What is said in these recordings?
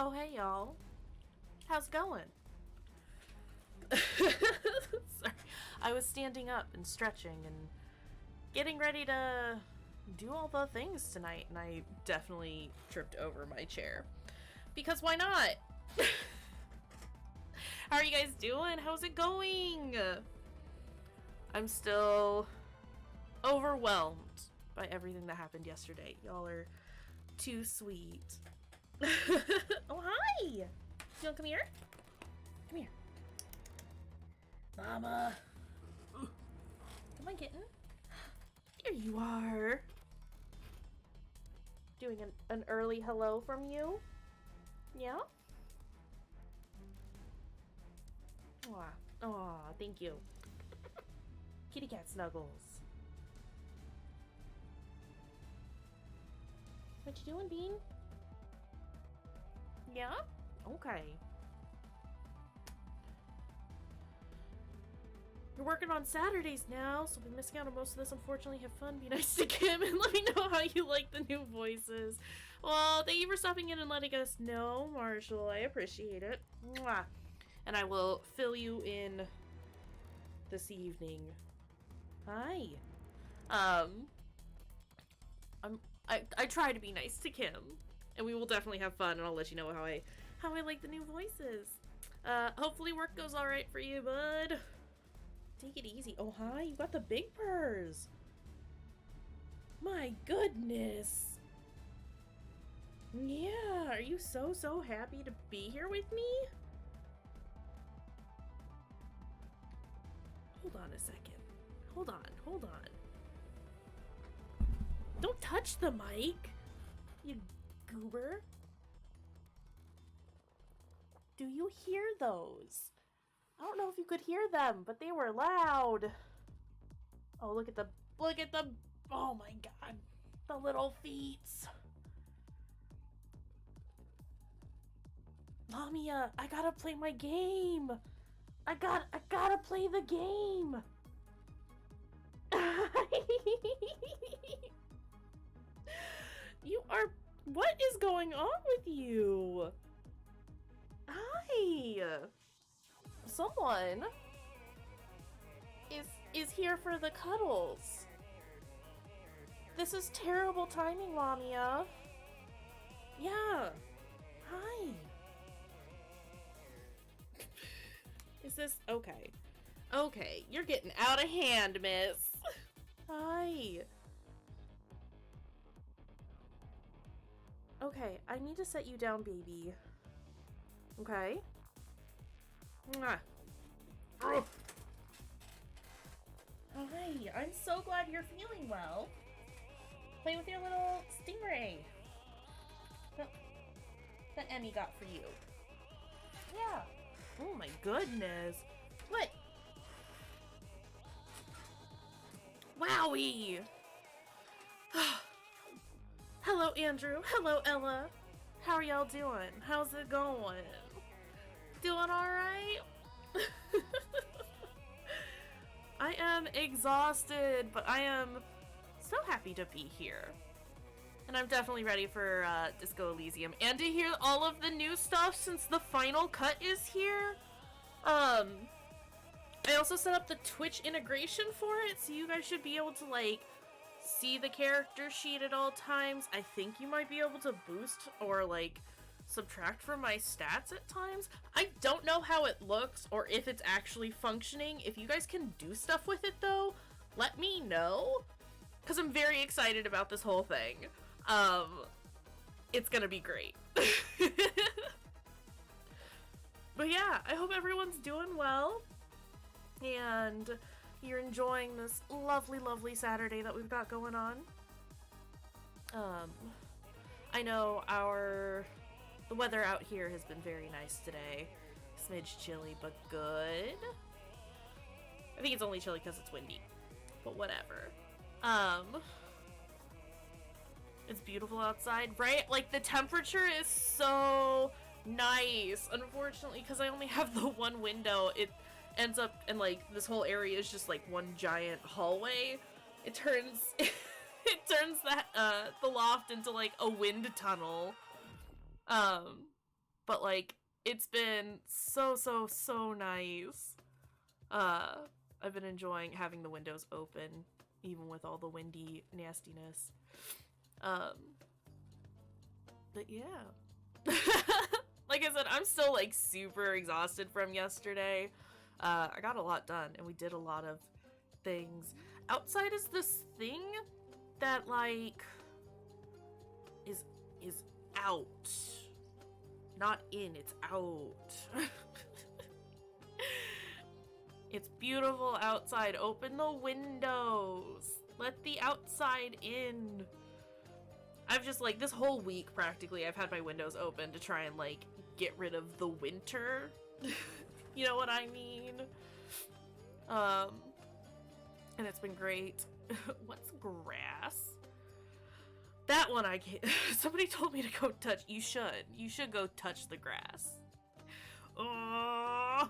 Oh, hey, y'all. How's it going? Sorry. I was standing up and stretching and getting ready to do all the things tonight, and I definitely tripped over my chair. Because why not? How are you guys doing? How's it going? I'm still overwhelmed by everything that happened yesterday. Y'all are too sweet. Oh, hi! You wanna come here? Come here. Mama! Come on, kitten. Here you are. Doing an early hello from you? Yeah? Aw, aw, thank you. Kitty cat snuggles. What you doing, Bean? Yeah? Okay. You're working on Saturdays now, so we're missing out on most of this. Unfortunately, have fun, be nice to Kim, and let me know how you like the new voices. Well, thank you for stopping in and letting us know, Marshall. I appreciate it. Mwah. And I will fill you in this evening. Hi. I try to be nice to Kim, and we will definitely have fun, and I'll let you know how I like the new voices. Hopefully work goes all right for you, bud. Take it easy. Oh, hi. You got the big purrs. My goodness. Yeah. Are you so happy to be here with me? Hold on a second. Hold on. Don't touch the mic, you goober. Do you hear those? I don't know if you could hear them, but they were loud. Oh, look at the, oh my god, the little feet. Lamia, I gotta play my game. I gotta play the game. You are, what is going on with you? Hi. Someone is here for the cuddles. This is terrible timing, Lamia. Yeah. Hi. Is this okay? Okay, you're getting out of hand, miss. Hi. Okay, I need to set you down, baby. Okay? Mwah. Ugh. Hi, I'm so glad you're feeling well. Play with your little stingray that Emmy got for you. Yeah. Oh my goodness. What? Wowie! Hello, Andrew. Hello, Ella. How are y'all doing? How's it going? Doing alright? I am exhausted, but I am so happy to be here. And I'm definitely ready for Disco Elysium. And to hear all of the new stuff since the final cut is here. I also set up the Twitch integration for it, so you guys should be able to, like, see the character sheet at all times. I think you might be able to boost or, like, subtract from my stats at times. I don't know how it looks or if it's actually functioning. If you guys can do stuff with it, though, let me know. Because I'm very excited about this whole thing. It's gonna be great. But yeah, I hope everyone's doing well. And you're enjoying this lovely, lovely Saturday that we've got going on. I know the weather out here has been very nice today. Smidge chilly, but good. I think it's only chilly because it's windy. But whatever. It's beautiful outside, right? Like, the temperature is so nice. Unfortunately, because I only have the one window, it ends up, and like, this whole area is just like one giant hallway. It turns, it turns that, the loft into like a wind tunnel. But like, it's been so nice. I've been enjoying having the windows open, even with all the windy nastiness. But yeah. Like I said, I'm still like super exhausted from yesterday. I got a lot done and we did a lot of things. Outside is this thing that like is out. Not in, it's out. It's beautiful outside. Open the windows. Let the outside in. I've just like this whole week practically I've had my windows open to try and like get rid of the winter. You know what I mean? And it's been great. What's grass? That one I can't. Somebody told me to go touch. You should go touch the grass. Oh.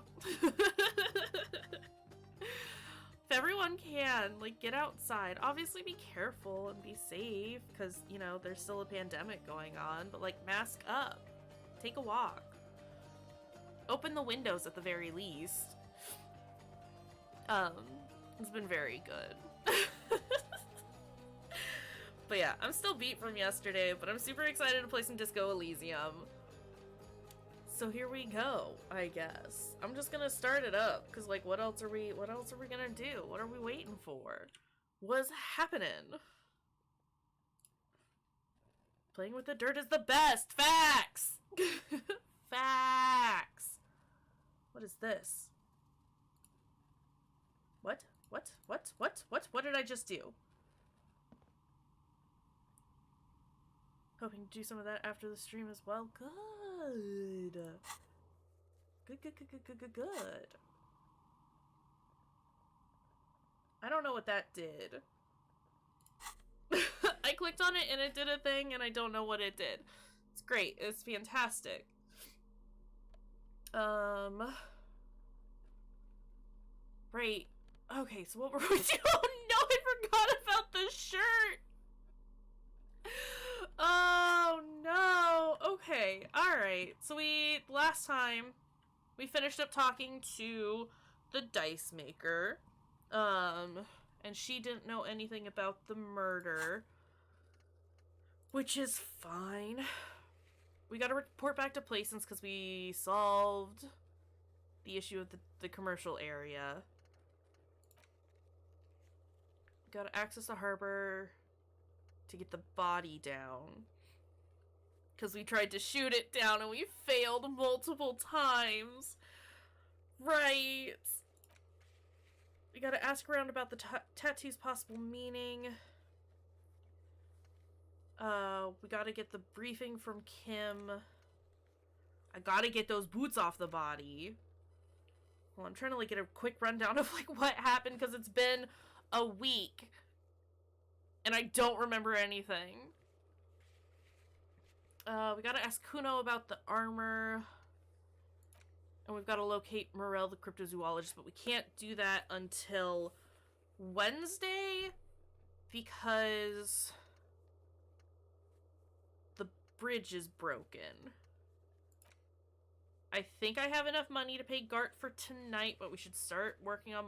If everyone can, like, get outside. Obviously be careful and be safe, because, you know, there's still a pandemic going on, but, like, mask up. Take a walk. Open the windows at the very least. It's been very good. But yeah, I'm still beat from yesterday, but I'm super excited to play some Disco Elysium. So here we go, I guess. I'm just gonna start it up, because like what else are we gonna do? What are we waiting for? What's happening? Playing with the dirt is the best! Facts! Facts! What is this? What? What did I just do? Hoping to do some of that after the stream as well. Good. Good. I don't know what that did. I clicked on it and it did a thing and I don't know what it did. It's great. It's fantastic. Right. Okay, so what were we doing? Oh no, I forgot about the shirt! Oh no! Okay, alright. So last time, we finished up talking to the dice maker. And she didn't know anything about the murder. Which is fine. We gotta report back to Placence because we solved the issue of the commercial area. Gotta access the harbor to get the body down. Because we tried to shoot it down and we failed multiple times. Right. We gotta ask around about the tattoo's possible meaning. We gotta get the briefing from Kim. I gotta get those boots off the body. Well, I'm trying to like get a quick rundown of like what happened because it's been a week. And I don't remember anything. We gotta ask Kuno about the armor. And we've gotta locate Morel, the cryptozoologist, but we can't do that until Wednesday because the bridge is broken. I think I have enough money to pay Gart for tonight, but we should start working on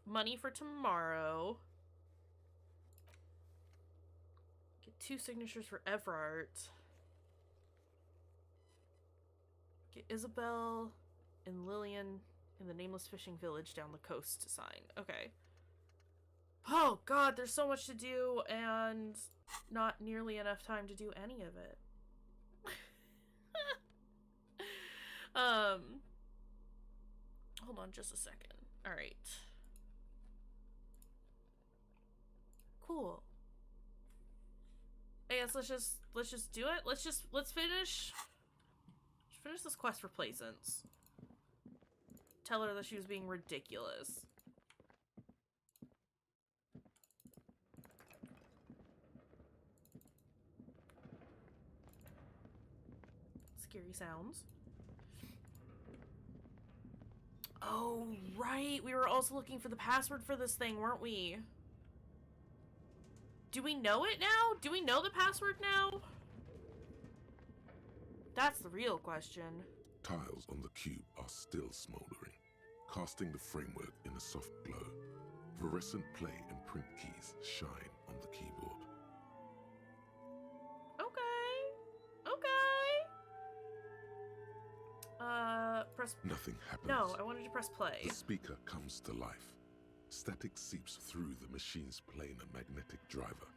money for tomorrow. Get 2 signatures for Everart. Get Isabel and Lillian in the Nameless Fishing Village down the coast to sign. Okay. Oh god, there's so much to do and not nearly enough time to do any of it. Hold on just a second. Alright. Cool. I guess let's just do it. Let's finish this quest for Placence. Tell her that she was being ridiculous. Scary sounds. Oh, right. We were also looking for the password for this thing, weren't we? Do we know it now? Do we know the password now? That's the real question. Tiles on the cube are still smoldering, casting the framework in a soft glow. Fluorescent play and print keys shine on the keyboard. Okay. Press... Nothing happens. No, I wanted to press play. The speaker comes to life. Static seeps through the machine's planar magnetic driver.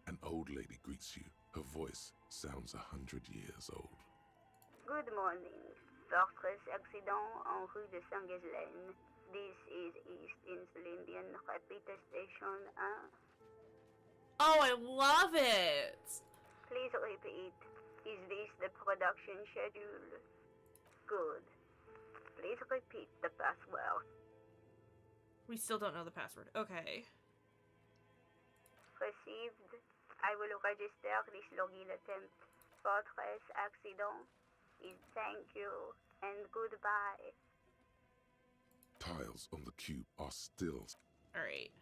An old lady greets you. Her voice sounds 100 years old. Good morning. Fortress accident en rue de Saint-Ghislaine. This is East Insulindian Repeater Station 1. Oh, I love it! Please repeat. Is this the production schedule? Good. Please repeat the password. We still don't know the password. Okay. Received. I will register this login attempt. Fortress accident is thank you and goodbye. Tiles on the cube are still... Alright.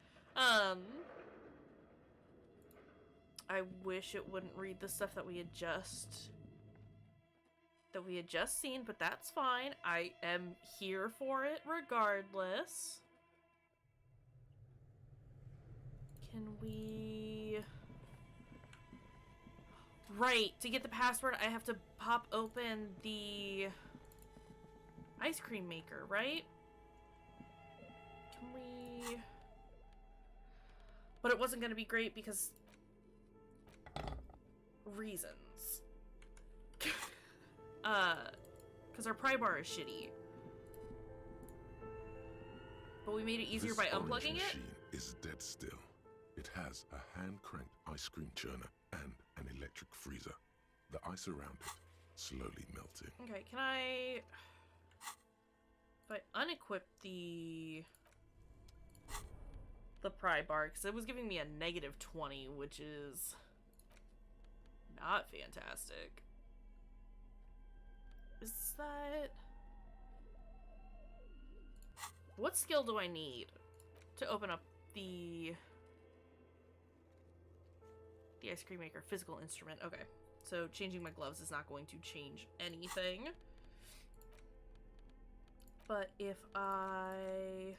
I wish it wouldn't read the stuff that we had just seen, but that's fine. I am here for it regardless. Can we... Right, to get the password, I have to pop open the ice cream maker, right? Can we... But it wasn't going to be great because... reasons. Because our pry bar is shitty. But we made it easier by unplugging it? This machine is dead still. It has a hand-cranked ice cream churner and an electric freezer. The ice around it slowly melting. Okay, can I... If I unequip the pry bar, because it was giving me a -20, which is not fantastic. Is that... What skill do I need to open up the ice cream maker? Physical instrument. Okay. So changing my gloves is not going to change anything. But if I...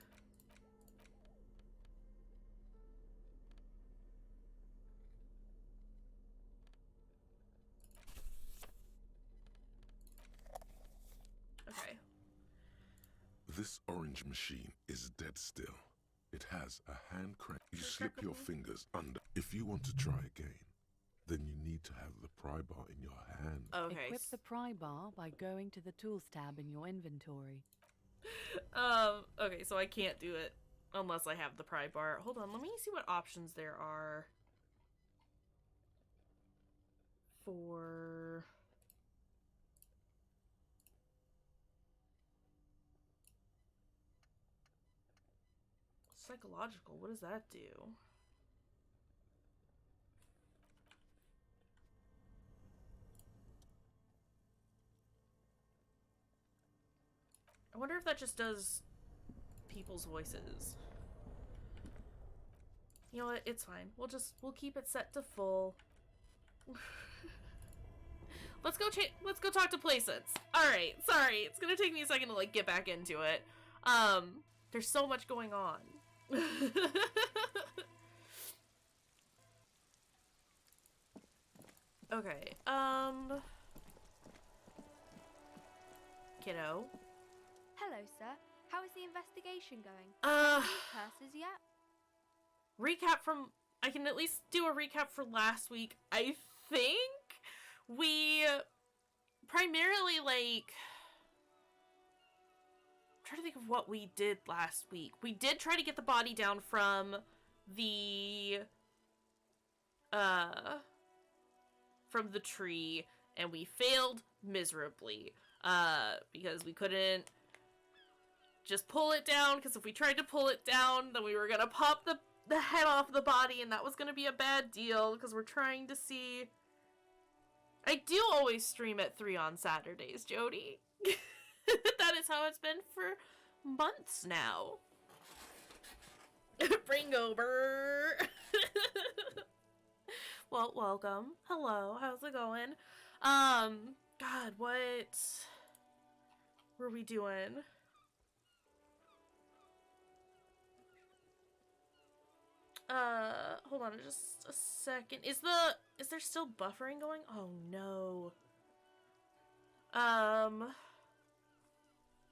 Okay. This orange machine is dead still. It has a hand crank. You slip your fingers under. If you want to try again, then you need to have the pry bar in your hand. Okay. Equip the pry bar by going to the Tools tab in your inventory. Okay, so I can't do it unless I have the pry bar. Hold on, let me see what options there are for... Psychological, what does that do? I wonder if that just does people's voices. You know what? It's fine. We'll keep it set to full. Let's go talk to Playsets. Alright, sorry. It's gonna take me a second to like get back into it. There's so much going on. Okay, kiddo. Hello, sir. How is the investigation going? Any curses yet? Recap from... I can at least do a recap for last week. I think we primarily, like... I'm trying to think of what we did last week. We did try to get the body down from the tree, and we failed miserably. Because we couldn't just pull it down, because if we tried to pull it down, then we were gonna pop the head off the body, and that was gonna be a bad deal, because we're trying to see... I do always stream at 3 on Saturdays, Jody. That is how it's been for months now. Bringover. Well, welcome. Hello, how's it going? God, what... What are we doing? Hold on just a second. Is there still buffering going? Oh no.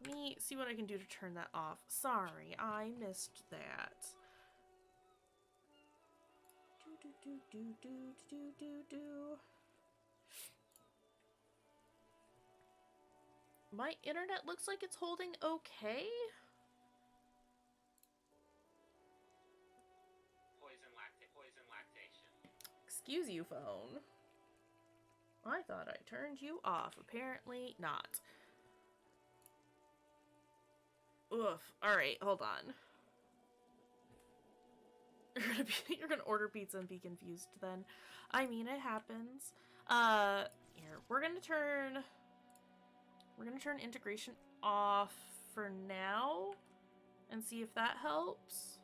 Let me see what I can do to turn that off. Sorry, I missed that. My internet looks like it's holding okay. Poison lactation. Excuse you, phone. I thought I turned you off. Apparently not. Oof. Alright, hold on. You're gonna order pizza and be confused then. I mean, it happens. Here, we're gonna turn integration off for now and see if that helps.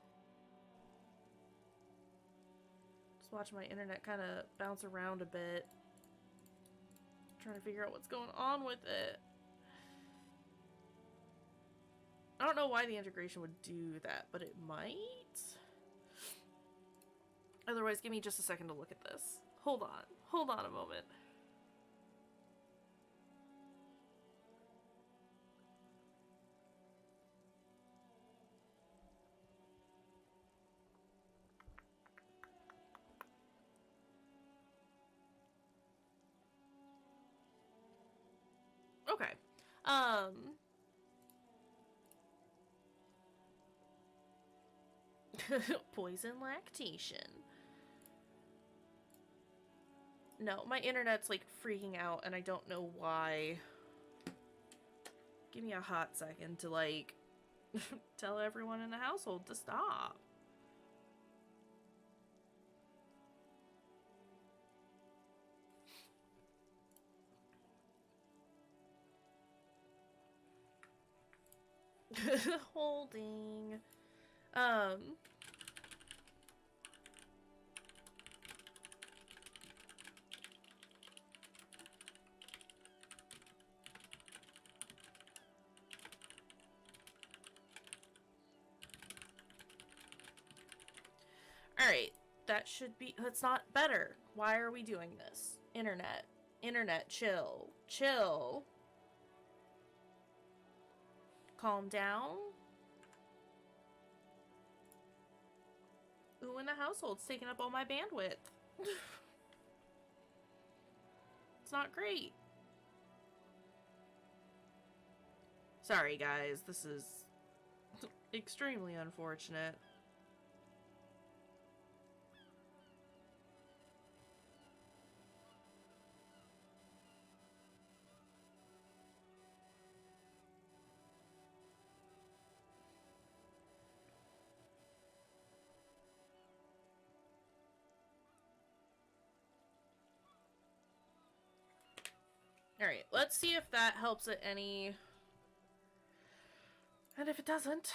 Just watch my internet kind of bounce around a bit. Trying to figure out what's going on with it. I don't know why the integration would do that, but it might. Otherwise, give me just a second to look at this. Hold on. Hold on a moment. Okay. Poison lactation. No, my internet's like freaking out and I don't know why. Give me a hot second to like tell everyone in the household to stop. Holding. Alright, that should be, that's not better. Why are we doing this? Internet, chill. Chill. Calm down. Who in the household's taking up all my bandwidth? It's not great. Sorry guys, this is extremely unfortunate. Alright, let's see if that helps it any. And if it doesn't,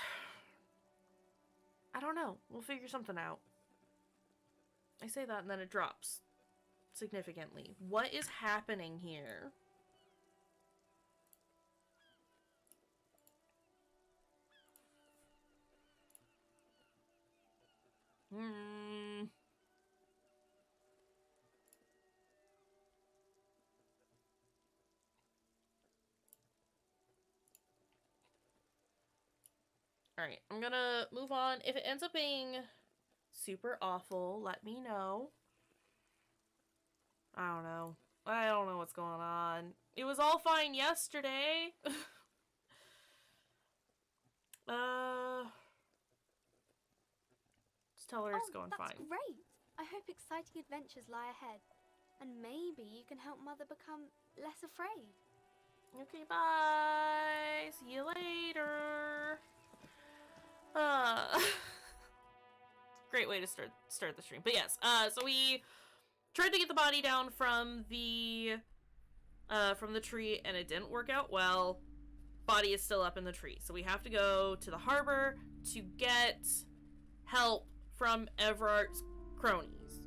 I don't know. We'll figure something out. I say that and then it drops significantly. What is happening here? Alright, I'm gonna move on. If it ends up being super awful, let me know. I don't know. I don't know what's going on. It was all fine yesterday. Just tell her it's going that's fine. Great. I hope exciting adventures lie ahead. And maybe you can help Mother become less afraid. Okay, bye. See you later. Great way to start the stream. But yes, so we tried to get the body down from the tree and it didn't work out well. Body is still up in the tree. So we have to go to the harbor to get help from Everart's cronies.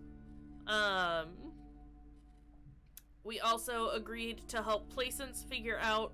We also agreed to help Placence figure out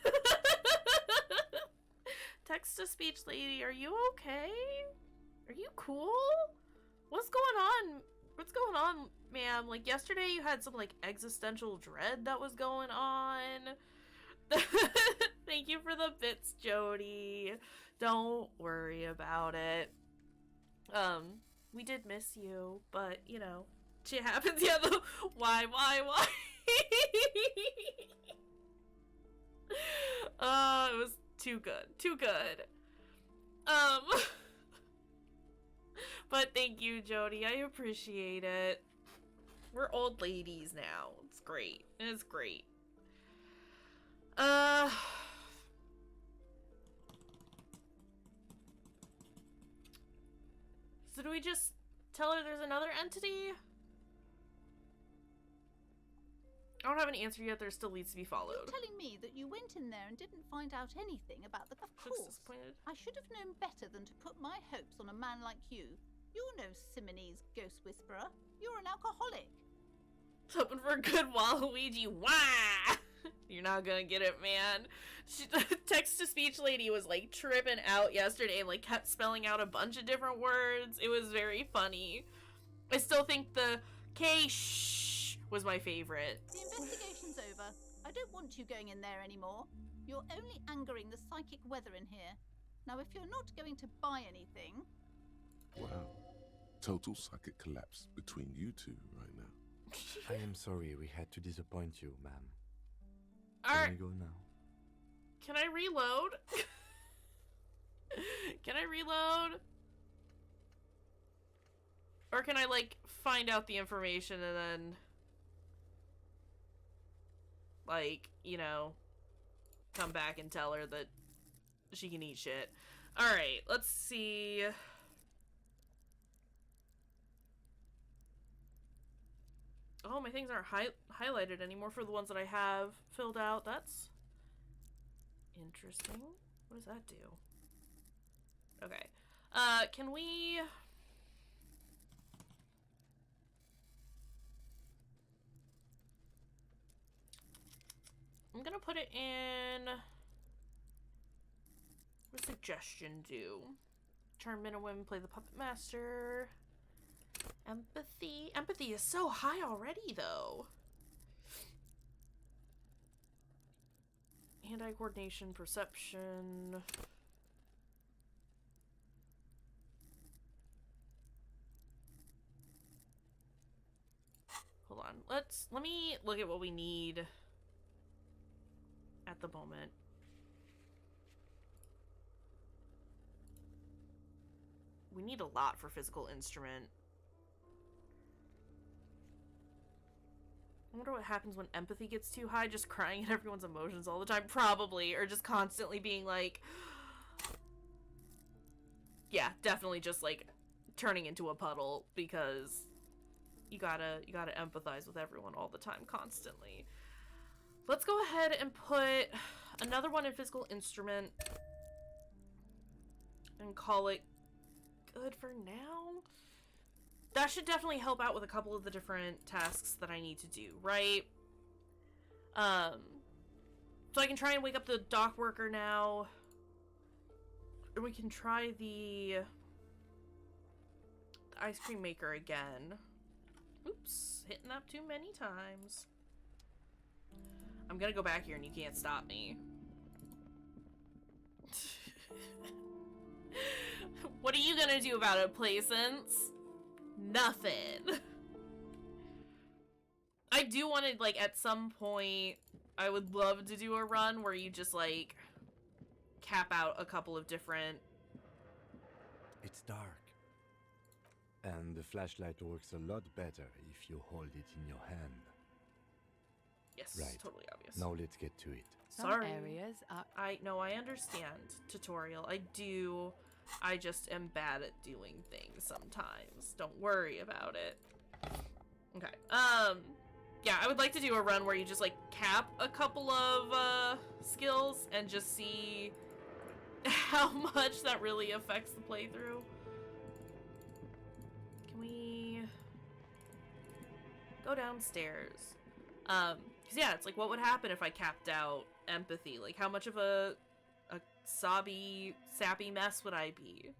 Text-to-speech lady, are you okay? Are you cool? What's going on? What's going on, ma'am? Like, yesterday you had some, like, existential dread that was going on. Thank you for the bits, Jody. Don't worry about it. We did miss you, but, you know, shit happens. Yeah, the why? It was too good. But thank you, Jody. I appreciate it. We're old ladies now. It's great. It's great. So do we just tell her there's another entity? I don't have an answer yet. There still needs to be followed. You're telling me that you went in there and didn't find out anything about the... Of Looks course. disappointed. I should have known better than to put my hopes on a man like you. You're no Simone's ghost whisperer. You're an alcoholic. Hoping for a good Waluigi. Wah! You're not gonna get it, man. Text-to-speech lady was like tripping out yesterday and like kept spelling out a bunch of different words. It was very funny. I still think the Kayshurrr was my favorite. The investigation's over. I don't want you going in there anymore. You're only angering the psychic weather in here. Now, if you're not going to buy anything... Wow. Total psychic collapse between you two right now. I am sorry we had to disappoint you, ma'am. Alright. Can we go now? Can I reload? Can I reload? Or can I, like, find out the information and then... like, you know, come back and tell her that she can eat shit. Alright, let's see. Oh, my things aren't highlighted anymore for the ones that I have filled out. That's interesting. What does that do? Okay. Can we... I'm gonna put it in... what suggestion do? Charm men and women, play the puppet master. Empathy. Empathy is so high already, though. Hand-eye coordination, perception. Hold on. Let me look at what we need at the moment. We need a lot for physical instrument. I wonder what happens when empathy gets too high, just crying at everyone's emotions all the time. Probably. Or just constantly being like... yeah, definitely just like turning into a puddle because you gotta empathize with everyone all the time, constantly. Let's go ahead and put another one in physical instrument and call it good for now. That should definitely help out with a couple of the different tasks that I need to do, right? So I can try and wake up the dock worker now. Or we can try the ice cream maker again. Oops, hitting up too many times. I'm gonna go back here and you can't stop me. What are you gonna do about it, Placence? Nothing. I do want to, like, at some point, I would love to do a run where you just, like, cap out a couple of different... It's dark. And the flashlight works a lot better if you hold it in your hand. Yes, right. Totally obvious. Now let's get to it. Sorry. Some areas are... I understand, tutorial. I just am bad at doing things sometimes. Don't worry about it. Okay. Yeah, I would like to do a run where you just, like, cap a couple of, skills and just see how much that really affects the playthrough. Can we go downstairs? 'Cause yeah, it's like, what would happen if I capped out empathy? Like, how much of a sappy mess would I be?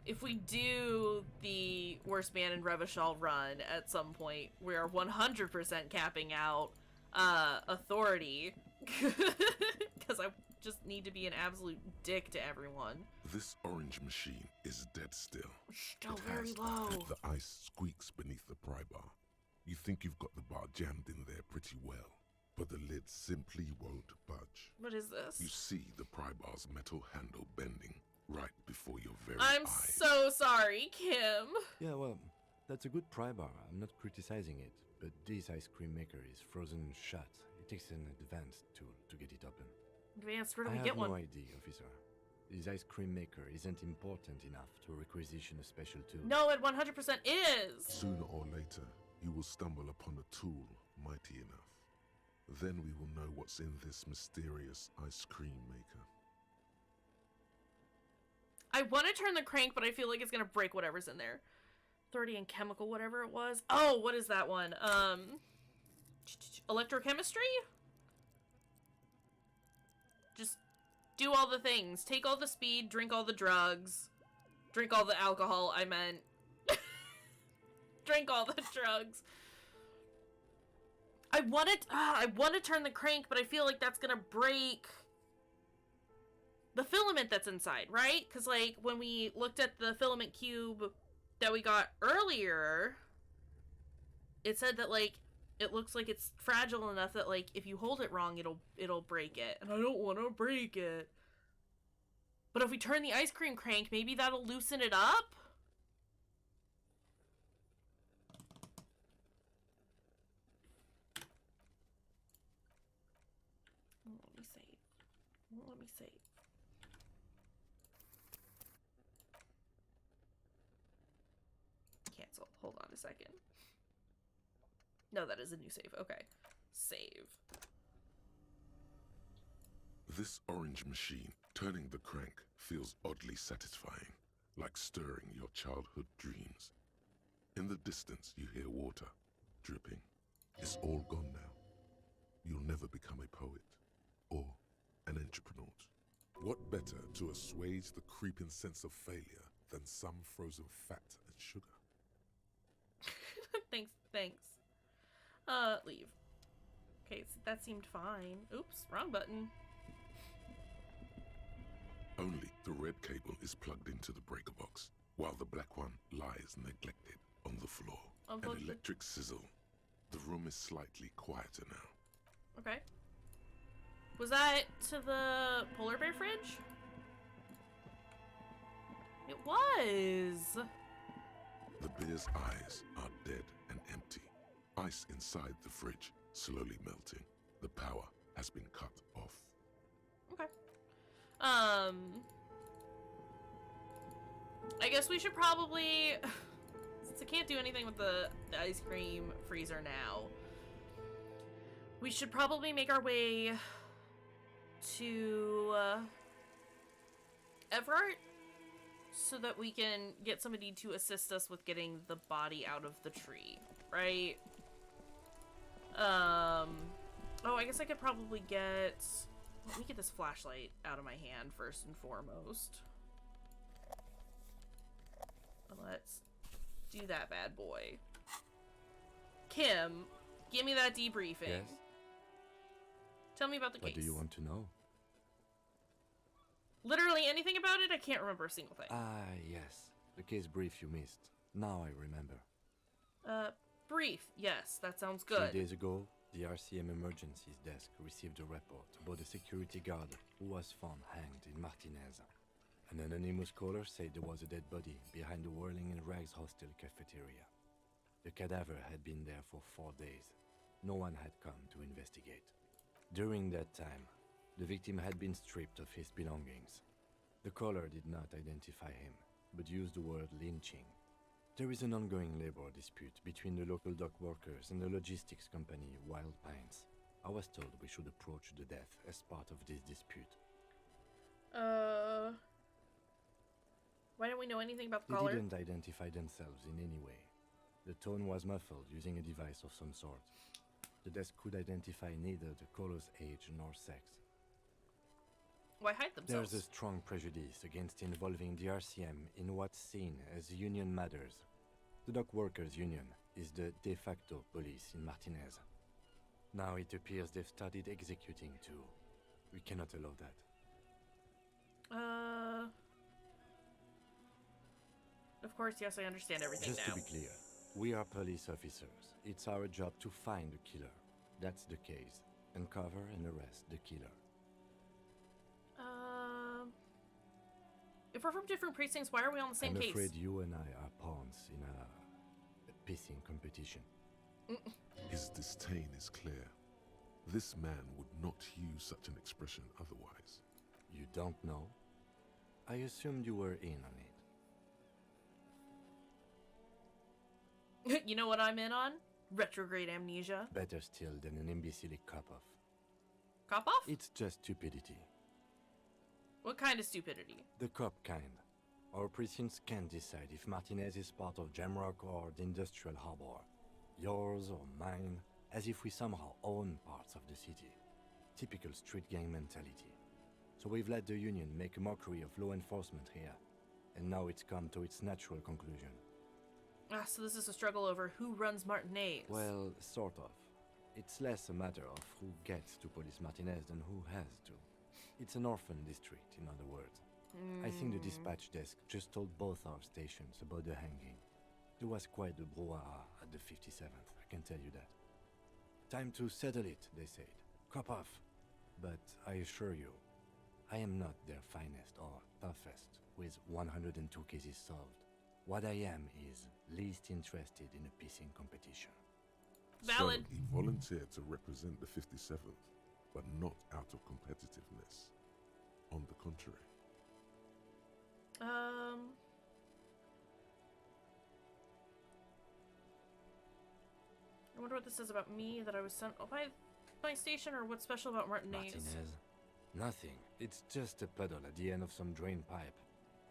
If we do the Worst Man in Revachol run at some point, we are 100% capping out authority. Because I just need to be an absolute dick to everyone. This orange machine is dead still. Still It very has low. The ice squeaks beneath the pry bar. You think you've got the bar jammed in there pretty well, but the lid simply won't budge. What is this? You see the pry bar's metal handle bending right before your very I'm eyes. so sorry, Kim. Yeah, well, that's a good pry bar. I'm not criticizing it, but this ice cream maker is frozen shut. It takes an advanced tool to get it open. Advanced, where do I we have get no one? idea, officer. This ice cream maker isn't important enough to requisition a special tool. No, it 100% is. Sooner or later, you will stumble upon a tool mighty enough. Then we will know what's in this mysterious ice cream maker. I want to turn the crank, but I feel like it's gonna break whatever's in there. 30 and chemical, whatever it was. Oh, what is that one? Electrochemistry? Just do all the things. Take all the speed, drink all the drugs. Drink all the alcohol, I meant. Drink all the drugs. I want to turn the crank, but I feel like that's gonna break the filament that's inside, right? Because, like, when we looked at the filament cube that we got earlier, it said that, like, it looks like it's fragile enough that, like, if you hold it wrong, it'll break it. And I don't want to break it. But if we turn the ice cream crank, maybe that'll loosen it up? Let me save. Let me save. Cancel. Hold on a second. No, that is a new save. Okay. Save. This orange machine, turning the crank, feels oddly satisfying, like stirring your childhood dreams. In the distance, you hear water dripping. It's all gone now. You'll never become a poet or an entrepreneur. What better to assuage the creeping sense of failure than some frozen fat and sugar? Thanks. Leave. Okay, so that seemed fine. Oops, wrong button. Only the red cable is plugged into the breaker box, while the black one lies neglected on the floor. An electric sizzle. The room is slightly quieter now. Okay. Was that to the polar bear fridge? It was! The bear's eyes are dead and empty. Ice inside the fridge slowly melting. The power has been cut off. Okay. I guess we should probably, since I can't do anything with the ice cream freezer now, we should probably make our way to Everett so that we can get somebody to assist us with getting the body out of the tree, right? Oh, I guess I could probably get... Let me get this flashlight out of my hand first and foremost. Let's do that bad boy. Kim, give me that debriefing. Yes? Tell me about the case. What do you want to know? Literally anything about it? I can't remember a single thing. Ah, yes. The case brief you missed. Now I remember. Brief. Yes, that sounds good. 3 days ago, the RCM emergencies desk received a report about a security guard who was found hanged in Martinez. An anonymous caller said there was a dead body behind the Whirling in Rags hostel cafeteria. The cadaver had been there for 4 days. No one had come to investigate. During that time, the victim had been stripped of his belongings. The caller did not identify him, but used the word lynching. There is an ongoing labor dispute between the local dock workers and the logistics company Wild Pines. I was told we should approach the death as part of this dispute. Why don't we know anything about the They caller? didn't identify themselves in any way. The tone was muffled using a device of some sort. The desk could identify neither the caller's age nor sex. Why hide themselves? There's a strong prejudice against involving the RCM in what's seen as union matters. The dock workers' union is the de facto police in Martinez. Now it appears they've started executing too. We cannot allow that. Of course, yes, I understand everything Just now. to be clear, we are police officers. It's our job to find the killer. That's the case. Uncover and arrest the killer. If we're from different precincts, why are we on the same I'm case? afraid you and I are pawns in a pissing competition. His disdain is clear. This man would not use such an expression otherwise. You don't know? I assumed you were in on it. You know what I'm in on? Retrograde amnesia. Better still than an imbecile cop-off. Cop off? It's just stupidity. What kind of stupidity? The cop kind. Our precincts can't decide if Martinez is part of Jamrock or the Industrial Harbor. Yours or mine, as if we somehow own parts of the city. Typical street gang mentality. So we've let the Union make a mockery of law enforcement here. And now it's come to its natural conclusion. Ah, so this is a struggle over who runs Martinez. Well, sort of. It's less a matter of who gets to police Martinez than who has to. It's an orphan district, in other words. I think the dispatch desk just told both our stations about the hanging. There was quite the brouhaha at the 57th, I can tell you that. Time to settle it, they said. Cop off. But I assure you, I am not their finest or toughest, with 102 cases solved. What I am is least interested in a pissing competition. Valid. So he volunteered to represent the 57th, but not out of competitiveness. On the contrary. I wonder what this says about me, that I was sent by my station, or what's special about Martinez. Martinez? Nothing. It's just a puddle at the end of some drain pipe.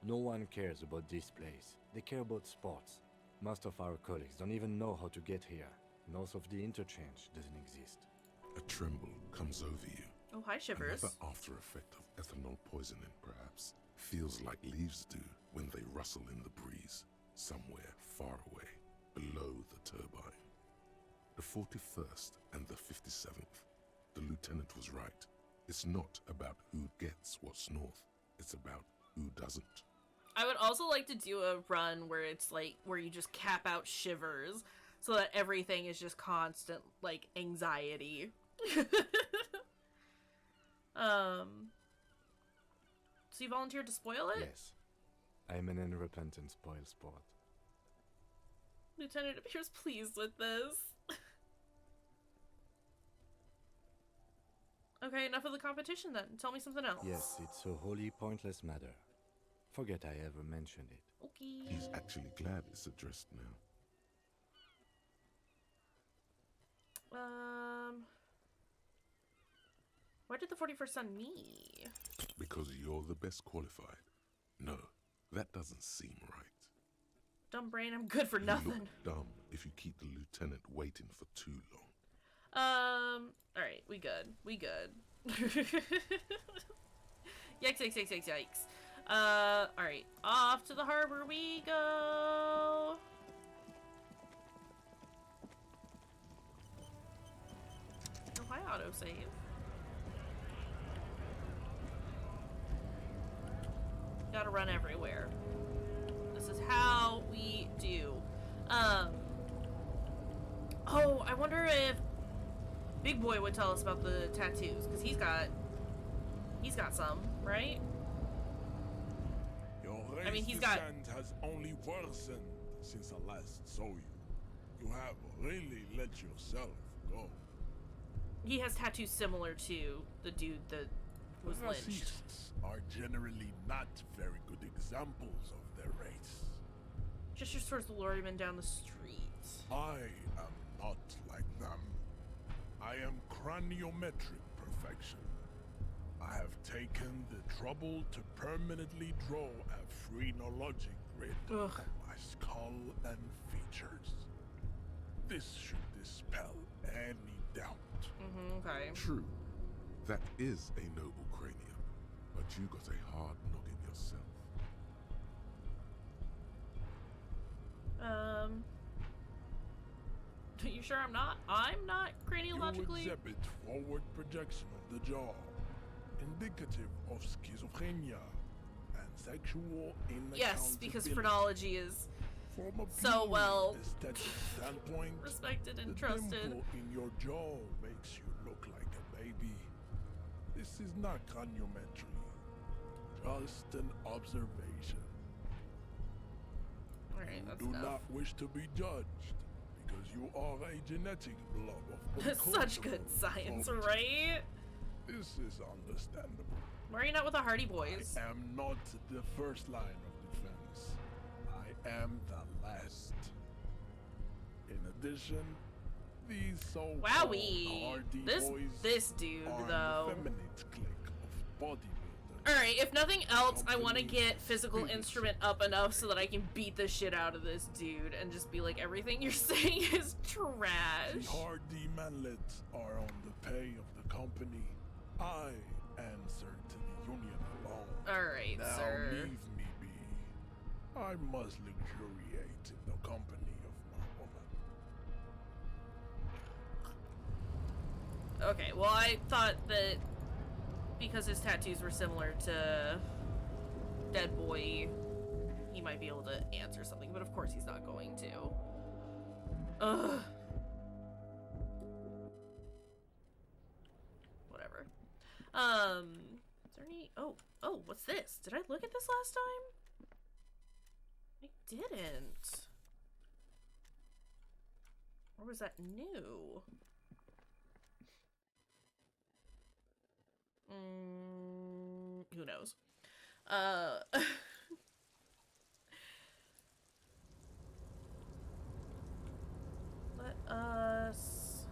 No one cares about this place. They care about sports. Most of our colleagues don't even know how to get here. North of the interchange doesn't exist. A tremble comes over you. Oh, hi, Shivers. Another after effect of ethanol poisoning, perhaps. Feels like leaves do when they rustle in the breeze, somewhere far away, below the turbine. The 41st and the 57th. The lieutenant was right. It's not about who gets what's north. It's about who doesn't. I would also like to do a run where it's like, where you just cap out Shivers, so that everything is just constant, like, anxiety. So you volunteered to spoil it? Yes. I'm an unrepentant spoil sport. Lieutenant appears pleased with this. Okay, enough of the competition then. Tell me something else. Yes, it's a wholly pointless matter. Forget I ever mentioned it. Okay. He's actually glad it's addressed now. Why did the 41st send me? Because you're the best qualified. No, that doesn't seem right. Dumb brain, I'm good for You nothing. look dumb if you keep the lieutenant waiting for too long. Alright, we good. We good. Yikes, yikes, yikes, yikes, yikes. Alright. Off to the harbor we go. Oh, hi, autosave. Gotta run everywhere. This is how we do. Oh, I wonder if Big Boy would tell us about the tattoos, because he's got some, right? Your I mean, he's got... descent has only worsened since I last saw you. You have really let yourself go. He has tattoos similar to the dude that was lynched. Racists are generally not very good examples of their race. Gestures towards the lorryman down the street. I am not like them. I am craniometric perfection. I have taken the trouble to permanently draw a phrenologic grid on my skull and features. This should dispel any doubt. Okay. True, that is a noble cranium, but you got a hard noggin yourself. You sure I'm not? I'm not craniologically. You exhibit forward projection of the jaw, indicative of schizophrenia and sexual inaccountability. Yes, because phrenology is From a so purely well aesthetic standpoint, respected and the trusted. dimple in your jaw makes you look like a baby. This is not craniometry, just an observation. Alright, that's Do enough. not wish to be judged, because you are a genetic blob of Such good science, right? This is understandable. Why are you not with the Hardy Boys? I am not the first line of defense. I am the last. In addition, these so-called Wowee. Hardy This Boys dude are though. an effeminate clique of bodybuilders Alright, if nothing else, I want to get physical instrument up enough so that I can beat the shit out of this dude and just be like, everything you're saying is trash. The hardy manlets are on the pay of the company. I answer to the union alone. Alright, now sir. Leave me be. I must luxuriate in the company of my woman. Okay, well, I thought that because his tattoos were similar to Dead Boy, he might be able to answer something, but of course he's not going to. Ugh. Whatever. Is there any... Oh, what's this? Did I look at this last time? I didn't. Or was that new? Who knows? Let us...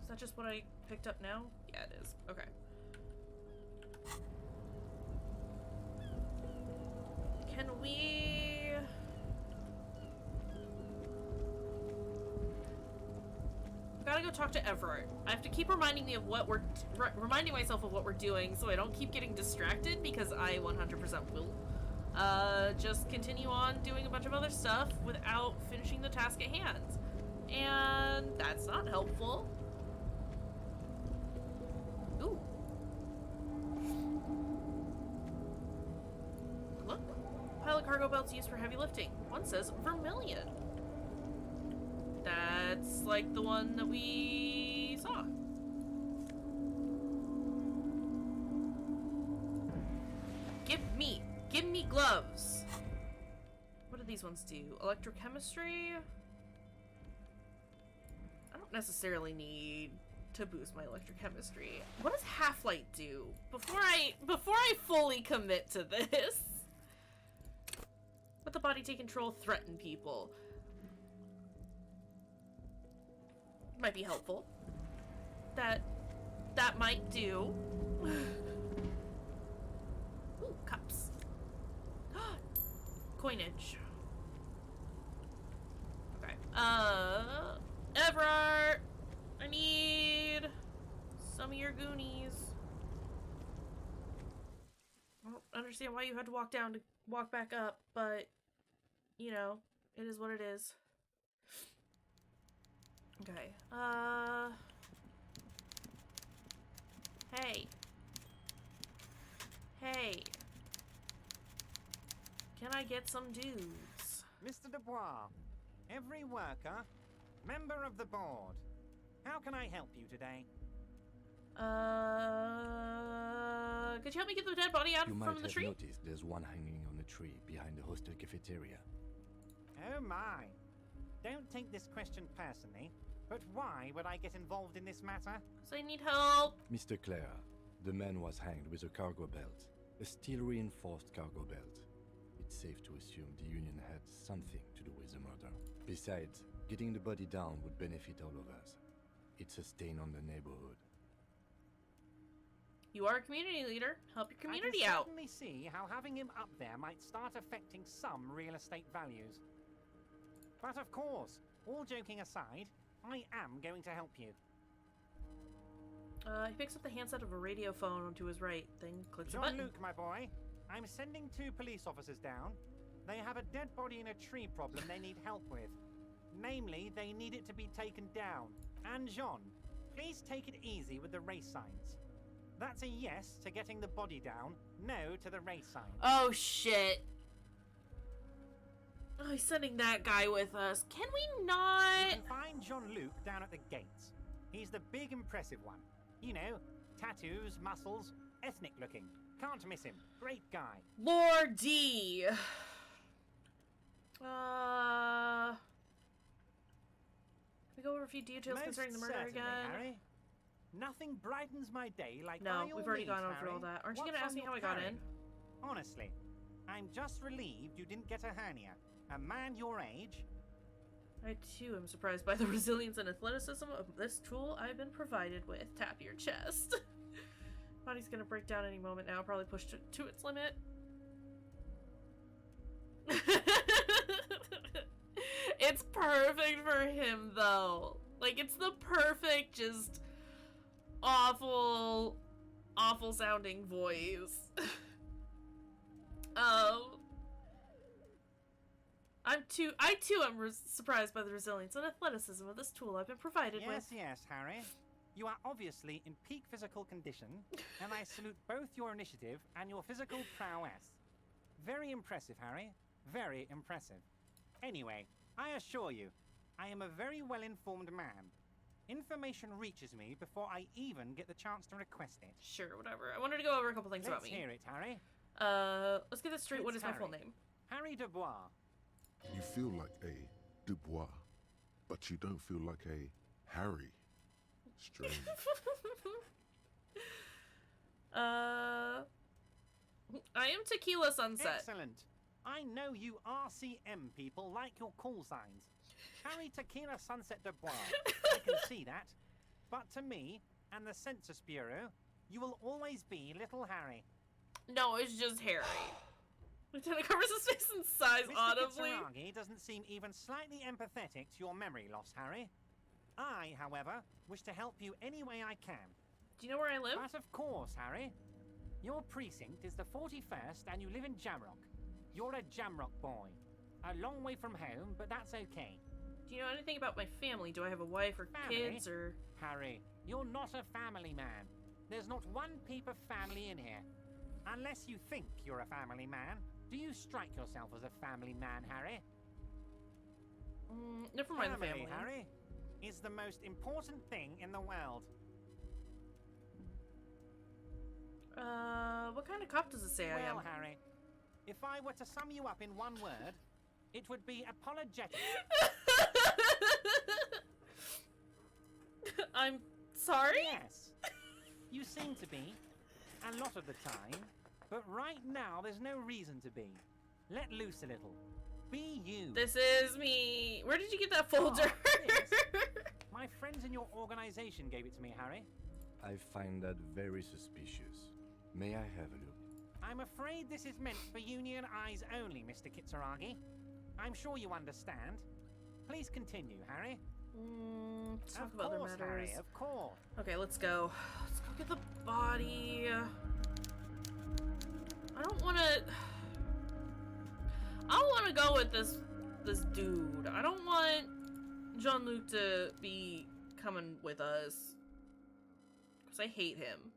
Is that just what I picked up now? Yeah, it is. Okay. Can we... I gotta go talk to Everett. I have to keep reminding me of what we're reminding myself of what we're doing, so I don't keep getting distracted, because I 100% will. Just continue on doing a bunch of other stuff without finishing the task at hand, and that's not helpful. Ooh. Look, pile of cargo belts used for heavy lifting. One says Vermilion. That's like the one that we saw. Give me gloves. What do these ones do? Electrochemistry? I don't necessarily need to boost my electrochemistry. What does Half-Light do? Before I fully commit to this. Let the body take control, threaten people. Might be helpful. That might do. Ooh, cups. Coinage. Okay. Everard, I need some of your goonies. I don't understand why you had to walk down to walk back up, but you know, it is what it is. Okay, hey. Hey. Can I get some dudes? Mr. Dubois, every worker, member of the board. How can I help you today? Could you help me get the dead body out You from might the have tree? noticed there's one hanging on a tree behind the hostel cafeteria. Oh my. Don't take this question personally, but why would I get involved in this matter? Because I need help. Mr. Clare, the man was hanged with a cargo belt. A steel-reinforced cargo belt. It's safe to assume the Union had something to do with the murder. Besides, getting the body down would benefit all of us. It's a stain on the neighborhood. You are a community leader. Help your community I can out. certainly see how having him up there might start affecting some real estate values. But of course, all joking aside, I am going to help you. He picks up the handset of a radio phone to his right, then clicks a button. Jean-Luc, my boy, I'm sending 2 police officers down. They have a dead body in a tree problem they need help with. Namely, they need it to be taken down. And Jean, please take it easy with the race signs. That's a yes to getting the body down, no to the race signs. Oh shit. Oh, he's sending that guy with us. Can we not? You can find Jean-Luc down at the gates. He's the big impressive one. You know, tattoos, muscles, ethnic looking. Can't miss him. Great guy. Lord D. Can we go over a few details Most concerning the murder certainly, again? Harry. Nothing brightens my day like No, by all we've already means, gone over Harry. all that. Aren't you What's gonna ask on me your how I got carry? in? Honestly, I'm just relieved you didn't get a hernia. A man your age. I too am surprised by the resilience and athleticism of this tool I've been provided with. Tap your chest. Body's gonna break down any moment now, probably pushed to its limit. It's perfect for him, though. Like, it's the perfect, just awful sounding voice. I too am surprised by the resilience and athleticism of this tool I've been provided with. Yes, Harry. You are obviously in peak physical condition, and I salute both your initiative and your physical prowess. Very impressive, Harry. Very impressive. Anyway, I assure you, I am a very well-informed man. Information reaches me before I even get the chance to request it. Sure, whatever. I wanted to go over a couple things about me. Let's hear it, Harry. Let's get this straight. What is my full name? Harry Dubois. You feel like a Dubois, but you don't feel like a Harry. Strange. I am Tequila Sunset. Excellent. I know you RCM people like your call signs. Harry Tequila Sunset Dubois. I can see that. But to me, and the Census Bureau, you will always be Little Harry. No, it's just Harry. Lieutenant covers his face and sighs audibly. Mr. Kayshurrr doesn't seem even slightly empathetic to your memory loss, Harry. I, however, wish to help you any way I can. Do you know where I live? But of course, Harry. Your precinct is the 41st and you live in Jamrock. You're a Jamrock boy. A long way from home, but that's okay. Do you know anything about my family? Do I have a wife or kids or... Harry, you're not a family man. There's not one peep of family in here. Unless you think you're a family man. Do you strike yourself as a family man, Harry? Never mind the family. Harry, is the most important thing in the world. What kind of cop does it say I am? Well, Harry, if I were to sum you up in one word, it would be apologetic. I'm sorry? Yes. You seem to be, a lot of the time, but right now there's no reason to be. Let loose a little. Be you. This is me. Where did you get that folder? My friends in your organization gave it to me, Harry. I find that very suspicious. May I have a look? I'm afraid this is meant for union eyes only, Mr. Kayshurrr. I'm sure you understand. Please continue, Harry. Let's talk about other matters. Harry, of course. Okay, let's go. Let's go get the body. I don't want to go with this dude. I don't want Jean-Luc to be coming with us. Because I hate him.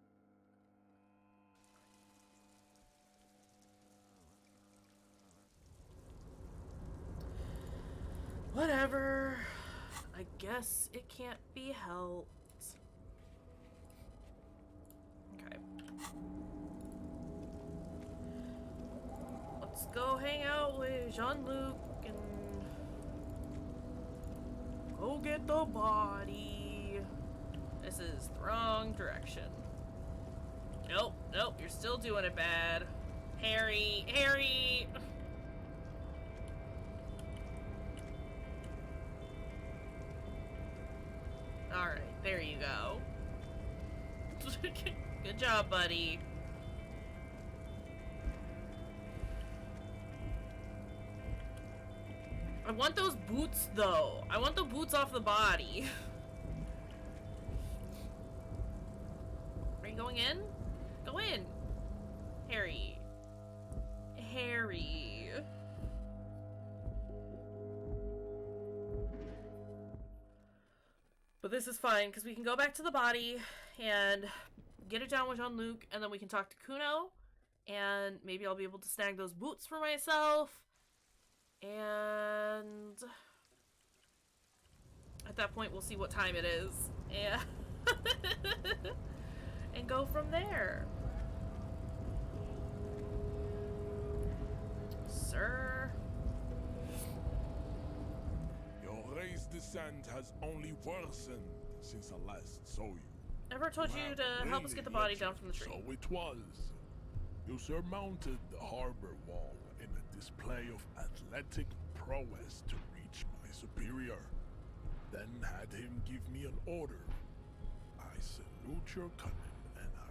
Whatever. I guess it can't be helped. Okay. Let's go hang out with Jean-Luc and go get the body. This is the wrong direction. Nope, nope, you're still doing it bad. Harry, Harry! Alright, there you go. Good job, buddy. I want those boots, though. I want the boots off the body. Are you going in? Go in. Harry. Harry. But this is fine, because we can go back to the body and get it down with Jean-Luc, and then we can talk to Kuno, and maybe I'll be able to snag those boots for myself. And at that point, we'll see what time it is. And, and go from there. Sir. Your race descent has only worsened since I last saw you. Ever told you to help us get the body down from the tree? So it was. You surmounted the harbor wall in a display of athletic prowess to reach my superior. Then had him give me an order. I salute your cunning, and I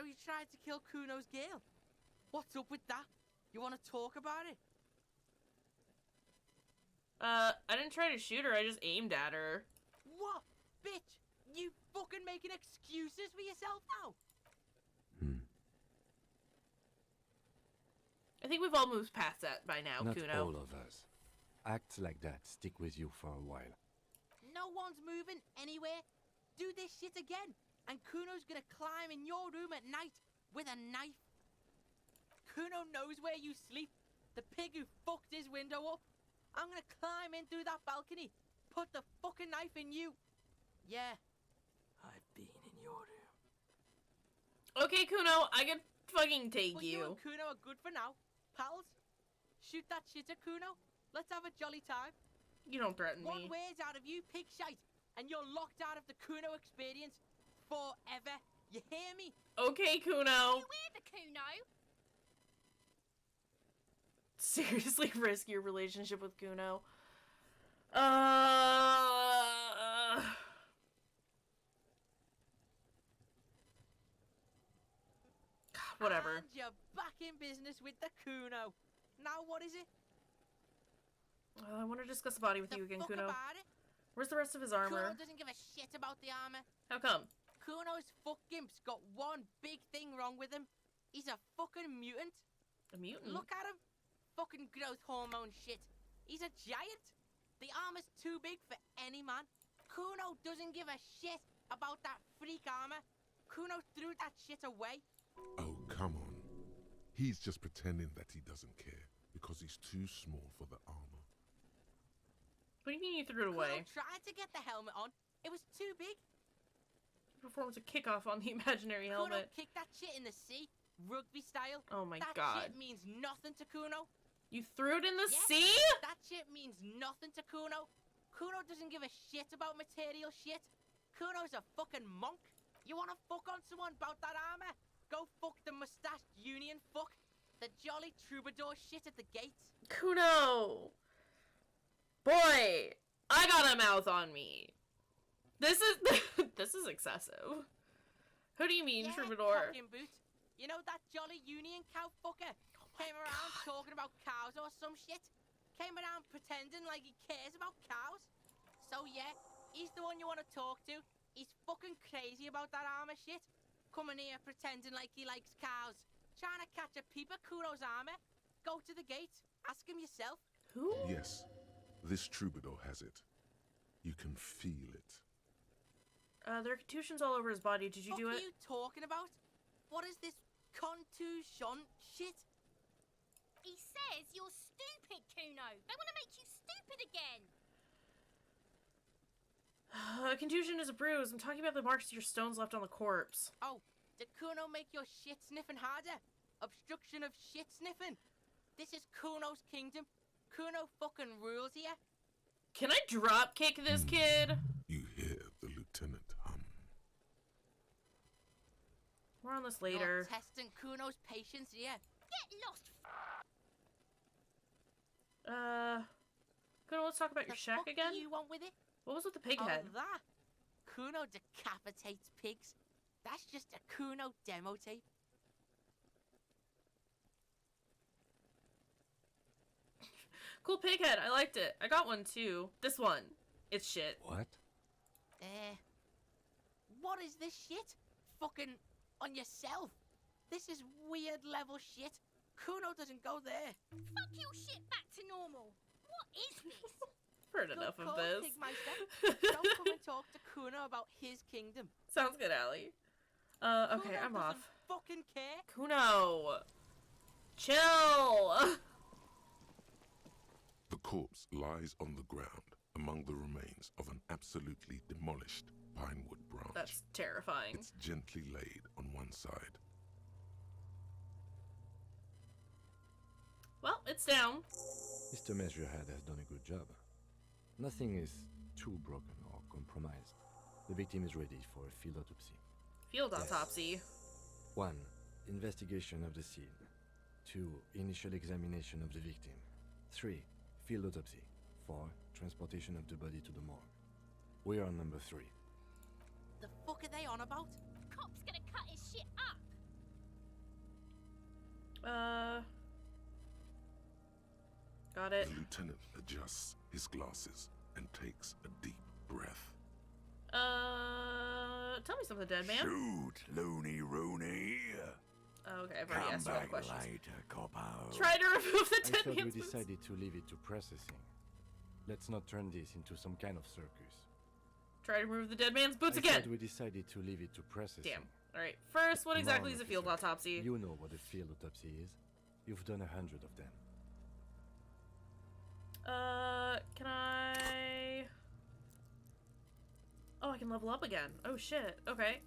So you tried to kill Kuno's girl? What's up with that? You want to talk about it? I didn't try to shoot her, I just aimed at her. What? Bitch, you fucking making excuses for yourself now? I think we've all moved past that by now, Not Kuno. all of us. Acts like that stick with you for a while. No one's moving anywhere. Do this shit again, and Kuno's gonna climb in your room at night with a knife. Kuno knows where you sleep. The pig who fucked his window up. I'm gonna climb in through that balcony, put the fucking knife in you. Yeah, I've been in your room. Okay, Kuno, I can fucking take But you. you and Kuno are good for now, pals. Shoot that shit at Kuno. Let's have a jolly time. You don't threaten One me. word out of you, pig shite, and you're locked out of the Kuno experience forever. You hear me? Okay, Kuno. You hear the Kuno? Seriously risk your relationship with Kuno. Whatever. And you're back in business with the Kuno. Now what is it? I want to discuss the body with you again, Fuck Kuno. about it. Where's the rest of his Kuno armor? doesn't give a shit about the armor. How come? Kuno's fuck gimp's got one big thing wrong with him. He's a fucking mutant. A mutant? Look at him. Fucking growth hormone shit. He's a giant. The armor's too big for any man. Kuno doesn't give a shit about that freak armor. Kuno threw that shit away. Oh, come on. He's just pretending that he doesn't care because he's too small for the armor. What do you mean you threw it away? Kuno tried to get the helmet on. It was too big. He performs a kickoff on the imaginary Kuno helmet. kicked that shit in the sea, rugby style. Oh my that god. That shit means nothing to Kuno. You threw it in the Yes, sea? That shit means nothing to Kuno. Kuno doesn't give a shit about material shit. Kuno's a fucking monk. You wanna fuck on someone about that armor? Go fuck the mustached union fuck. The jolly troubadour shit at the gates. Kuno! Boy! I got a mouth on me. This is this is excessive. Who do you mean, Yeah, troubadour? fucking boot. You know that jolly union cow fucker? Came around talking about cows or some shit. Came around pretending like he cares about cows. So yeah, he's the one you want to talk to. He's fucking crazy about that armor shit. Coming here pretending like he likes cows. Trying to catch a peep at Kuno's armor. Go to the gate. Ask him yourself. Who? Yes, this troubadour has it. You can feel it. There are contusions all over his body. Did you do What it? are you talking about? What is this contusion shit? He says you're stupid, Kuno. They want to make you stupid again. A contusion is a bruise. I'm talking about the marks your stones left on the corpse. Oh, did Kuno make your shit sniffing harder? Obstruction of shit sniffing? This is Kuno's kingdom. Kuno fucking rules here. Can I drop kick this kid? You hear the lieutenant hum. More on this You're later. testing Kuno's patience here. Get lost. Kuno, let's talk about your The shack fuck again. do you want with it? What was with the pig Oh, head? that. Kuno decapitates pigs. That's just a Kuno demo tape. Cool pig head. I liked it. I got one too. This one. It's shit. What? What is this shit? Fucking on yourself. This is weird level shit. Kuno doesn't go there. Fuck your shit back to normal. What is this? Heard Good enough of call, this. Pigmeister. Don't come and talk to Kuno about his kingdom. Sounds good, Allie. Okay, Kuno I'm doesn't off. Fucking care. Kuno! Chill! The corpse lies on the ground among the remains of an absolutely demolished pinewood branch. That's terrifying. It's gently laid on one side. Well, it's down. Mr. Measurehead has done a good job. Nothing is too broken or compromised. The victim is ready for a field autopsy. Field Yes. autopsy. 1. Investigation of the scene. 2. Initial examination of the victim. 3. Field autopsy. 4. Transportation of the body to the morgue. We are on number 3. The fuck are they on about? Cop's gonna cut his shit up. Got it. The lieutenant adjusts his glasses and takes a deep breath. Tell me something, dead man. Shoot, Looney Rooney. Okay, I've already asked you all the questions. Later, cop-out. Try to remove the I dead thought man's we boots. decided to leave it to processing. Let's not turn this into some kind of circus. Try to remove the dead man's boots I again. thought we decided to leave it to processing. Damn. Alright, first, what Come exactly on, is a field officer. autopsy? You know what a field autopsy is. You've done 100 of them. Can I... Oh, I can level up again. Oh, shit. Okay.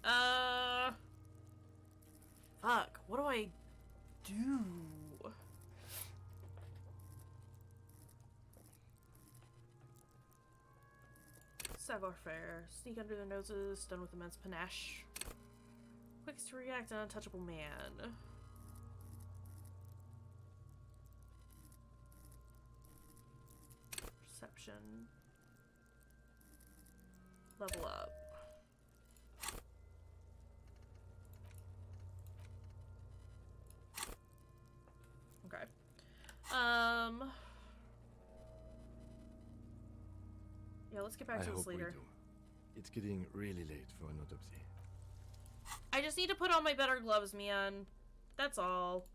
Fuck. What do I do? Savoir-faire. Sneak under their noses. Done with immense panache. Quickest to react, an untouchable man. Perception. Level up. Okay. Yeah, let's get back I to this hope we later. do. It's getting really late for an autopsy. I just need to put on my better gloves, man. That's all.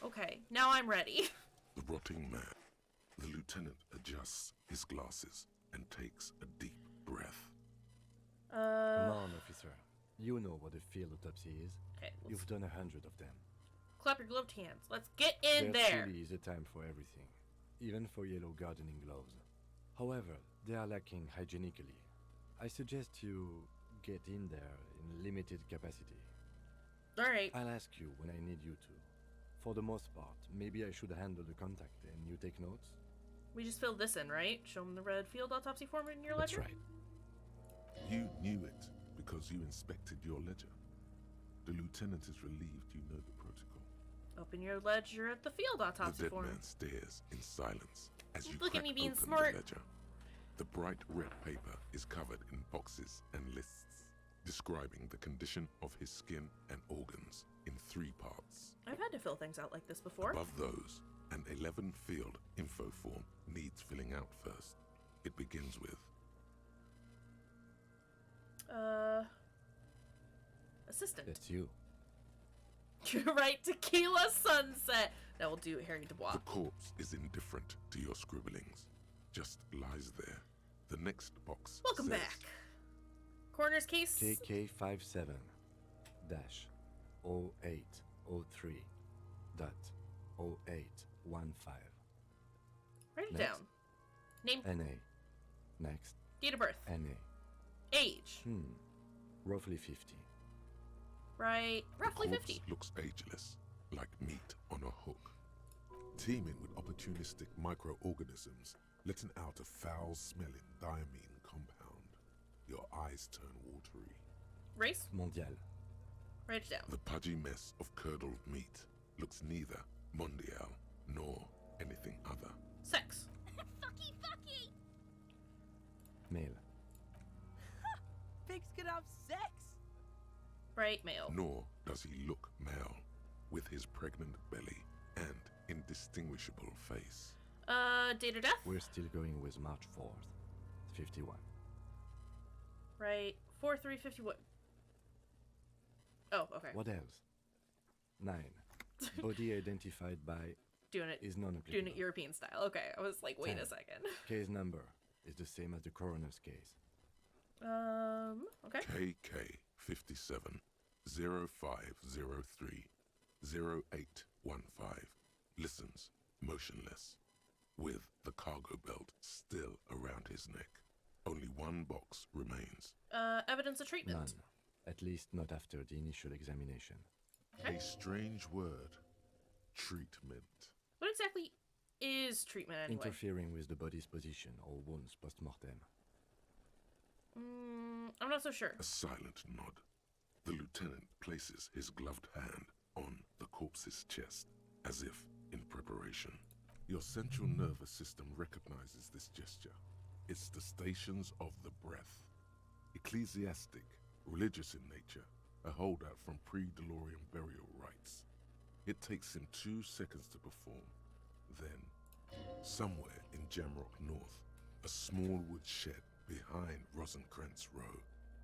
Okay, now I'm ready. The rotting man. The lieutenant adjusts his glasses and takes a deep breath. Come on, officer. You know what a field autopsy is. Okay, You've done 100 of them. clap your gloved hands. Let's get in there. truly is a time for everything, even for yellow gardening gloves. However, they are lacking hygienically. I suggest you get in there in limited capacity. Alright. I'll ask you when I need you to. For the most part, maybe I should handle the contact and you take notes? We just filled this in, right? Show them the red field autopsy form in your That's ledger? right. You knew it because you inspected your ledger. The lieutenant is relieved you know the protocol. Open your ledger at the field The autopsy dead form. man stares in silence as you Look at crack me being open smart. the ledger. The bright red paper is covered in boxes and lists, describing the condition of his skin and organs in 3 parts. I've had to fill things out like this before. Above those, an 11-field info form needs filling out first. It begins with Assistant. That's you. Right, Tequila Sunset. That will do, Harry Dubois. the corpse is indifferent to your scribblings, just lies there. The next box Welcome says, back. Coroner's case. KK57 0803 dot 0815. Write it Next. down. Name, NA. Next. date of birth, NA. age. Roughly 50. Right, roughly the corpse 50. looks ageless, like meat on a hook, teeming with opportunistic microorganisms, letting out a foul-smelling diamine compound. Your eyes turn watery. Race. Mondial. Write it down. The pudgy mess of curdled meat looks neither mondial nor anything other. Sex. Fucky, fucky! Male. Pigs can have sex. Right, male. Nor does he look male, with his pregnant belly and indistinguishable face. Date of death. We're still going with March 4th. 51. Right, 4351. Oh, okay. What else? 9. Body identified by Doing it. is non-applicable. Doing it European style. Okay, I was like, wait a 10. second. Case number is the same as the coroner's case. Okay. KK 57 0503 0815 listens motionless, with the cargo belt still around his neck. Only one box remains. Evidence of treatment. None. At least not after the initial examination. A strange word. Treatment. What exactly is treatment anyway? Interfering with the body's position or wounds post-mortem. I'm not so sure. A silent nod. The lieutenant places his gloved hand on the corpse's chest, as if in preparation. Your central nervous system recognizes this gesture. It's the stations of the breath. Ecclesiastic, religious in nature, a holdout from pre-DeLorean burial rites. It takes him 2 seconds to perform. Then, somewhere in Jamrock North, a small wood shed behind Rosencrantz Row,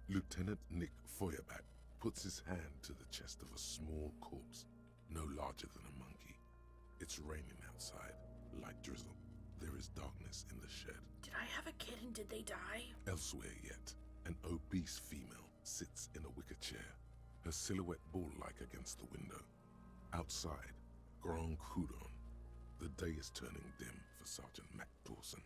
Lieutenant Nick Feuerbach puts his hand to the chest of a small corpse, no larger than a monkey. It's raining outside, light drizzle. There is darkness in the shed. Did I have a kid and did they die? Elsewhere yet, an obese female sits in a wicker chair, her silhouette bull-like against the window. Outside, Grand Coudon. The day is turning dim for Sergeant Mac Dawson.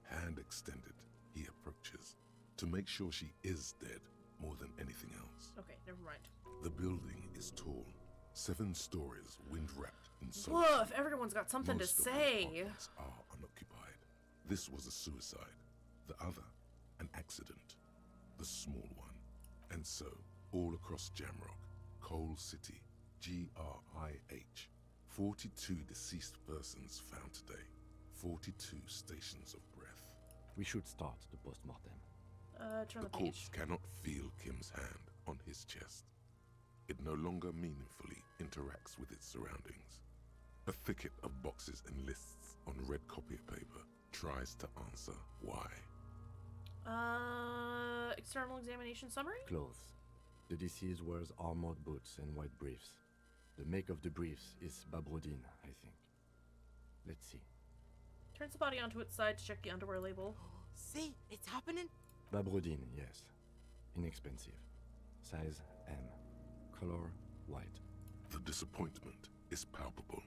Hand extended, he approaches to make sure she is dead more than anything else. Okay, never mind. The building is tall, 7 stories, wind-wrapped in solitude. Woof, everyone's got something Most to of the say. apartments are unoccupied. This was a suicide. The other, an accident. The small one. And so, all across Jamrock, Coal City, GRIH, 42 deceased persons found today. 42 stations of breath. We should start the post-mortem. Turn The the page. corpse cannot feel Kim's hand on his chest. It no longer meaningfully interacts with its surroundings. A thicket of boxes and lists on red copier paper tries to answer why. External examination summary? Clothes. The deceased wears armored boots and white briefs. The make of the briefs is Babrodine, I think. Let's see. Turns the body onto its side to check the underwear label. See, it's happening. Babrodine, yes. Inexpensive. Size M. Color white. The disappointment is palpable.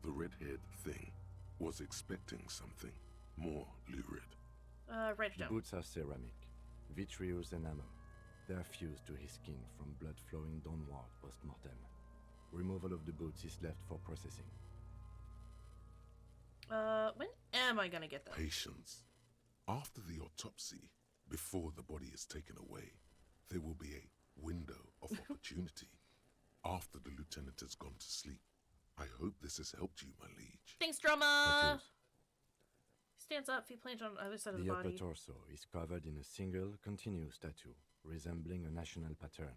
The red-haired thing was expecting something more lurid. Write it The down. boots are ceramic, vitreous enamel. They are fused to his skin from blood flowing downward post-mortem. Removal of the boots is left for processing. When am I gonna get them? Patience. After the autopsy, before the body is taken away, there will be a window of opportunity. After the lieutenant has gone to sleep. I hope this has helped you, my liege. Thanks, drama! That is. Stands up, feet planted on the other side of The the upper body. torso is covered in a single, continuous tattoo, resembling a national pattern.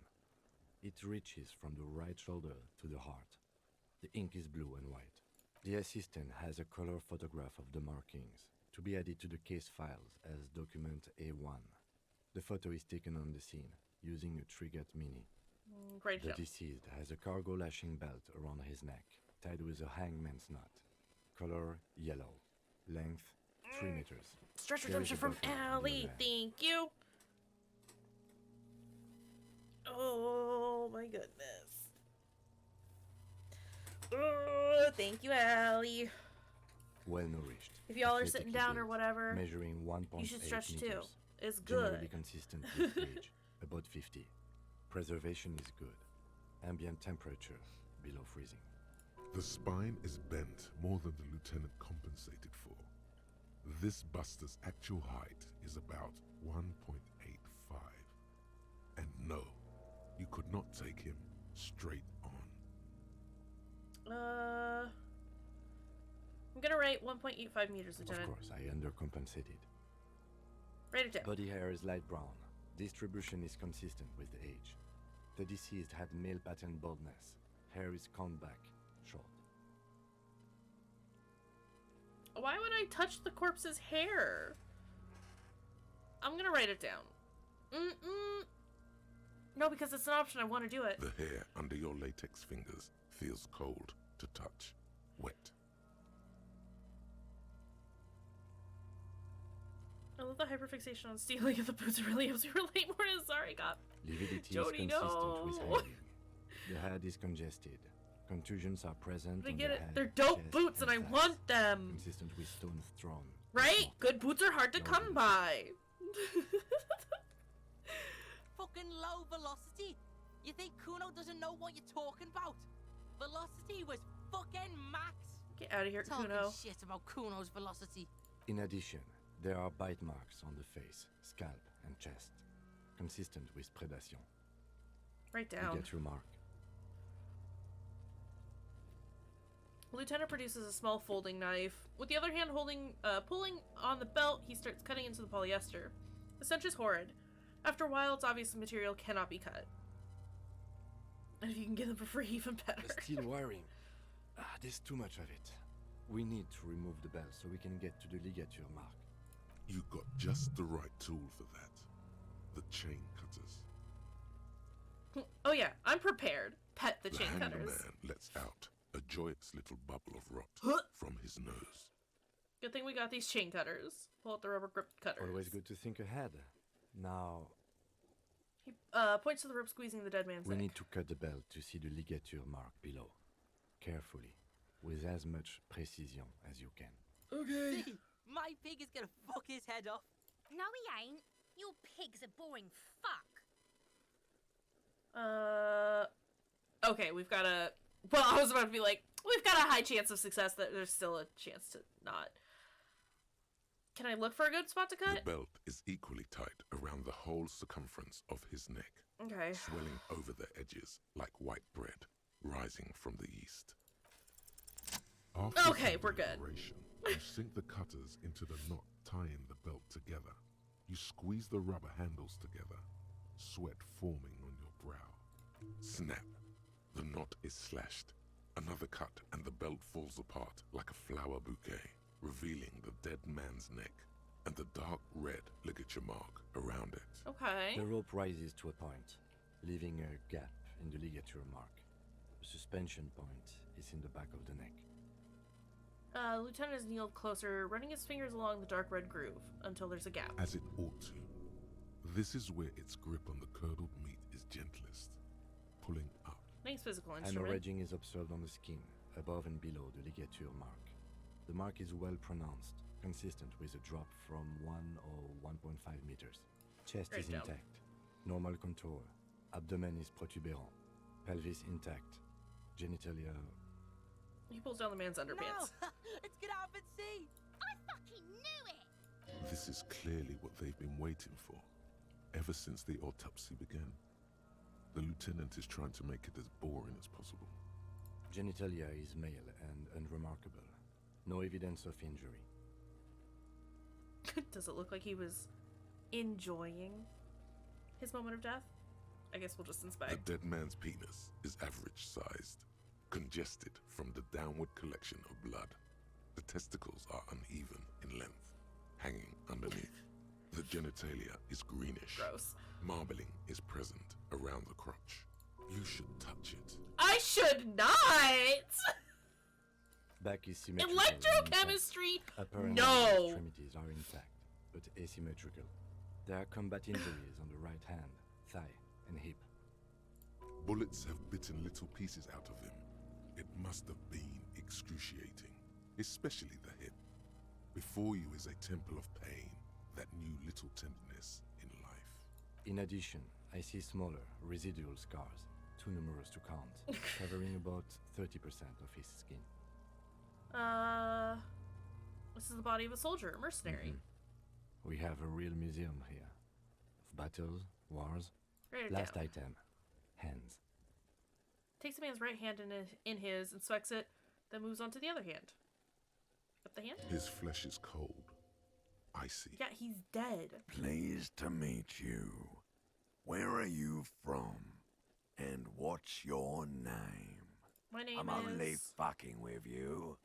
It reaches from the right shoulder to the heart. The ink is blue and white. The assistant has a color photograph of the markings, to be added to the case files as document A1. The photo is taken on the scene, using a Trigat Mini. Write it The down. deceased has a cargo lashing belt around his neck, tied with a hangman's knot. Color yellow. Length 3 meters. Stretch There is redemption a from button on the Allie. other hand. Thank you. Oh my goodness. Oh, thank you, Allie. Well nourished. If y'all are athletically sitting down or built, whatever, measuring 1.8 you should stretch too. meters. It's Generally good. consistent with age, about 50. Preservation is good. Ambient temperature below freezing. The spine is bent more than the lieutenant compensated for. This buster's actual height is about 1.85. And no, you could not take him straight on. I'm gonna write 1.85 meters, Of Lieutenant. course, I undercompensated. Write it down. Body hair is light brown. Distribution is consistent with age. The deceased had male pattern baldness. Hair is combed back, short. Why would I touch the corpse's hair? I'm gonna write it down. No, because it's an option. I want to do it. The hair under your latex fingers feels cold to touch, wet. I love the hyperfixation on stealing of the boots. It really helps me relate more to Sorry Cop. Lividity Jody, is consistent with no. aging. The head is congested. Contusions are present But I on get the it. head, They're dope chest, boots, and I thighs, want them. Consistent with stones thrown. Right? Good boots are hard to come by. Fucking low velocity. You think Kuno doesn't know what you're talking about? Velocity was fucking max. Get out of here, Talking Kuno. shit about Kuno's velocity. In addition, there are bite marks on the face, scalp, and chest, consistent with predation. Write You down. get your mark. Lieutenant produces a small folding knife. With the other hand pulling on the belt, he starts cutting into the polyester. The stench is horrid. After a while, it's obvious the material cannot be cut. And if you can get them for free, even better. The steel wiring. There's too much of it. We need to remove the bell so we can get to the ligature mark. You got just the right tool for that. The chain cutters. Oh yeah, I'm prepared. Pet the chain The cutters. hangman lets out a joyous little bubble of rot from his nose. Good thing we got these chain cutters. Pull out the rubber grip cutters. Always good to think ahead. Now, He points to the rope squeezing the dead man's we neck. need to cut the bell to see the ligature mark below. Carefully, with as much precision as you can. Okay. See, my pig is gonna fuck his head off. No, he ain't. Your pig's a boring fuck. Okay, we've got a... Well, I was about to be like, we've got a high chance of success, that there's still a chance to not. Can I look for a good spot to cut? The belt is equally tight around the whole circumference of his neck, Okay. swelling over the edges like white bread rising from the yeast. After Okay, the we're good. operation, you sink the cutters into the knot tying the belt together. You squeeze the rubber handles together, sweat forming on your brow. Snap. The knot is slashed. Another cut and the belt falls apart like a flower bouquet, revealing the dead man's neck and the dark red ligature mark around it. Okay. The rope rises to a point, leaving a gap in the ligature mark. The suspension point is in the back of the neck. Lieutenant has kneeled closer, running his fingers along the dark red groove until there's a gap. As it ought to. This is where its grip on the curdled meat is gentlest, pulling up. Nice physical An instrument. origin is observed on the skin, above and below the ligature mark. The mark is well pronounced, consistent with a drop from 1 or 1.5 meters. Chest is Right down. intact, normal contour. Abdomen is protuberant, pelvis intact, genitalia. He pulls down the man's underpants. No, let's get out and see. I fucking knew it! This is clearly what they've been waiting for, ever since the autopsy began. The lieutenant is trying to make it as boring as possible. Genitalia is male and unremarkable. No evidence of injury. Does it look like he was enjoying his moment of death? I guess we'll just inspect. The dead man's penis is average-sized, congested from the downward collection of blood. The testicles are uneven in length, hanging underneath. The genitalia is greenish. Gross. Marbling is present around the crotch. You should touch it. I should not! Back is symmetrical. Electrochemistry? Upper and No! lower extremities are intact, but asymmetrical. There are combat injuries on the right hand, thigh, and hip. Bullets have bitten little pieces out of him. It must have been excruciating, especially the hip. Before you is a temple of pain that knew little tenderness in life. In addition, I see smaller, residual scars, too numerous to count, covering about 30% of his skin. This is the body of a soldier, a mercenary. We have a real museum here. Of battles, wars. Write it Last down. item, hands. Takes the man's right hand in his, inspects it, then moves on to the other hand. Got the hand? His flesh is cold, icy. Yeah, he's dead. Pleased to meet you. Where are you from? And what's your name? My name I'm only is... fucking with you.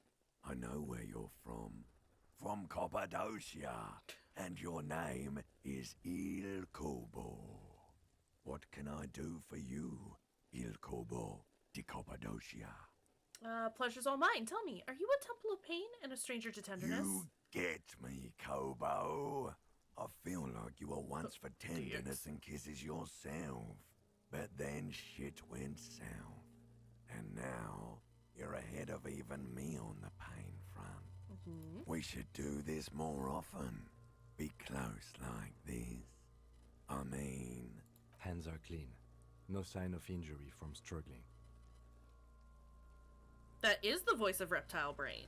I know where you're from. From Cappadocia. And your name is Il Kobo. What can I do for you, Il Kobo di Cappadocia? Pleasure's all mine. Tell me, are you a temple of pain and a stranger to tenderness? You get me, Kobo. I feel like you were once for tenderness and kisses yourself. But then shit went south. And now you're ahead of even me on the pain front. We should do this more often. Be close like this. I mean... Hands are clean. No sign of injury from struggling. That is the voice of Reptile Brain.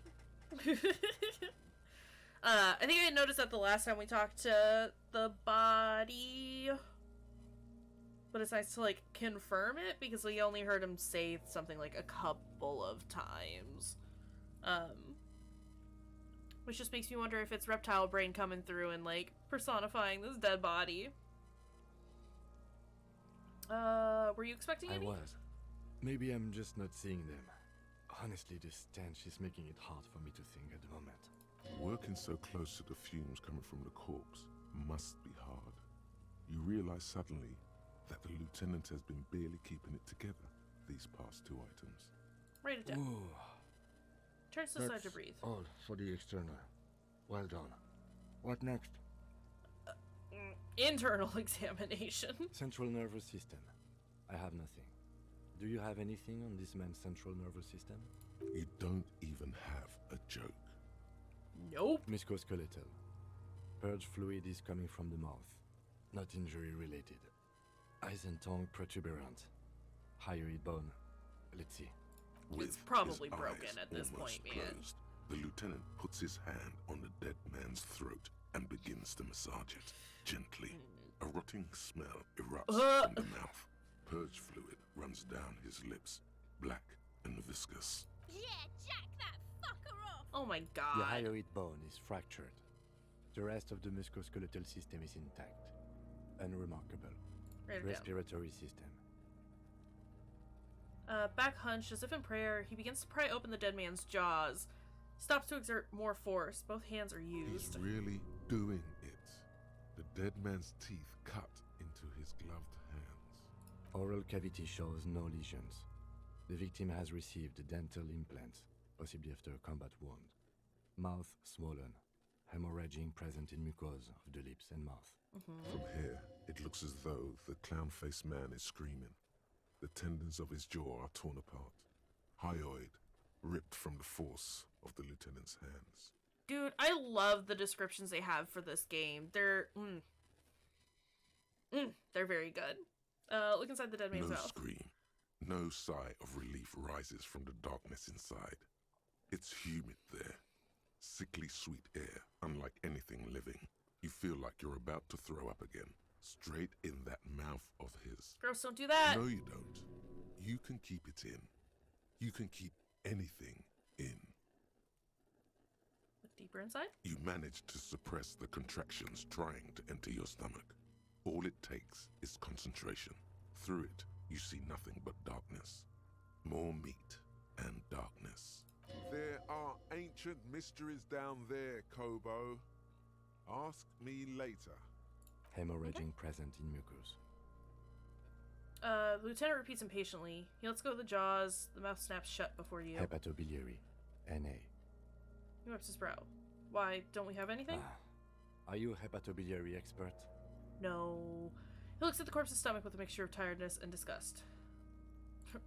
I think I noticed that the last time we talked to the body. But it's nice to, like, confirm it, because we only heard him say something, like, a couple of times. Which just makes me wonder if it's Reptile Brain coming through and, like, personifying this dead body. Were you expecting any? I was. Maybe I'm just not seeing them. Honestly, this stench is making it hard for me to think at the moment. Working so close to the fumes coming from the corpse must be hard. You realize suddenly that the lieutenant has been barely keeping it together these past 2 items. Write it down. Ooh, Turns to the side to breathe. all for the external. Well done. What next? Internal examination. Central nervous system. I have nothing. Do you have anything on this man's central nervous system? You don't even have a joke. Nope. Musculoskeletal. Purge fluid is coming from the mouth. Not injury related. Eyes and tongue protuberant. Hyoid bone. Let's see. With It's probably his broken eyes at this almost point, man. closed, the lieutenant puts his hand on the dead man's throat and begins to massage it gently. A rotting smell erupts from the mouth. Purge fluid runs down his lips, black and viscous. Yeah, jack that fucker off! Oh my The god. hyoid bone is fractured. The rest of the musculoskeletal system is intact. Unremarkable. Write it down. Respiratory system. Back hunched, as if in prayer, he begins to pry open the dead man's jaws. Stops to exert more force. Both hands are used. He's really doing it. The dead man's teeth cut into his gloved hands. Oral cavity shows no lesions. The victim has received dental implants, possibly after a combat wound. Mouth swollen. Hemorrhaging present in mucosa of the lips and mouth. From here, it looks as though the clown-faced man is screaming. The tendons of his jaw are torn apart. Hyoid ripped from the force of the lieutenant's hands. Dude, I love the descriptions they have for this game. They're they're very good. Look inside the dead man's No mouth. scream, no sigh of relief rises from the darkness inside. It's humid there. Sickly sweet air, unlike anything living. You feel like you're about to throw up again, straight in that mouth of his. Gross, don't do that. No, you don't. You can keep it in. You can keep anything in. Look deeper inside. You manage to suppress the contractions trying to enter your stomach. All it takes is concentration. Through it, you see nothing but darkness. More meat and darkness. There are ancient mysteries down there, Kobo. Ask me later. Hemorrhaging present in mucus. Lieutenant repeats impatiently. He lets go of the jaws. The mouth snaps shut before you. Hepatobiliary. NA. He wipes his brow. Why, don't we have anything? Are you a hepatobiliary expert? No. He looks at the corpse's stomach with a mixture of tiredness and disgust.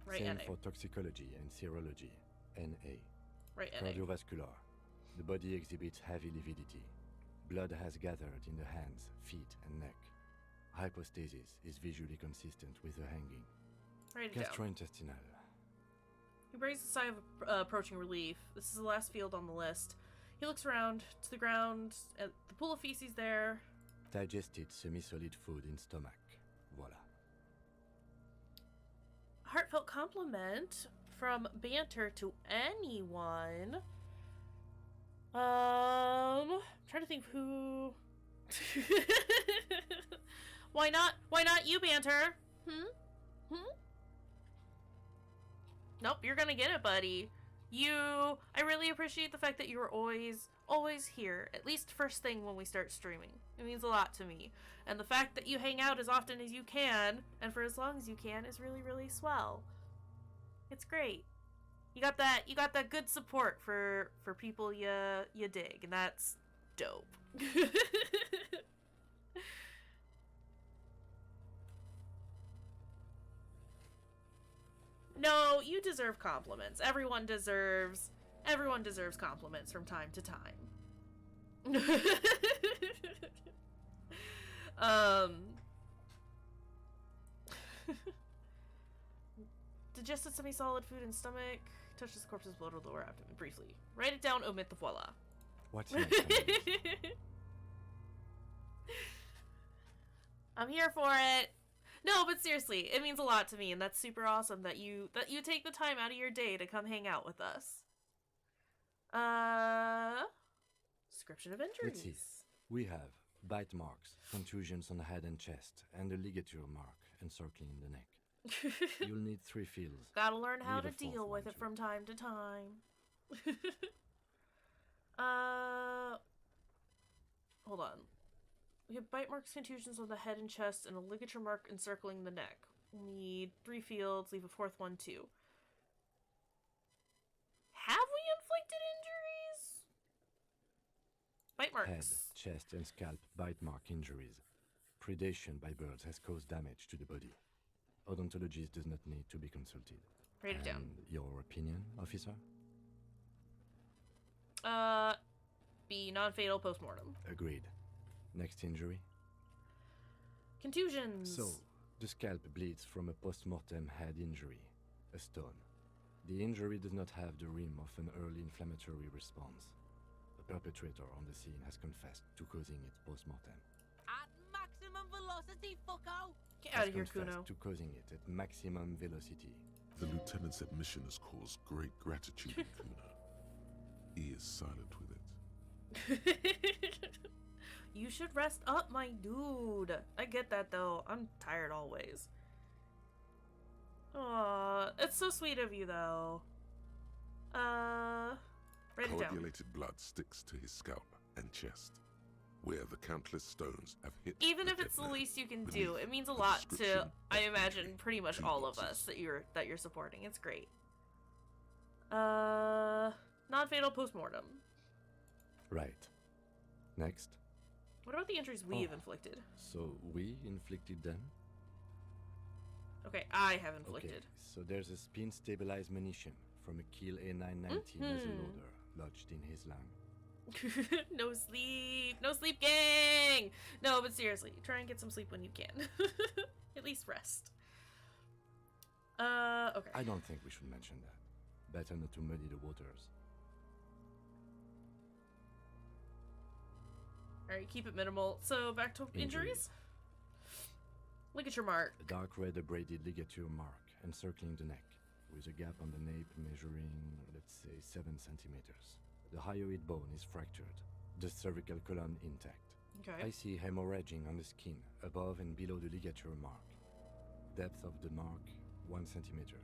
Right, Same NA. for toxicology and serology. NA. Right, NA. Cardiovascular. The body exhibits heavy lividity. Blood has gathered in the hands, feet, and neck. Hypostasis is visually consistent with the hanging. Write it down. Gastrointestinal. He breathes a sigh of approaching relief. This is the last field on the list. He looks around to the ground at the pool of feces there. Digested semi-solid food in stomach. Voila. Heartfelt compliment from banter to anyone. Trying to think who. Why not you, banter? Nope, you're gonna get it, buddy. I really appreciate the fact that you were always here, at least first thing when we start streaming. It means a lot to me. And the fact that you hang out as often as you can, and for as long as you can, is really, really swell. It's great. You got that good support for people you dig, and that's dope. No, you deserve compliments. Everyone deserves compliments from time to time. Digested semi-solid food in stomach. Touches the corpse's blood or lower abdomen briefly. Write it down, omit the voila. What's next? I'm here for it. No, but seriously, it means a lot to me, and that's super awesome that you take the time out of your day to come hang out with us. Description of injuries. Let's see. We have bite marks, contusions on the head and chest, and a ligature mark encircling the neck. You'll need 3 fields. Gotta learn how Need to a fourth deal with one, it too. from time to time. Hold on. We have bite marks, contusions on the head and chest, and a ligature mark encircling the neck. We'll need 3 fields, leave a 4th one too. Have we inflicted injuries? Bite marks. Head, chest, and scalp bite mark injuries. Predation by birds has caused damage to the body. Odontologist does not need to be consulted. Write it down. And your opinion, officer? Be non-fatal postmortem. Agreed. Next injury? Contusions. So, the scalp bleeds from a post-mortem head injury, a stone. The injury does not have the rim of an early inflammatory response. The perpetrator on the scene has confessed to causing it post-mortem. At maximum velocity, fucko! Get out of here, Has confessed Kuno. to causing it at maximum velocity. The lieutenant's admission has caused great gratitude in Kuno. He is silent with it. You should rest up, my dude. I get that, though. I'm tired always. Aw, it's so sweet of you, though. Write it down. Coagulated blood sticks to his scalp and chest, where the countless stones have hit. Even the if it's dead the man. least you can Beneath do, it means a the lot to, description I of imagine, injury, pretty much 2 all of boxes. us that you're supporting. It's great. Non-fatal postmortem. Right. Next. What about the injuries we've Oh. inflicted? So we inflicted them? Okay, I have inflicted. Okay, so there's a spin-stabilized munition from a Kiel A990 muzzleloader lodged in his lung. No sleep! No sleep, gang! No, but seriously, try and get some sleep when you can. At least rest. Okay. I don't think we should mention that. Better not to muddy the waters. Alright, keep it minimal. So, back to injuries? Ligature mark. A dark red abraded ligature mark encircling the neck, with a gap on the nape measuring, let's say, 7 centimeters. The hyoid bone is fractured, the cervical column intact. Okay. I see hemorrhaging on the skin, above and below the ligature mark. Depth of the mark, 1 centimeter.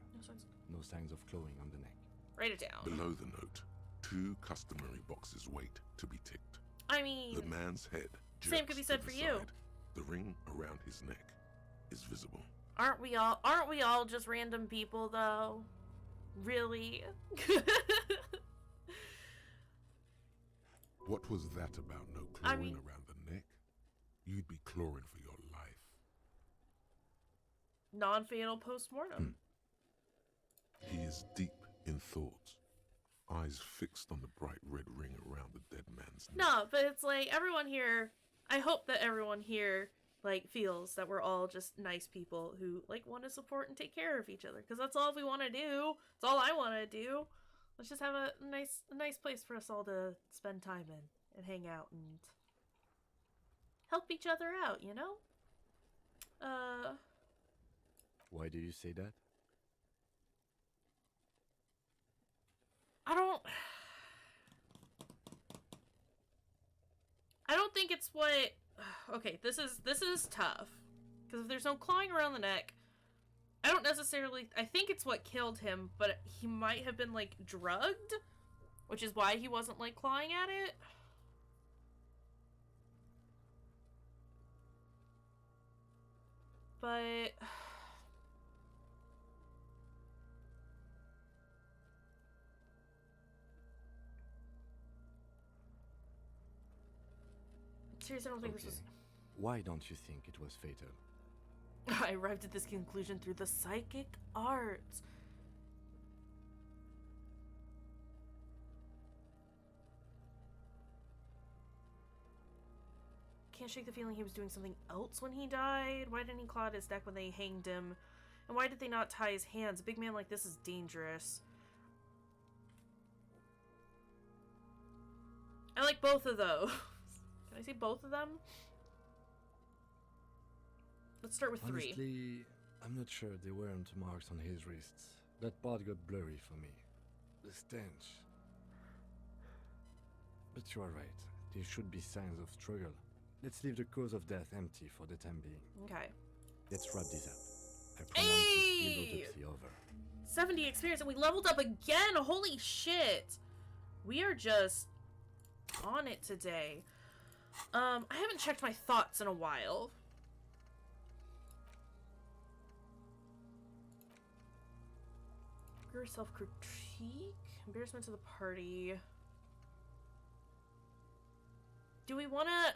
No signs of clawing on the neck. Write it down. Below the note, 2 customary boxes wait to be ticked. I mean, The man's head same could be jerks said to for the you. side. The ring around his neck is visible. Aren't we all just random people, though? Really? What was that about? No I clawing mean- around the neck? You'd be clawing for your life. Non-fatal postmortem. He is deep in thought, eyes fixed on the bright red ring around the dead man's neck. No, but it's like everyone here, I hope that everyone here like feels that we're all just nice people who like want to support and take care of each other, because that's all we want to do. It's all I want to do. Let's just have a nice place for us all to spend time in and hang out and help each other out, you know? Why do you say that? I don't think it's what. Okay, this is tough, because if there's no clawing around the neck, I don't necessarily. I think it's what killed him, but he might have been like drugged, which is why he wasn't like clawing at it. But seriously, I don't think this was. Why don't you think it was fatal? I arrived at this conclusion through the psychic arts. Can't shake the feeling he was doing something else when he died. Why didn't he claw at his neck when they hanged him? And why did they not tie his hands? A big man like this is dangerous. I like both of those. Can I say both of them? Let's start with 3. Honestly, I'm not sure there weren't marks on his wrists. That part got blurry for me. The stench. But you are right. There should be signs of struggle. Let's leave the cause of death empty for the time being. Okay. Let's wrap this up. I pronounce it Yay! autopsy over. 70 experience, and we leveled up again! Holy shit! We are just on it today. I haven't checked my thoughts in a while. Self-critique? Embarrassment to the party. Do we want to...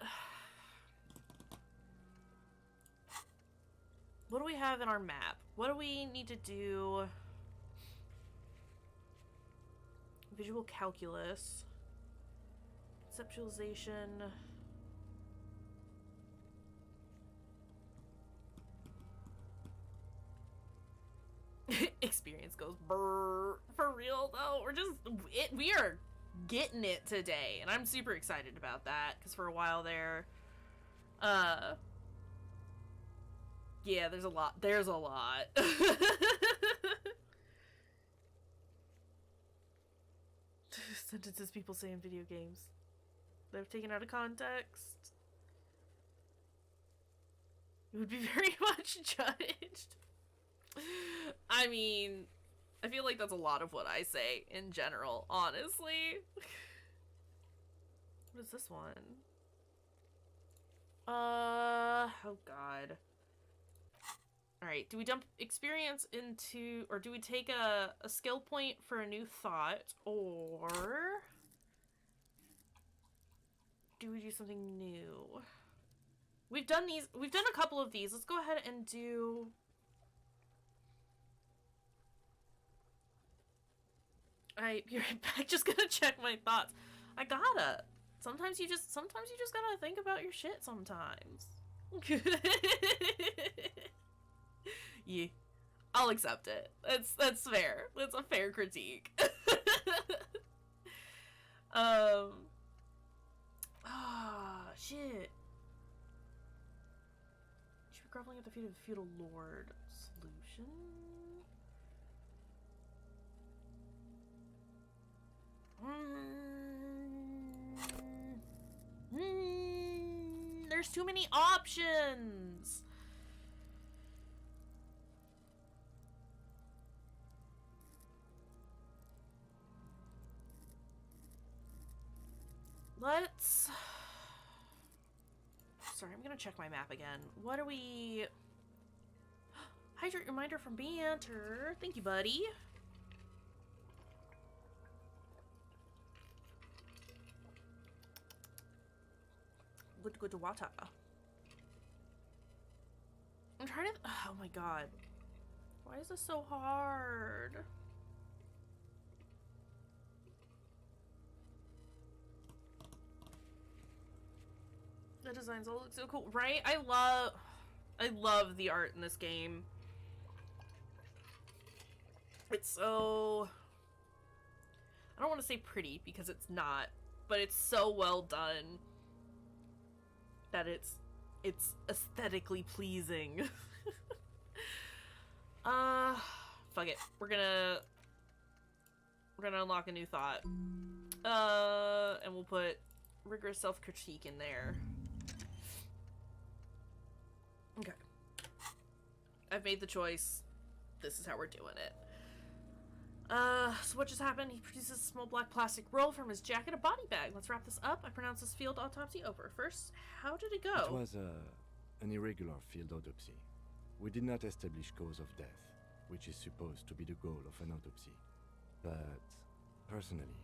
What do we have in our map? What do we need to do? Visual calculus. Conceptualization. Experience goes brrr. For real though, we are getting it today, and I'm super excited about that because for a while there, yeah, there's a lot. Sentences people say in video games that I've taken out of context. It would be very much judged. I mean, I feel like that's a lot of what I say in general, honestly. What is this one? Oh god. Alright, do we dump experience into, or do we take a skill point for a new thought, or do we do something new? We've done a couple of these. Let's go ahead and do... Alright, be right back. Just gonna check my thoughts. I gotta. Sometimes you just gotta think about your shit sometimes. Yeah. I'll accept it. That's fair. That's a fair critique. Shit. You should be groveling at the feet of the feudal lord. Solution? There's too many options. Let's... Sorry, I'm gonna check my map again. What are we... Hydrate reminder from Banter. Thank you, buddy. Good water. I'm trying to... Oh my god. Why is this so hard? The designs all look so cool, right? I love the art in this game. It's so... I don't want to say pretty because it's not, but it's so well done that it's aesthetically pleasing. Fuck it. We're gonna unlock a new thought. And we'll put rigorous self-critique in there. Okay. I've made the choice. This is how we're doing it. So what just happened? He produces a small black plastic roll from his jacket, a body bag. Let's wrap this up. I pronounce this field autopsy over. First, how did it go? It was an irregular field autopsy. We did not establish cause of death, which is supposed to be the goal of an autopsy. But, personally,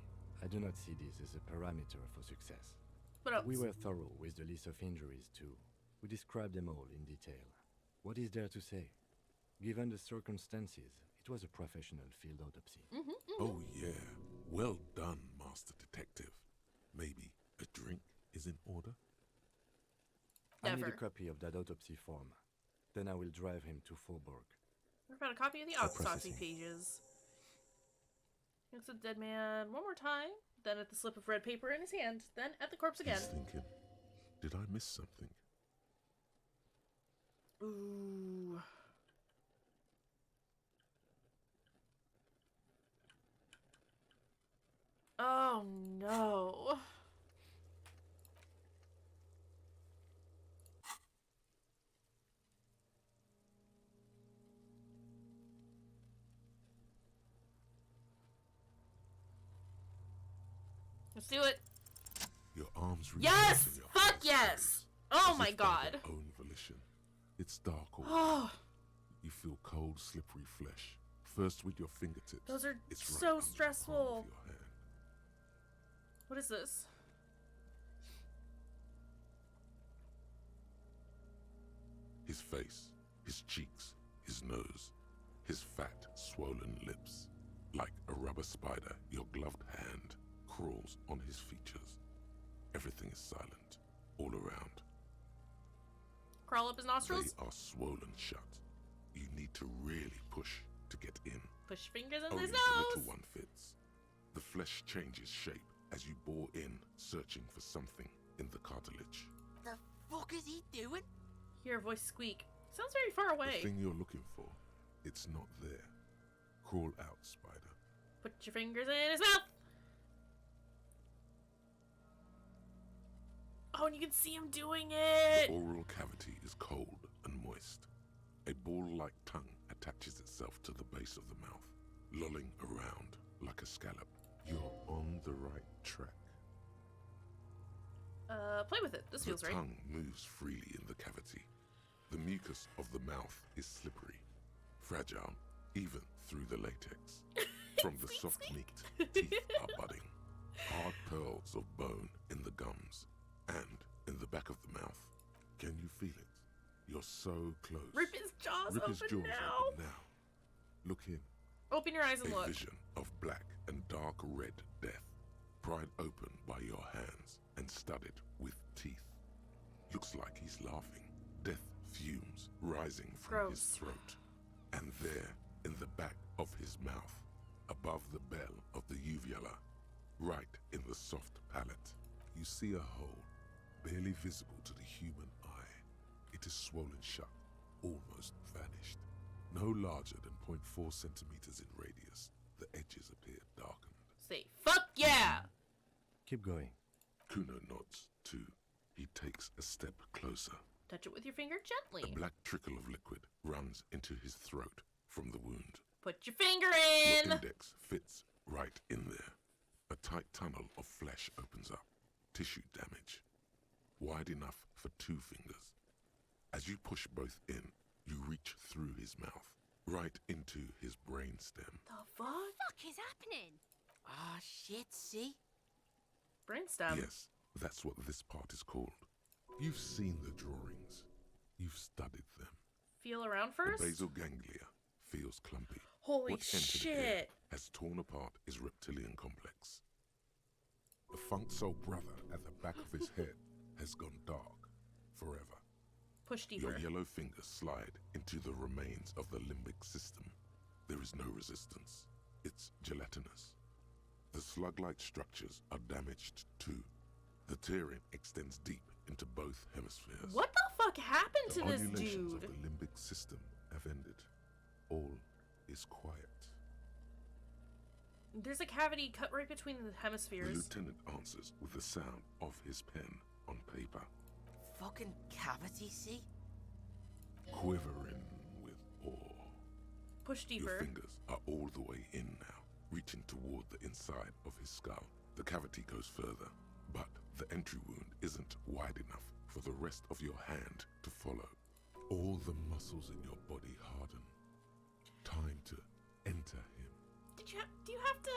I do not see this as a parameter for success. What else? We were thorough with the list of injuries, too. We described them all in detail. What is there to say? Given the circumstances, it was a professional field autopsy. Oh yeah, well done, Master Detective. Maybe a drink is in order? I need a copy of that autopsy form. Then I will drive him to Faubourg. What about a copy of the autopsy pages? He looks at the dead man one more time, then at the slip of red paper in his hand, then at the corpse again. He's thinking, did I miss something? Ooh. Oh no. Let's do it. Your arms Yes! in your Fuck hands yes! close, Oh as my if by god. their own volition. It's dark all Oh. around. You feel cold, slippery flesh. First with your fingertips. Those are it's right so under the palm stressful. of your hand. What is this? His face, his cheeks, his nose, his fat, swollen lips. Like a rubber spider, your gloved hand crawls on his features. Everything is silent, all around. Crawl up his nostrils? They are swollen shut. You need to really push to get in. Push fingers in Only his the nose. little one fits. The flesh changes shape as you bore in, searching for something in the cartilage. The fuck is he doing? Hear a voice squeak. Sounds very far away. The thing you're looking for, it's not there. Crawl out, spider. Put your fingers in his mouth. Oh, and you can see him doing it. The oral cavity is cold and moist. A ball-like tongue attaches itself to the base of the mouth, lolling around like a scallop. You're on the right track. Play with it. This feels The right. tongue moves freely in the cavity. The mucus of the mouth is slippery, fragile, even through the latex. From the soft meat, teeth are budding. Hard pearls of bone in the gums and in the back of the mouth. Can you feel it? You're so close. Rip his jaws Rip his open jaws now. open now. Look in. Open your eyes and A look. vision of black and dark red death, pried open by your hands and studded with teeth. Looks like he's laughing. Death fumes rising from his throat. And there, in the back of his mouth, above the bell of the uvula, right in the soft palate, you see a hole, barely visible to the human eye. It is swollen shut, almost vanished. No larger than 0.4 centimeters in radius, the edges appear darkened. Say, fuck yeah! Keep going. Kuno nods, too. He takes a step closer. Touch it with your finger gently. A black trickle of liquid runs into his throat from the wound. Put your finger in! Your index fits right in there. A tight tunnel of flesh opens up. Tissue damage. Wide enough for 2 fingers. As you push both in, you reach through his mouth, right into his brainstem. The fuck? Fuck is happening? Ah, shit, see? Brainstem. Yes, that's what this part is called. You've seen the drawings. You've studied them. Feel around first? The basal ganglia feels clumpy. Holy what entered here shit. has torn apart his reptilian complex. The funk soul brother at the back of his head has gone dark forever. Push deeper. Your yellow fingers slide into the remains of the limbic system. There is no resistance. It's gelatinous. The slug-like structures are damaged too. The tearing extends deep into both hemispheres. What the fuck happened to The this undulations dude? of the limbic system have ended. All is quiet. There's a cavity cut right between the The hemispheres. lieutenant answers with the sound of his pen on paper, Fucking cavity, see? quivering with awe. Push deeper. Your fingers are all the way in now, reaching toward the inside of his skull. The cavity goes further, but the entry wound isn't wide enough for the rest of your hand to follow. All the muscles in your body harden. Time to enter him. Do you have to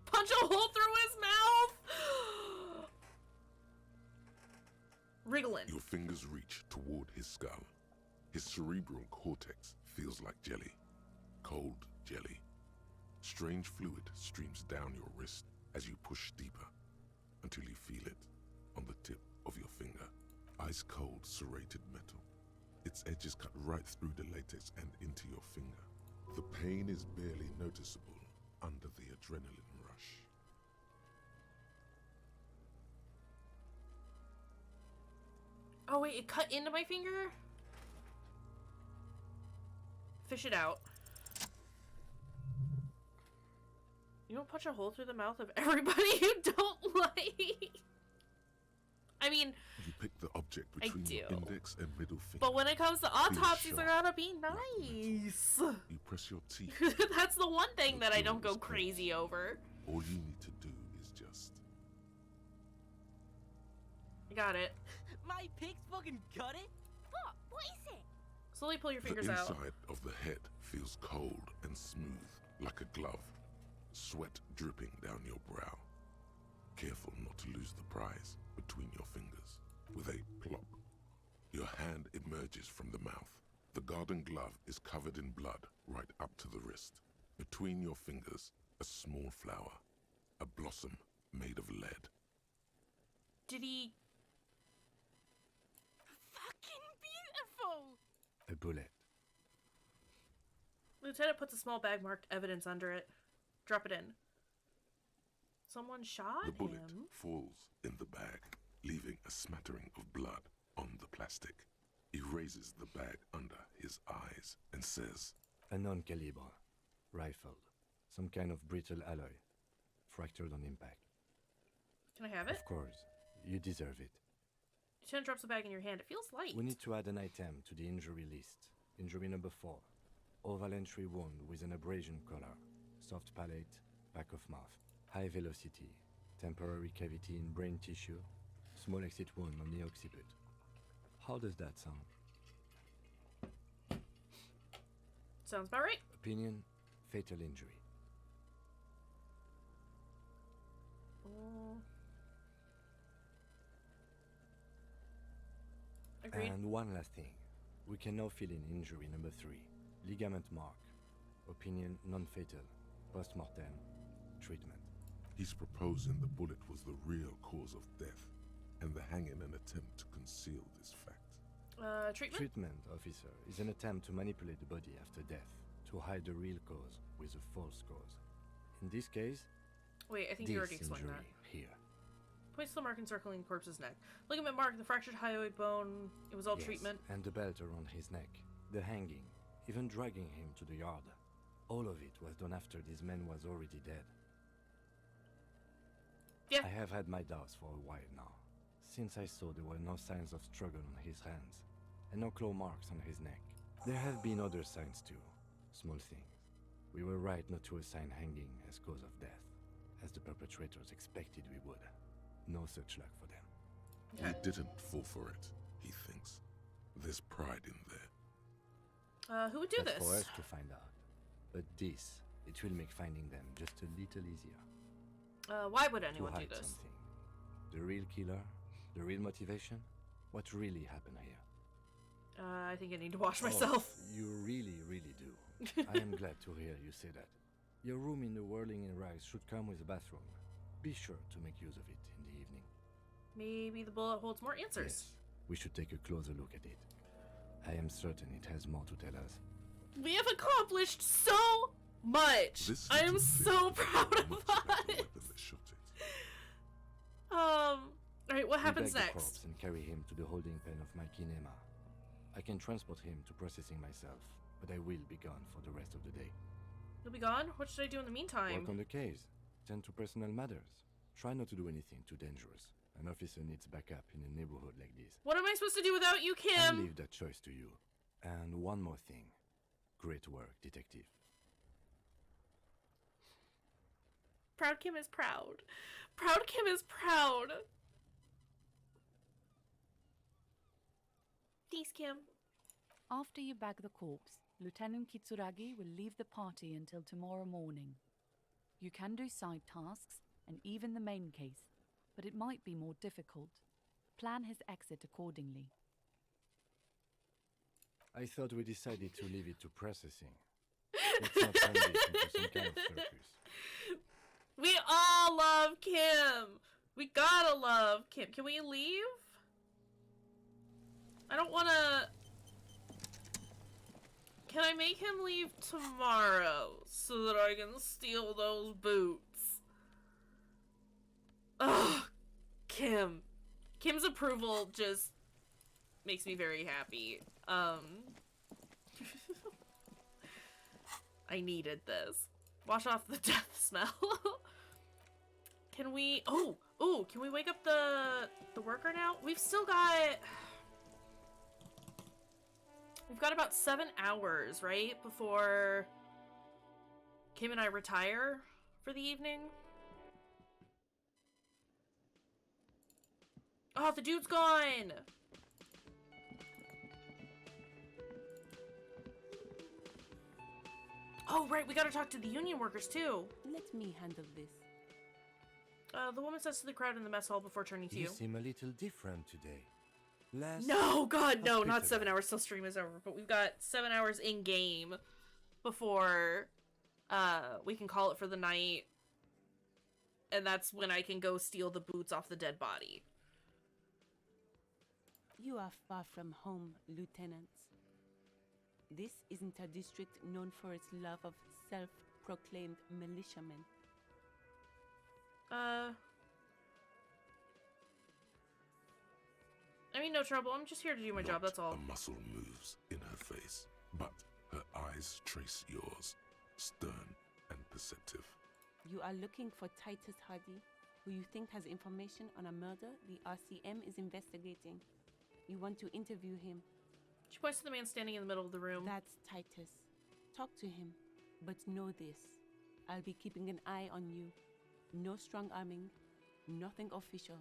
punch a hole through his mouth? Wriggling. Your fingers reach toward his skull. His cerebral cortex feels like jelly. Cold jelly. Strange fluid streams down your wrist as you push deeper until you feel it on the tip of your finger. Ice cold serrated metal. Its edges cut right through the latex and into your finger. The pain is barely noticeable under the adrenaline rush. Oh wait, it cut into my finger? Fish it out. You don't punch a hole through the mouth of everybody you don't like. I mean, You pick the object I between your do. index and middle finger. but when it comes to Feels autopsies, I sharp, gotta be nice. You press your teeth. That's the one thing The that I don't jaw go is clenched. crazy over. All you need to do is got it. My pig's fucking got it. What? What is it? Slowly pull your fingers The out. inside of the head feels cold and smooth, like a glove. Sweat dripping down your brow. Careful not to lose the prize between your fingers. With a plop, your hand emerges from the mouth. The garden glove is covered in blood right up to the wrist. Between your fingers, a small flower. A blossom made of lead. Did he... Fucking beautiful! A bullet. Lieutenant puts a small bag marked evidence under it. Drop it in. Someone shot The bullet him? falls in the bag, leaving a smattering of blood on the plastic. He raises the bag under his eyes and says, A non-caliber. Rifled. Some kind of brittle alloy. Fractured on impact. Can I have it? Of course. You deserve it. Lieutenant drops the bag in your hand. It feels light. We need to add an item to the injury list. Injury number 4. Oval entry wound with an abrasion collar. Soft palate, back of mouth. High velocity. Temporary cavity in brain tissue. Small exit wound on the occiput. How does that sound? Sounds about right. Opinion, fatal injury. Agreed. And one last thing. We can now fill in injury number 3. Ligament mark. Opinion, non-fatal. Post-mortem. Treatment. he's proposing the bullet was the real cause of death, and the hanging an attempt to conceal this fact. Treatment? Treatment, officer, is an attempt to manipulate the body after death, to hide the real cause with a false cause. In this case, wait, I think you already explained that. Here. Points to the mark encircling the corpse's neck. Ligament mark, the fractured hyoid bone, it was all Yes, treatment. and the belt around his neck, the hanging, even dragging him to the yard. All of it was done after this man was already dead. Yeah. I have had my doubts for a while now, since I saw there were no signs of struggle on his hands, and no claw marks on his neck. There have been other signs too, small things. We were right not to assign hanging as cause of death, as the perpetrators expected we would. No such luck for them. He didn't fall for it, he thinks. There's pride in there. Who would do That's this? for us to find out. But this, it will make finding them just a little easier. Why would anyone to do hide this? Something. The real killer, the real motivation, what really happened here. I think I need to wash myself. Oh, you really, really do. I am glad to hear you say that. Your room in the Whirling in Rags should come with a bathroom. Be sure to make use of it in the evening. Maybe the bullet holds more answers. Yes, we should take a closer look at it. I am certain it has more to tell us. We have accomplished so much. This I am so proud of much us. about the weapon that shot it. Alright, what happens We bag the next? corpse and carry him to the holding pen of my kinema. I can transport him to processing myself, but I will be gone for the rest of the day. You'll be gone? What should I do in the meantime? Work on the case. Tend to personal matters. Try not to do anything too dangerous. An officer needs backup in a neighborhood like this. What am I supposed to do without you, I Kim? leave that choice to you. And one more thing. Great work, detective. Proud Kim is proud. Proud Kim is proud. Peace, Kim. After you bag the corpse, Lieutenant Kitsuragi will leave the party until tomorrow morning. You can do side tasks and even the main case, but it might be more difficult. Plan his exit accordingly. I thought we decided to leave it to processing. Let's not turn this into some kind of circus. We all love Kim. We gotta love Kim. Can we leave? I don't wanna... Can I make him leave tomorrow so that I can steal those boots? Ugh, Kim. Kim's approval just makes me very happy. I needed this. Wash off the death smell. Can we... Oh, can we wake up the worker now? We've still got... We've got about 7 hours, right? Before Kim and I retire for the evening. Oh, the dude's gone! Oh, right, we gotta talk to the union workers, too. Let me handle this. The woman says to the crowd in the mess hall before turning to you. You seem a little different today. No, God, no, not 7 hours till stream is over, but we've got 7 hours in-game before, we can call it for the night. And that's when I can go steal the boots off the dead body. You are far from home, Lieutenant. This isn't a district known for its love of self-proclaimed militiamen. I mean, no trouble. I'm just here to do my job, that's all. A muscle moves in her face, but her eyes trace yours, stern and perceptive. You are looking for Titus Hardy, who you think has information on a murder the RCM is investigating. You want to interview him. She points to the man standing in the middle of the room. That's Titus. Talk to him, but know this. I'll be keeping an eye on you. No strong arming, nothing official.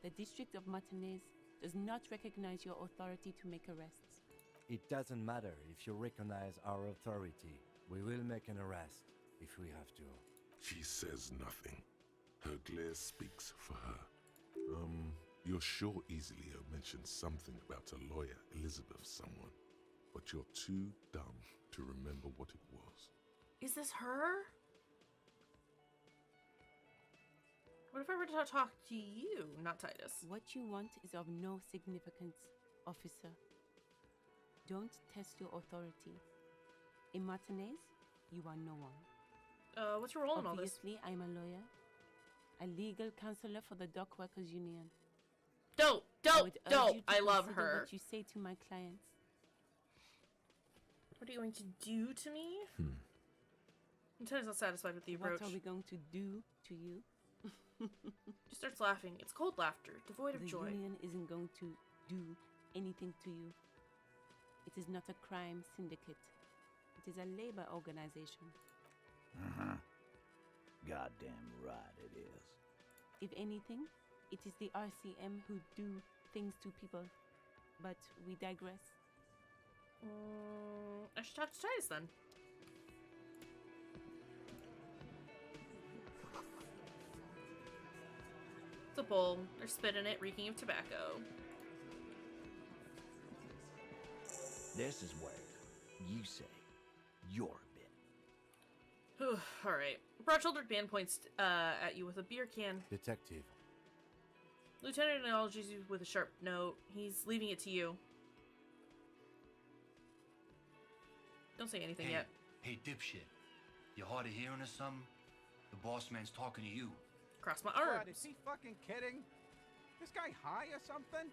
The District of Martinez does not recognize your authority to make arrests. It doesn't matter if you recognize our authority. We will make an arrest if we have to. She says nothing. Her glare speaks for her. You're sure Easilio mentioned something about a lawyer, Elizabeth someone, but you're too dumb to remember what it was. Is this her? What if I were to talk to you, not Titus? What you want is of no significance, officer. Don't test your authority. In Martinez, you are no one. What's your role in all this? Obviously, I'm a lawyer. A legal counselor for the Dock Workers Union. Don't! I love consider her. What you say to my clients. What are you going to do to me? Lieutenant's not satisfied with the approach. What are we going to do to you? She starts laughing. It's cold laughter, devoid of joy. The union isn't going to do anything to you. It is not a crime syndicate. It is a labor organization. Goddamn right it is. If anything, it is the RCM who do things to people. But we digress. I should talk to Titus then. It's a bowl. There's spit in it, reeking of tobacco. This is where you say your bit. Alright. Broad-shouldered man points at you with a beer can. Detective. Lieutenant acknowledges you with a sharp note. He's leaving it to you. Don't say anything yet. Hey, dipshit. You hard of hearing or something? The boss man's talking to you. Cross my arms. What, is he fucking kidding? This guy high or something?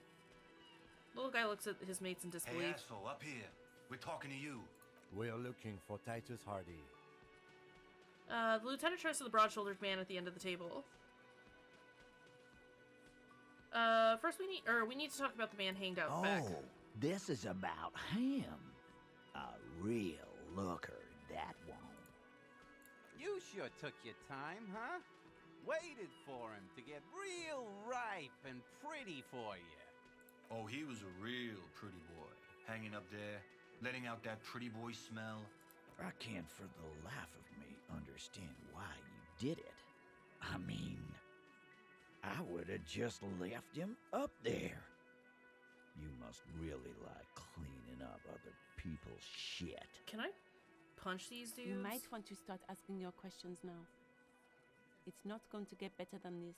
The little guy looks at his mates in disbelief. Hey, asshole, up here. We're talking to you. We're looking for Titus Hardy. The lieutenant turns to the broad-shouldered man at the end of the table. First we need to talk about the man hanged out back. Oh, this is about him. A real looker, that one. You sure took your time, huh? Waited for him to get real ripe and pretty for you. Oh, he was a real pretty boy. Hanging up there, letting out that pretty boy smell. I can't for the life of me understand why you did it. I mean, I would have just left him up there. You must really like cleaning up other people's shit. Can I punch these dudes? You might want to start asking your questions now. It's not going to get better than this.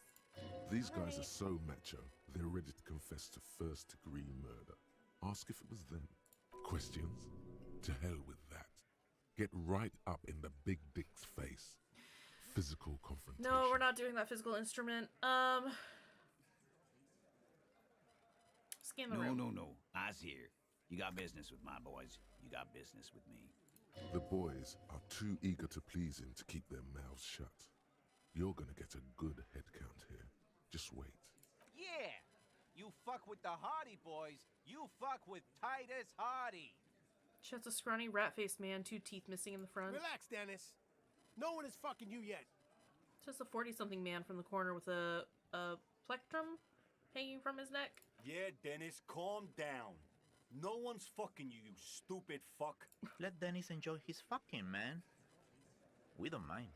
These guys are so macho, they're ready to confess to first-degree murder. Ask if it was them. Questions? To hell with that. Get right up in the big dick's face. Physical confrontation. No, we're not doing that physical instrument. Scan the room. No. I's here. You got business with my boys. You got business with me. The boys are too eager to please him to keep their mouths shut. You're gonna get a good head count here. Just wait. Yeah! You fuck with the Hardy boys, you fuck with Titus Hardy. Shouts a scrawny rat-faced man, 2 teeth missing in the front. Relax, Dennis. No one is fucking you yet. Just a 40-something man from the corner with a plectrum hanging from his neck. Yeah, Dennis, calm down. No one's fucking you, you stupid fuck. Let Dennis enjoy his fucking, man. We don't mind.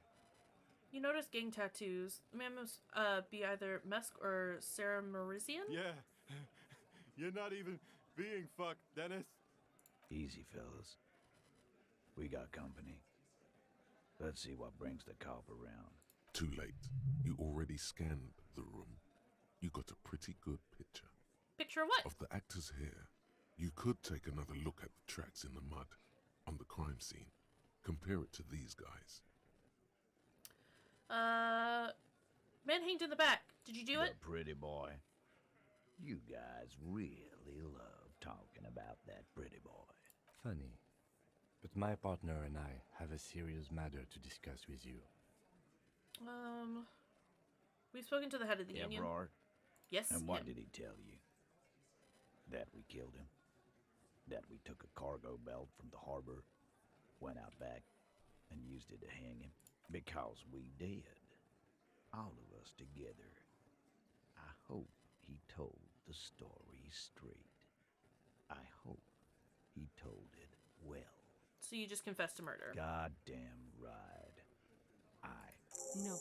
You notice gang tattoos. The man must be either Mesk or Sarah Marisian? Yeah. You're not even being fucked, Dennis. Easy, fellas. We got company. Let's see what brings the cop around. Too late. You already scanned the room. You got a pretty good picture. Picture what? Of the actors here. You could take another look at the tracks in the mud on the crime scene. Compare it to these guys. Man hanged in the back. Did you do it? The pretty boy. You guys really love talking about that pretty boy. Funny. But my partner and I have a serious matter to discuss with you. We've spoken to the head of the union. Eberhard? Yes. And what him. did he tell you? That we killed him? That we took a cargo belt from the harbor, went out back, and used it to hang him? Because we did. All of us together. I hope he told the story straight. I hope he told it well. So you just confessed to murder. Goddamn right. No.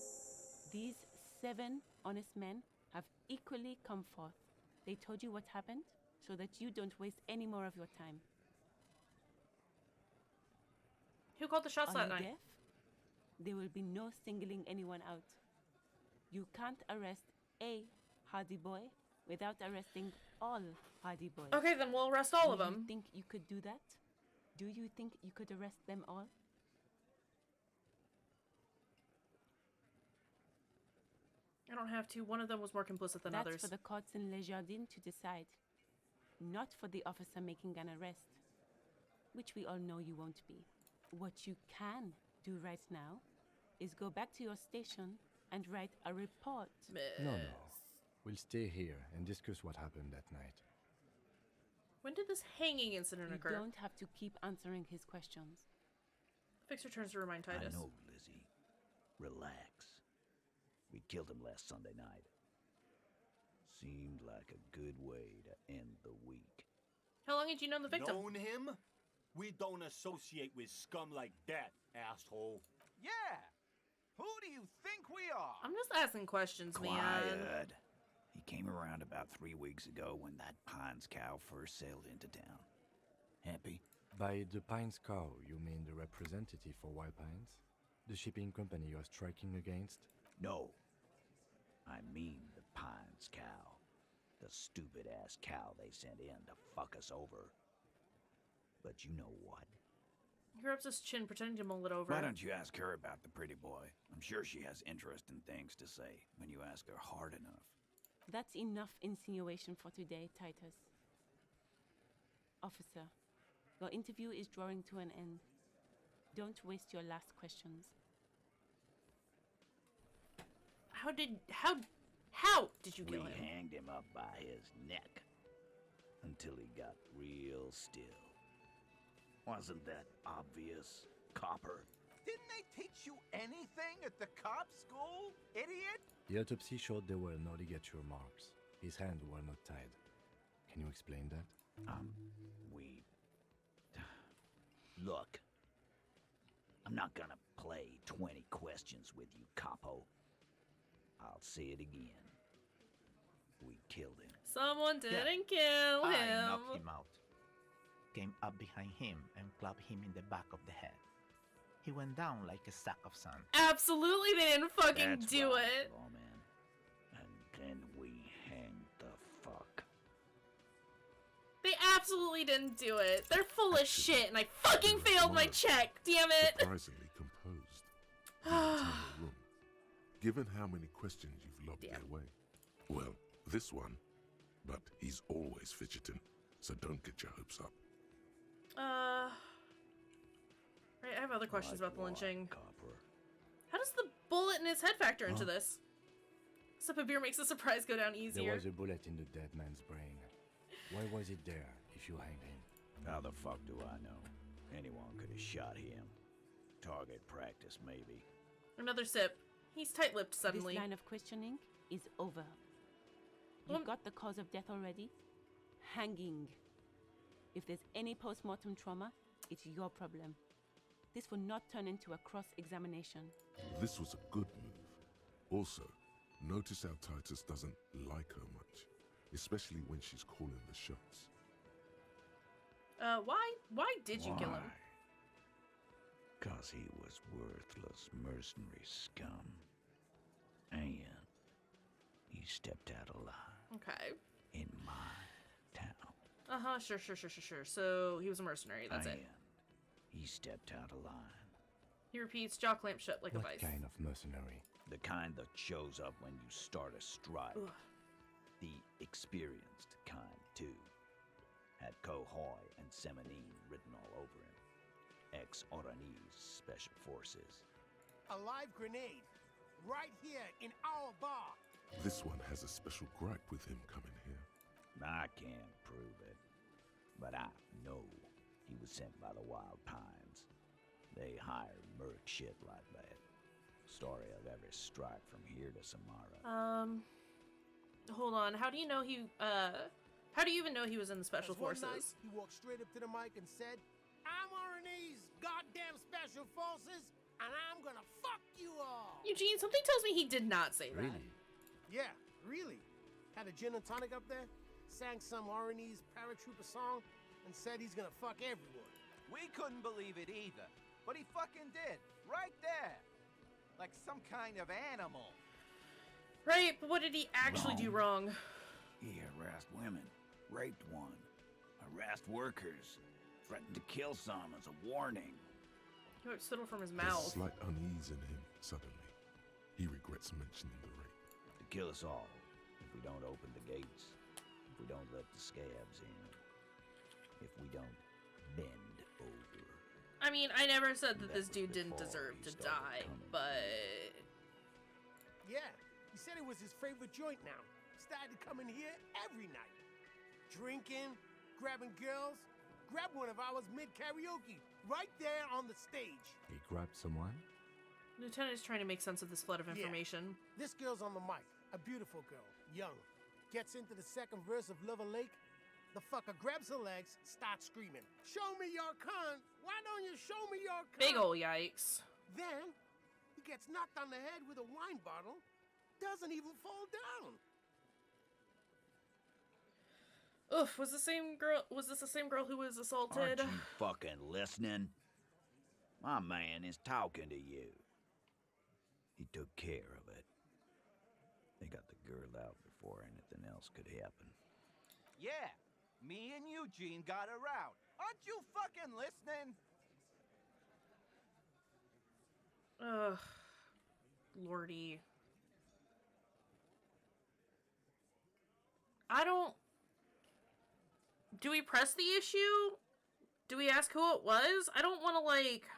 These 7 honest men have equally come forth. They told you what happened so that you don't waste any more of your time. Who called the shots Are that you night? deaf? There will be no singling anyone out. You can't arrest a Hardy Boy without arresting all Hardy Boys. Okay, then we'll arrest all of them. Do you think you could do that? Do you think you could arrest them all? I don't have to. One of them was more complicit than That's others. for the courts in Les Jardins to decide. Not for the officer making an arrest. Which we all know you won't be. What you can do right now is go back to your station and write a report. No. We'll stay here and discuss what happened that night. When did this hanging incident occur? You don't have to keep answering his questions. Fixer turns to remind Titus. I know, Lizzie. Relax. We killed him last Sunday night. Seemed like a good way to end the week. How long had you known the victim? Known him? We don't associate with scum like that, asshole. Yeah! Who do you think we are? I'm just asking questions, man. Quiet. He came around about 3 weeks ago when that Pines cow first sailed into town. Happy? By the Pines cow, you mean the representative for Wild Pines? The shipping company you're striking against? No. I mean the Pines cow. The stupid-ass cow they sent in to fuck us over. But you know what? He rubs his chin, pretending to mull it over. Why don't you ask her about the pretty boy? I'm sure she has interesting things to say when you ask her hard enough. That's enough insinuation for today, Titus. Officer, your interview is drawing to an end. Don't waste your last questions. How did you kill We him? hanged him up by his neck until he got real still. Wasn't that obvious, copper? Didn't they teach you anything at the cop school, idiot? The autopsy showed there were no ligature marks. His hands were not tied. Can you explain that? Look, I'm not gonna play 20 questions with you, capo. I'll say it again. We killed him. Someone didn't kill him. I knocked him out. Came up behind him and clapped him in the back of the head. He went down like a sack of sand. Absolutely, they didn't fucking That's do right, it. lawman. And then we hanged the fuck. They absolutely didn't do it. They're full of shit, and I fucking failed my check. Damn it. Surprisingly composed. The entire room. Given how many questions you've lobbed their way. Well, this one. But he's always fidgeting, so don't get your hopes up. Right, I have other questions about the lynching. Copper. How does the bullet in his head factor into this? Sip of beer makes the surprise go down easier. There was a bullet in the dead man's brain. Why was it there if you hanged him? How the fuck do I know? Anyone could have shot him. Target practice, maybe. Another sip. He's tight-lipped suddenly. This line of questioning is over. You got the cause of death already? Hanging. If there's any post-mortem trauma, it's your problem. This will not turn into a cross-examination. This was a good move. Also, notice how Titus doesn't like her much, especially when she's calling the shots. Why did you kill him? 'Cause he was worthless mercenary scum. And he stepped out alive. Okay. In my town. Uh-huh, sure. So, he was a mercenary, that's it. He stepped out of line. He repeats, jaw clamped shut like a vice. What kind of mercenary? The kind that shows up when you start a strike. Ugh. The experienced kind, too. Had Kohoy and Semenine written all over him. Ex-Oranese Special Forces. A live grenade. Right here in our bar. This one has a special gripe with him coming here. I can't prove it. But I know he was sent by the Wild Pines. They hire merc shit like that. Story of every strike from here to Samara. Hold on. How do you know how do you even know he was in the Special Forces? One night, he walked straight up to the mic and said, "I'm Oranese goddamn Special Forces, and I'm gonna fuck you all." Eugene, something tells me he did not say that. Really? Yeah, really. Had a gin and tonic up there, sang some Oranese paratrooper song, and said he's gonna fuck everyone. We couldn't believe it either, but he fucking did. Right there. Like some kind of animal. Right, but what did he actually do wrong? He harassed women, raped one, harassed workers, threatened to kill some as a warning. He would spittle from his There's mouth. slight unease in him suddenly. He regrets mentioning the rape. To kill us all if we don't open the gates, if we don't let the scabs in, if we don't bend over. I mean, I never said that That this was dude didn't before deserve he to started die, coming. but Yeah, he said it was his favorite joint now. Started to come in here every night. Drinking, grabbing girls. Grabbed one of ours mid-karaoke, right there on the stage. He grabbed someone? Lieutenant is trying to make sense of this flood of Yeah. information. This girl's on the mic, a beautiful girl, young. Gets into the second verse of Lover Lake. The fucker grabs her legs, starts screaming, "Show me your cunt! Why don't you show me your cunt?" Big ol' yikes. Then, he gets knocked on the head with a wine bottle, doesn't even fall down. Oof, was this the same girl who was assaulted? Aren't you fucking listening? My man is talking to you. He took care of it. They got the girl out before anything else could happen. Yeah, me and Eugene got her out. Aren't you fucking listening? Ugh. Lordy. Do we press the issue? Do we ask who it was? I don't want to, like...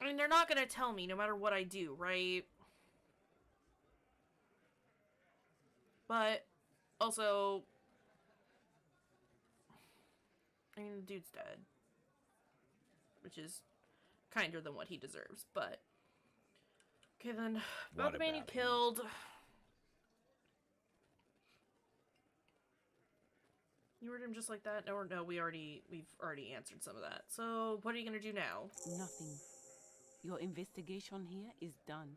I mean, they're not gonna tell me no matter what I do, right? But, also... I mean, the dude's dead. Which is kinder than what he deserves, but... Okay, then. About the man you killed. You murdered him just like that? Or no, we've already answered some of that. So, what are you gonna do now? Nothing. Your investigation here is done.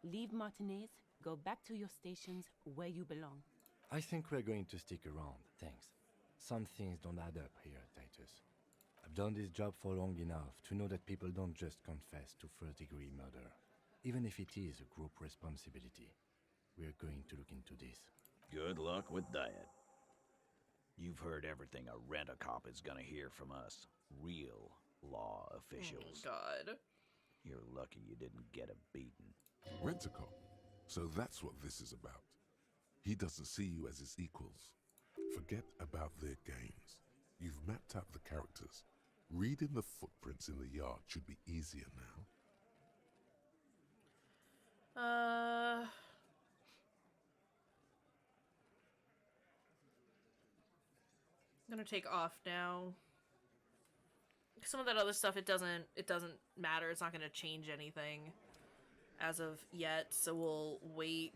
Leave Martinez, go back to your stations where you belong. I think we're going to stick around, thanks. Some things don't add up here, Titus. I've done this job for long enough to know that people don't just confess to first-degree murder, even if it is a group responsibility. We're going to look into this. Good luck with that. You've heard everything a rent-a-cop is gonna hear from us, real law officials. Oh, God. You're lucky you didn't get a beating. Rent-a-cop. So that's what this is about. He doesn't see you as his equals. Forget about their games. You've mapped out the characters. Reading the footprints in the yard should be easier now. I'm gonna take off now. Some of that other stuff, it doesn't matter. It's not gonna change anything as of yet, so we'll wait.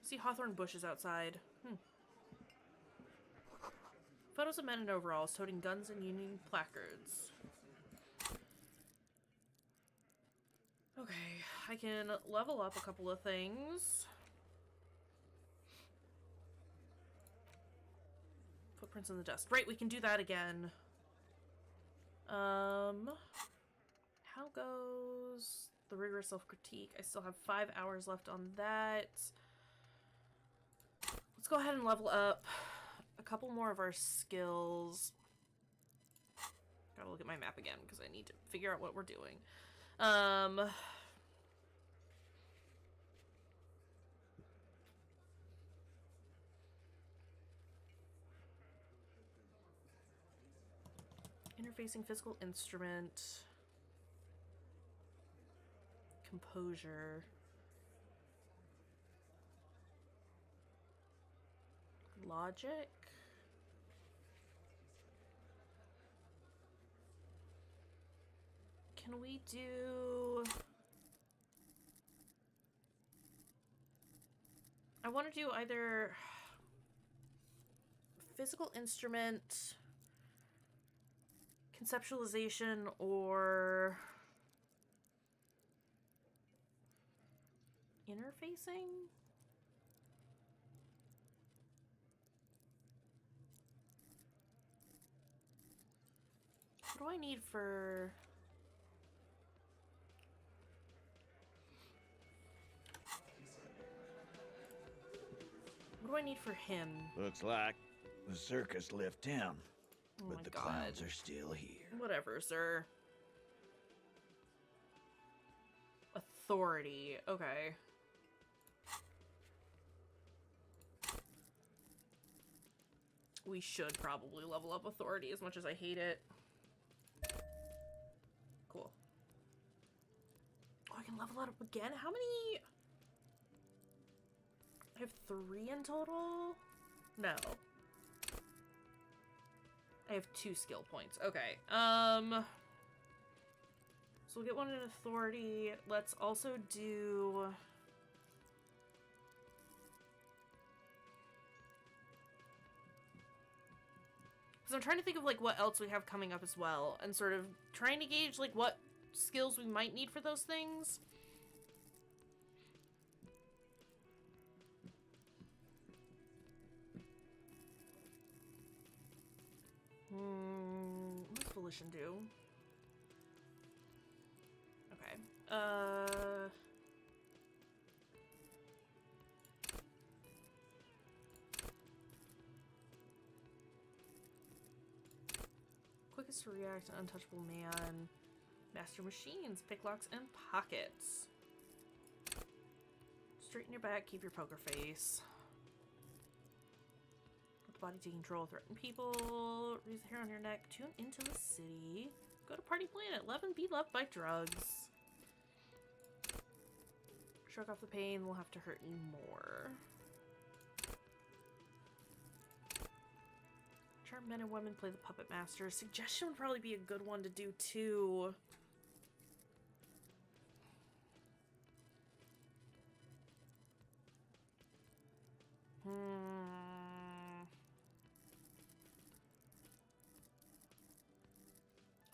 See hawthorn bushes outside. Photos of men in overalls toting guns and Union placards. Okay, I can level up a couple of things. Footprints in the dust. Right, we can do that again. How goes the rigorous self-critique? I still have 5 hours left on that. Let's go ahead and level up a couple more of our skills. Gotta look at my map again because I need to figure out what we're doing. Interfacing physical instrument. Composure. Logic. Can we do... I want to do either physical instrument, conceptualization, or interfacing? What do I need for... What do I need for him? Looks like the circus left town, Oh but my the God. clowns are still here. Whatever, sir. Authority. Okay. We should probably level up authority as much as I hate it. Cool. Oh, I can level that up again? How many? I have 3 in total? No. I have 2 skill points. Okay. So we'll get one in authority. Let's also do... Because I'm trying to think of, like, what else we have coming up as well. And sort of trying to gauge, like, what skills we might need for those things. What does Volition do? Okay. Quickest to react to untouchable man. Master machines, pick locks, and pockets. Straighten your back, keep your poker face. Put the body to control, threaten people. Raise the hair on your neck, tune into the city. Go to Party Planet, love and be loved by drugs. Shrug off the pain, will have to hurt you more. Charm men and women, play the puppet master. Suggestion would probably be a good one to do too. I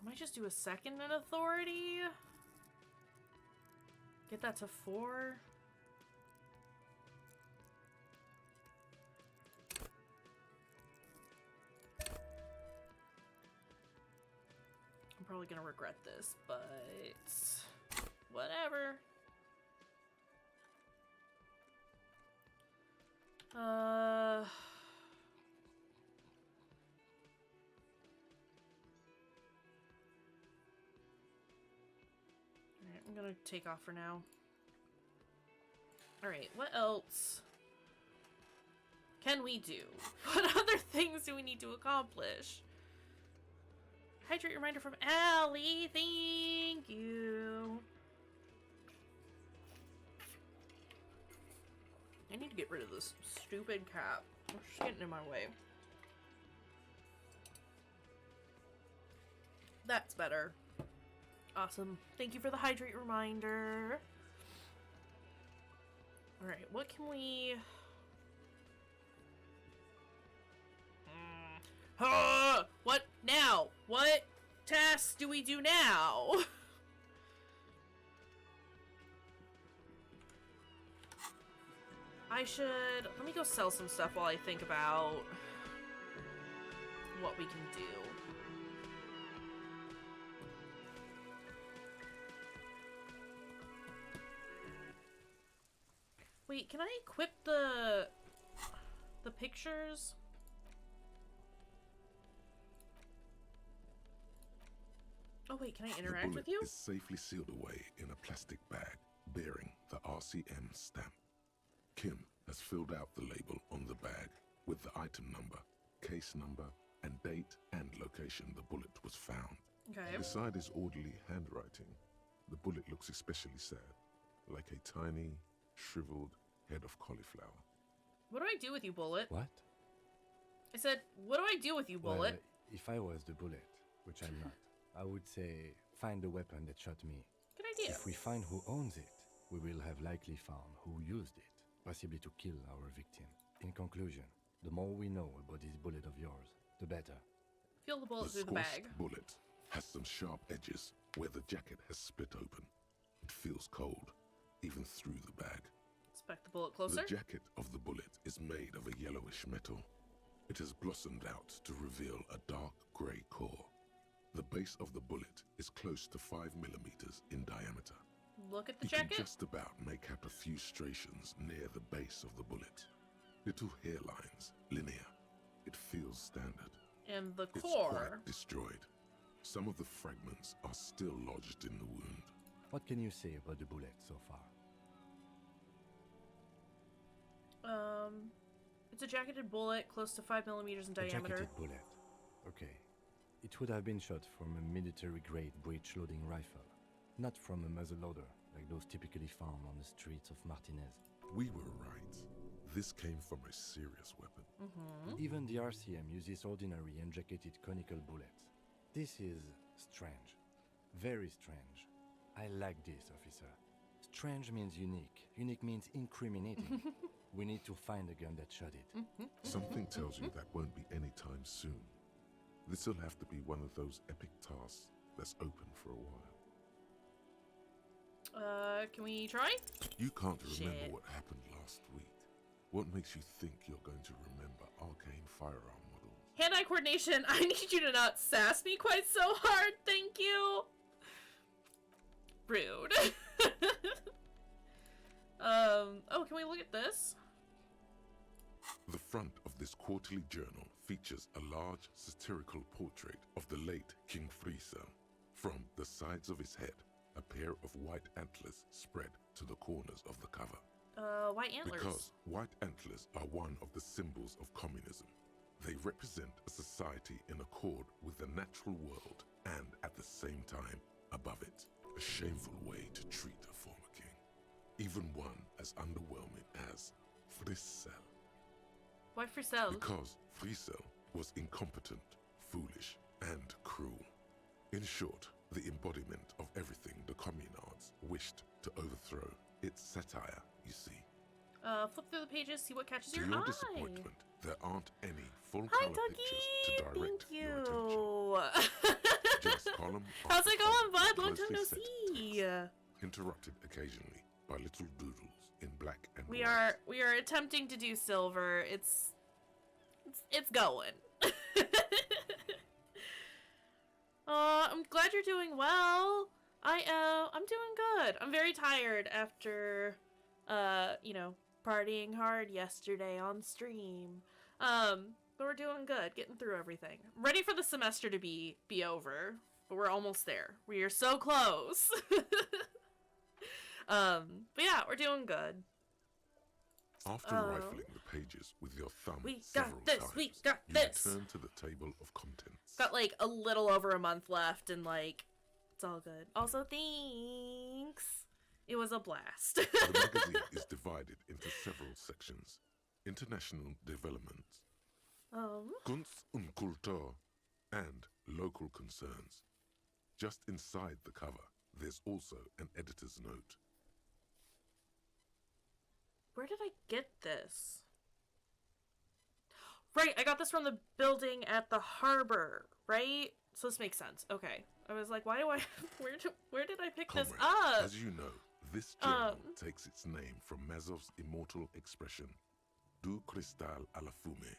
might just do a second in authority. Get that to 4. I'm probably gonna regret this, but whatever. Alright, I'm gonna take off for now. Alright, what else can we do? What other things do we need to accomplish? Hydrate reminder from Allie, thank you. I need to get rid of this stupid cap. She's getting in my way. That's better. Awesome. Thank you for the hydrate reminder. Alright, what can we... what now? What tasks do we do now? I should... Let me go sell some stuff while I think about what we can do. Wait, can I equip the pictures? Oh wait, can I interact with you? The bullet is safely sealed away in a plastic bag bearing the RCM stamp. Kim has filled out the label on the bag with the item number, case number, and date and location the bullet was found. Okay. Beside his orderly handwriting, the bullet looks especially sad, like a tiny, shriveled head of cauliflower. What do I do with you, Bullet? What? I said, what do I do with you, Bullet? Well, if I was the bullet, which I'm not, I would say find the weapon that shot me. Good idea. If we find who owns it, we will have likely found who used it, possibly to kill our victim. In conclusion, the more we know about this bullet of yours, the better. Feel the bullet through the bag. Bullet has some sharp edges where the jacket has split open. It feels cold, even through the bag. Inspect the bullet closer. The jacket of the bullet is made of a yellowish metal. It has blossomed out to reveal a dark grey core. The base of the bullet is close to 5 millimeters in diameter. Look at the You jacket. can just about make out a few striations near the base of the bullet. Little hairlines, linear. It feels standard. And the It's core. quite destroyed. Some of the fragments are still lodged in the wound. What can you say about the bullet so far? It's a jacketed bullet, close to 5 millimeters in A diameter. jacketed bullet. Okay. It would have been shot from a military-grade breech-loading rifle, not from a muzzleloader like those typically found on the streets of Martinez. We were right. This came from a serious weapon. Even the RCM uses ordinary unjacketed conical bullets. This is strange. Very strange. I like this, officer. Strange means unique. Unique means incriminating. We need to find the gun that shot it. Something tells you that won't be anytime soon. This'll have to be one of those epic tasks that's open for a while. Can we try? You can't remember Shit. what happened last week. What makes you think you're going to remember arcane firearm models? Hand-eye coordination. I need you to not sass me quite so hard. Thank you. Rude. Oh, can we look at this? The front of this quarterly journal features a large satirical portrait of the late King Friesel. From the sides of his head, a pair of white antlers spread to the corners of the cover. White antlers. Because white antlers are one of the symbols of communism. They represent a society in accord with the natural world and at the same time above it. A shameful way to treat a former king. Even one as underwhelming as Friesel. Why Friesel? Because Friesel was incompetent, foolish, and cruel. In short, the embodiment of everything the communards wished to overthrow. It's satire, you see. Flip through the pages, see what catches To your your eye. disappointment, there aren't any full Hi, color pictures to direct Thank your attention. you. Just column How's after it going, column bud? of Long time no closely set see. interrupted occasionally by little doodles in black and We white. are attempting to do silver. It's going. I'm glad you're doing well. I'm doing good. I'm very tired after partying hard yesterday on stream. But we're doing good, getting through everything. I'm ready for the semester to be over, but we're almost there. We are so close. But yeah, we're doing good. After rifling the pages with your thumb We got several this, times, we got you this. return to the table of contents. Got like a little over a month left, and like it's all good. Also, thanks. It was a blast. The magazine is divided into several sections. international developments, Um. Kunst und Kultur, and local concerns. Just inside the cover, there's also an editor's note. Where did I get this? Right, I got this from the building at the harbor, right? So this makes sense. Okay. I was like, why do I... Where did I pick this up? As you know, this journal takes its name from Mazov's immortal expression, Du cristal a la fumée.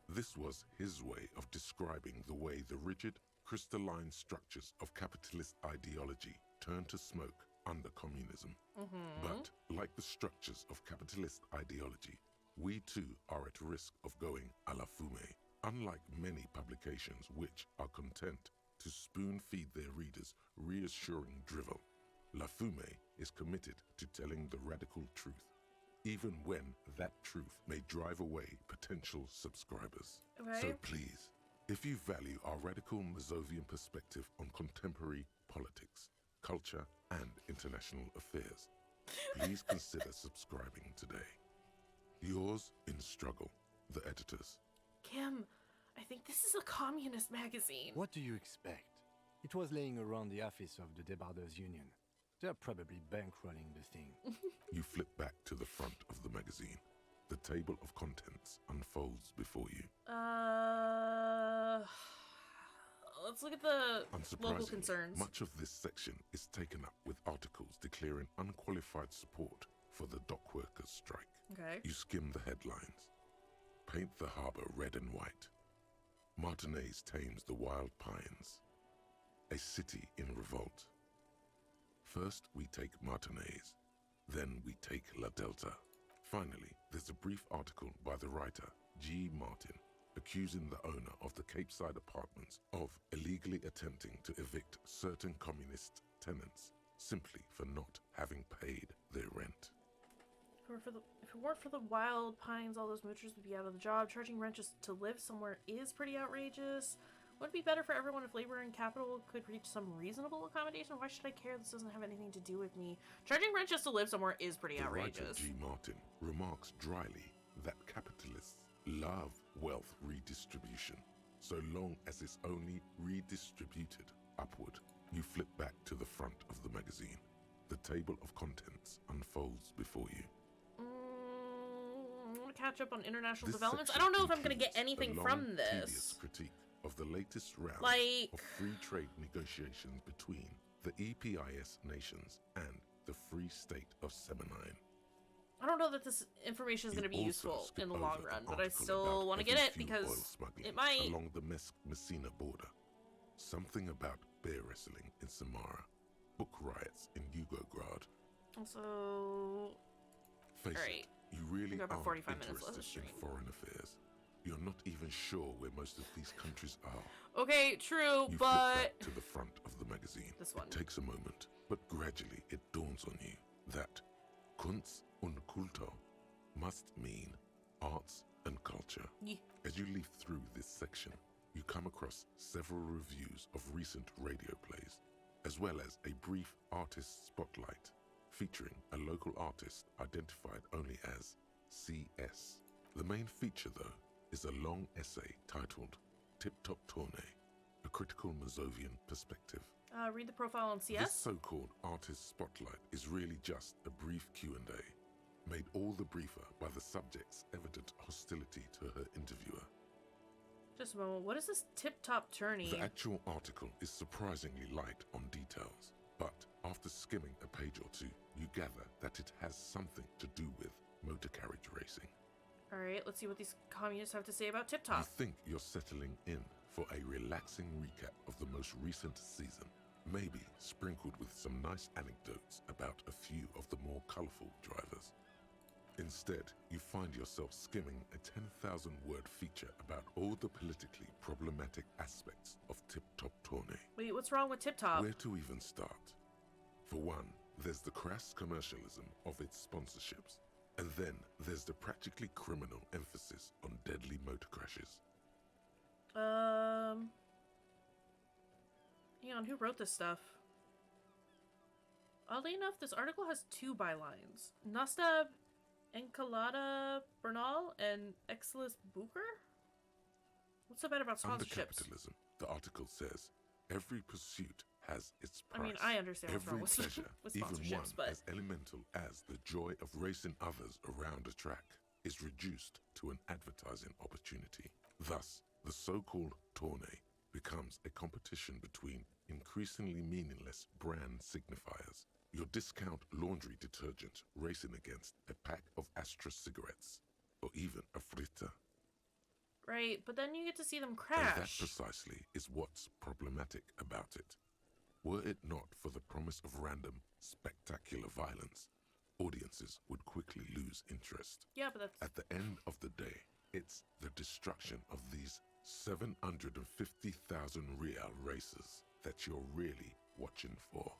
This was his way of describing the way the rigid, crystalline structures of capitalist ideology turn to smoke under communism. But, like the structures of capitalist ideology, we too are at risk of going a la fumée. Unlike many publications which are content to spoon-feed their readers reassuring drivel, La Fumée is committed to telling the radical truth, even when that truth may drive away potential subscribers. Okay. So please, if you value our radical Mazovian perspective on contemporary politics, culture, and international affairs, please consider subscribing today. Yours in struggle, the editors. Kim, I think this is a communist magazine. What do you expect? It was laying around the office of the Debarders Union. They're probably bankrolling the thing. You flip back to the front of the magazine. The table of contents unfolds before you. Let's look at the local Unsurprisingly, concerns. much of this section is taken up with articles declaring unqualified support for the dock workers' strike. Okay. You skim the headlines. Paint the harbour red and white. Martinez tames the wild pines. A city in revolt. First we take Martinez, then we take La Delta. Finally, there's a brief article by the writer, G. Martin, accusing the owner of the Capeside Apartments of illegally attempting to evict certain communist tenants simply for not having paid their rent. If it weren't for the wild pines, all those moochers would be out of the job. Charging rent just to live somewhere is pretty outrageous. Would it be better for everyone if labor and capital could reach some reasonable accommodation? Why should I care? This doesn't have anything to do with me. Charging rent just to live somewhere is pretty outrageous. The writer G. Martin remarks dryly that capitalists love wealth redistribution, so long as it's only redistributed upward. You flip back to the front of the magazine. The table of contents unfolds before you. I want to catch up on international This developments. I section don't know if I'm going to get includes anything a from long, this. tedious critique of the latest round Like- of free trade negotiations between the EPIS nations and the Free State of Semenine. I don't know that this information is going to be You useful also skip in the over long an run, but I article still about want to get heavy it fuel because oil smuggling it might. along the Messina border. Something about bear wrestling in Samara, book riots in Yugograd. Also, Face Alright. it, you really We got about aren't 45 minutes left of interested in stream. foreign affairs. You're not even sure where most of these countries are. okay, true, You flip but back to the front of the magazine. This one. It takes a moment, but gradually it dawns on you that Kunst und Kultur must mean arts and culture. Yeah. As you leaf through this section, you come across several reviews of recent radio plays, as well as a brief artist spotlight featuring a local artist identified only as CS. The main feature, though, is a long essay titled Tip Top Tournée, a critical Mazovian perspective. read the profile on This CS. so-called artist spotlight is really just a brief Q&A, made all the briefer by the subject's evident hostility to her interviewer. Just a moment. What is this tip-top tourney? The actual article is surprisingly light on details, but after skimming a page or two, you gather that it has something to do with motor carriage racing. All right, let's see what these communists have to say about You tip-top. think you're settling in for a relaxing recap of the most recent season, maybe sprinkled with some nice anecdotes about a few of the more colourful drivers. Instead, you find yourself skimming a 10,000-word feature about all the politically problematic aspects of Tip Top Tournée. Wait, what's wrong with tip-top? Where to even start? For one, there's the crass commercialism of its sponsorships, and then there's the practically criminal emphasis on deadly motor crashes. Hang on, who wrote this stuff? Oddly enough, this article has two bylines. Nastab Encolada Bernal and Exilus Booker? What's so bad about Under sponsorships? capitalism, the article says, every pursuit has its price. I mean, I understand what's every wrong with, pleasure, with even one sponsorships, but as elemental as the joy of racing others around a track, is reduced to an advertising opportunity. Thus, the so-called tourney becomes a competition between increasingly meaningless brand signifiers. Your discount laundry detergent racing against a pack of Astra cigarettes, or even a frita. right, but then you get to see them And crash. that precisely is what's problematic about it. Were it not for the promise of random, spectacular violence, audiences would quickly lose interest. Yeah, but that's... At the end of the day, it's the destruction of these 750,000 real races that you're really watching for.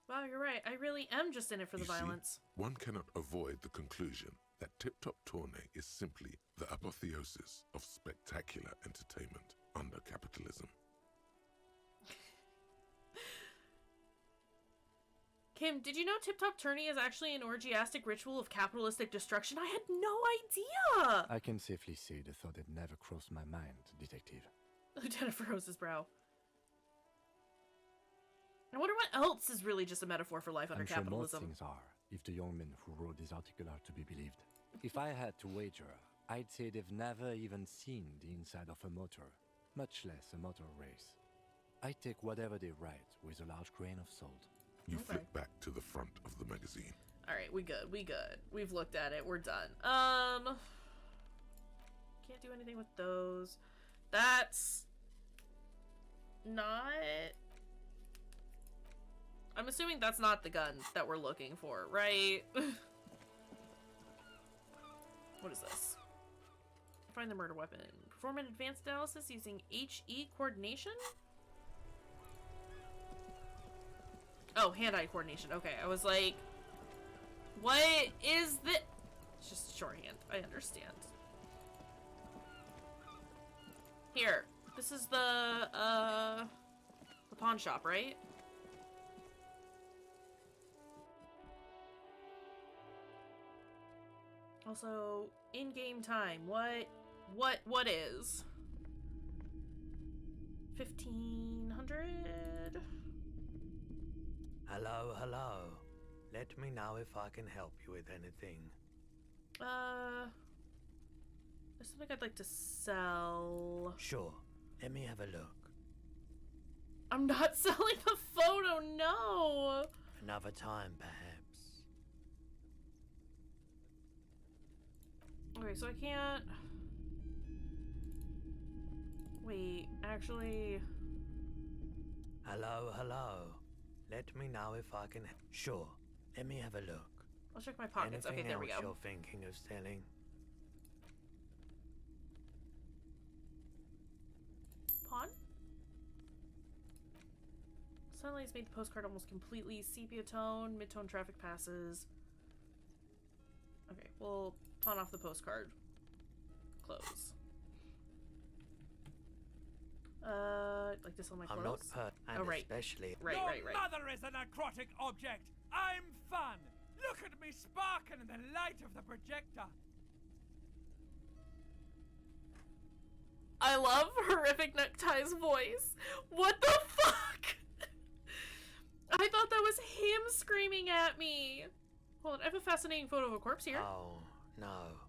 Wow, you're right. I really am just in it for the You see, violence. one cannot avoid the conclusion that Tip Top Tourney is simply the apotheosis of spectacular entertainment under capitalism. Kim, did you know Tip Top Tourney is actually an orgiastic ritual of capitalistic destruction? I had no idea! I can safely say the thought had never crossed my mind, Detective. Lieutenant furrows his brow. I wonder what else is really just a metaphor for life under I'm sure most capitalism. things are, if the young men who wrote this article are to be believed. If I had to wager, I'd say they've never even seen the inside of a motor, much less a motor race. I take whatever they write with a large grain of salt. You flip back to the front of the magazine. Alright, we good. We've looked at it. We're done. Can't do anything with those. That's not... I'm assuming that's not the gun that we're looking for, right? What is this? Find the murder weapon. Perform an advanced analysis using HE coordination? Oh, hand-eye coordination. Okay, I was like, what is this? It's just shorthand. I understand. Here. This is the pawn shop, right? Also, in-game time. What is? 1500? Hello. Let me know if I can help you with anything. There's something I'd like to sell. Sure. Let me have a look. I'm not selling the photo, no! Another time, perhaps. Okay, so I can't... Wait, actually... Hello. Let me know if I can... Sure. Let me have a look. I'll check my pockets. Anything Okay, there we else go. you're thinking of selling? Pawn? Sunlight's made the postcard almost completely sepia tone, mid-tone traffic passes. Okay, we'll pawn off the postcard. Close. I'd like to sell my I'm clothes. not and oh, right. especially... Right. Mother is a necrotic object. I'm fun. Look at me sparking in the light of the projector. I love Horrific Necktie's voice. What the fuck? I thought that was him screaming at me. Hold on, I have a fascinating photo of a corpse here. Oh, no.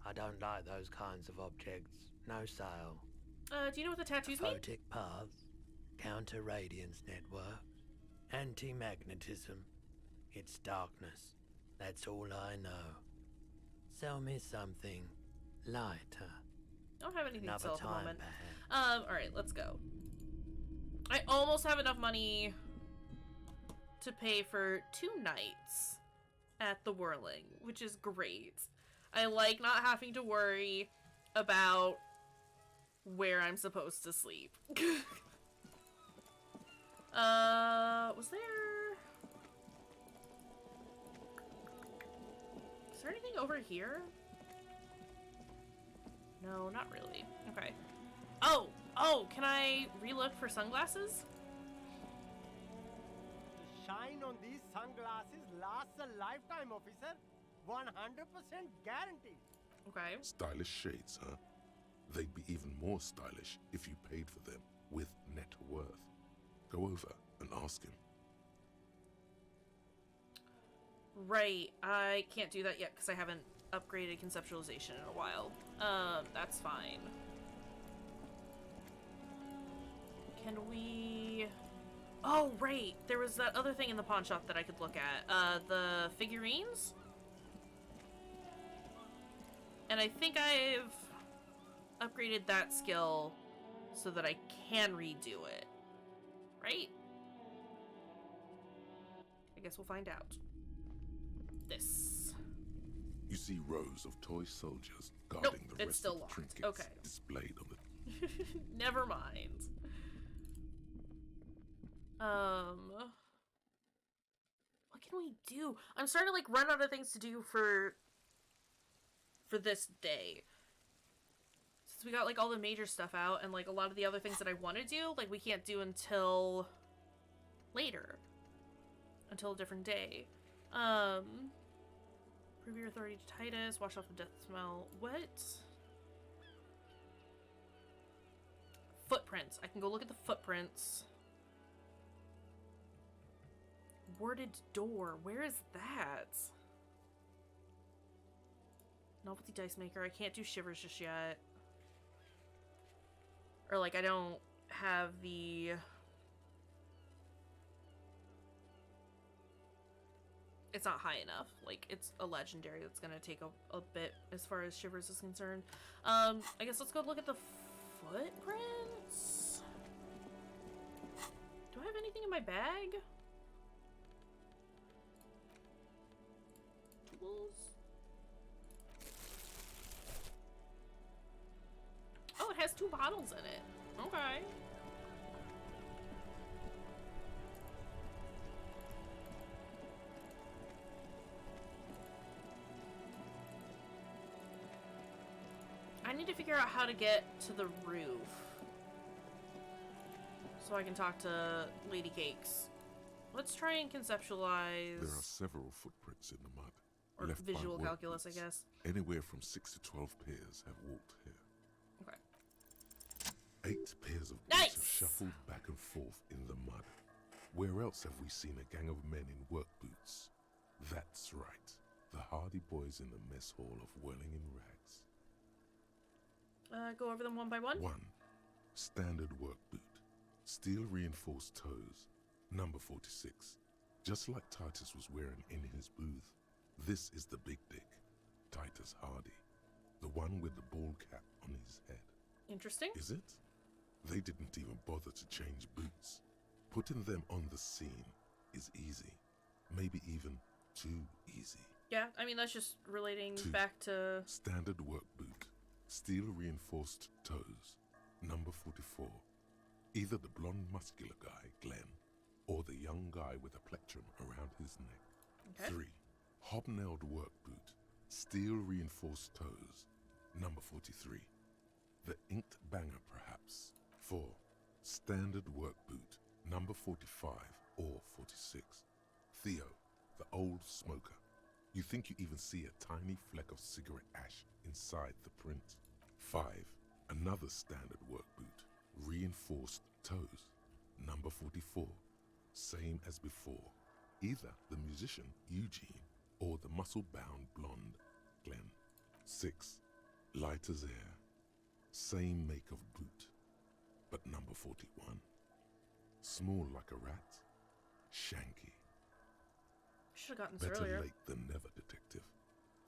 I don't like those kinds of objects. No sale. Do you know what the tattoos mean? Photic paths, counter-radiance networks, anti-magnetism. It's darkness. That's all I know. Sell me something lighter. I don't have anything to Another sell at the time, moment. perhaps. Alright, let's go. I almost have enough money to pay for 2 nights at the Whirling, which is great. I like not having to worry about where I'm supposed to sleep. Was there... Is there anything over here? No, not really. Okay. Oh, can I relook for sunglasses? The shine on these sunglasses lasts a lifetime, officer. 100% guaranteed. Okay. Stylish shades, huh? They'd be even more stylish if you paid for them with net worth. Go over and ask him. Right, I can't do that yet because I haven't upgraded conceptualization in a while. That's fine. Can we... Oh, right! There was that other thing in the pawn shop that I could look at. The figurines? And I think I've upgraded that skill so that I can redo it. Right? I guess we'll find out. This. You see rows of toy soldiers guarding the it's rest still of the locked. trinkets Okay. displayed on the... Never mind. What can we do? I'm starting to like run out of things to do for this day. Since we got like all the major stuff out and like a lot of the other things that I want to do, like we can't do until later. Until a different day. Prove your authority to Titus, wash off the death smell. What? Footprints. I can go look at the footprints. Worded door. Where is that? Novelty dice maker. I can't do shivers just yet. Or like I don't have the... It's not high enough. Like, it's a legendary that's gonna take a bit as far as shivers is concerned. I guess let's go look at the footprints. Do I have anything in my bag? Tools? Oh, it has 2 bottles in it. Okay. I need to figure out how to get to the roof so I can talk to Lady Cakes. Let's try and conceptualize... There are several footprints in the mud. Or left by visual work calculus, I boots. guess. Anywhere from 6 to 12 pairs have walked here. Okay. 8 pairs of boots Nice! have shuffled back and forth in the mud. Where else have we seen a gang of men in work boots? That's right. The hardy boys in the mess hall of whirling in rags. Go over them one by one. 1. Standard work boot. Steel reinforced toes. Number 46. Just like Titus was wearing in his booth. This is the big dick. Titus Hardy. The one with the bald cap on his head. Interesting. Is it? They didn't even bother to change boots. Putting them on the scene is easy. Maybe even too easy. Yeah, I mean, that's just relating 2. back to... Standard work boot. Steel reinforced toes. Number 44. Either the blonde muscular guy, Glenn, or the young guy with a plectrum around his neck. Okay. 3. Hobnailed work boot. Steel reinforced toes. Number 43. The inked banger, perhaps. 4. Standard work boot. Number 45 or 46. Theo, the old smoker. You think you even see a tiny fleck of cigarette ash inside the print. 5. Another standard work boot. Reinforced toes. Number 44. Same as before. Either the musician, Eugene, or the muscle-bound blonde, Glenn. 6. Light as air. Same make of boot, but number 41. Small like a rat. Shanky. Should have gotten this Better earlier. late than never, detective.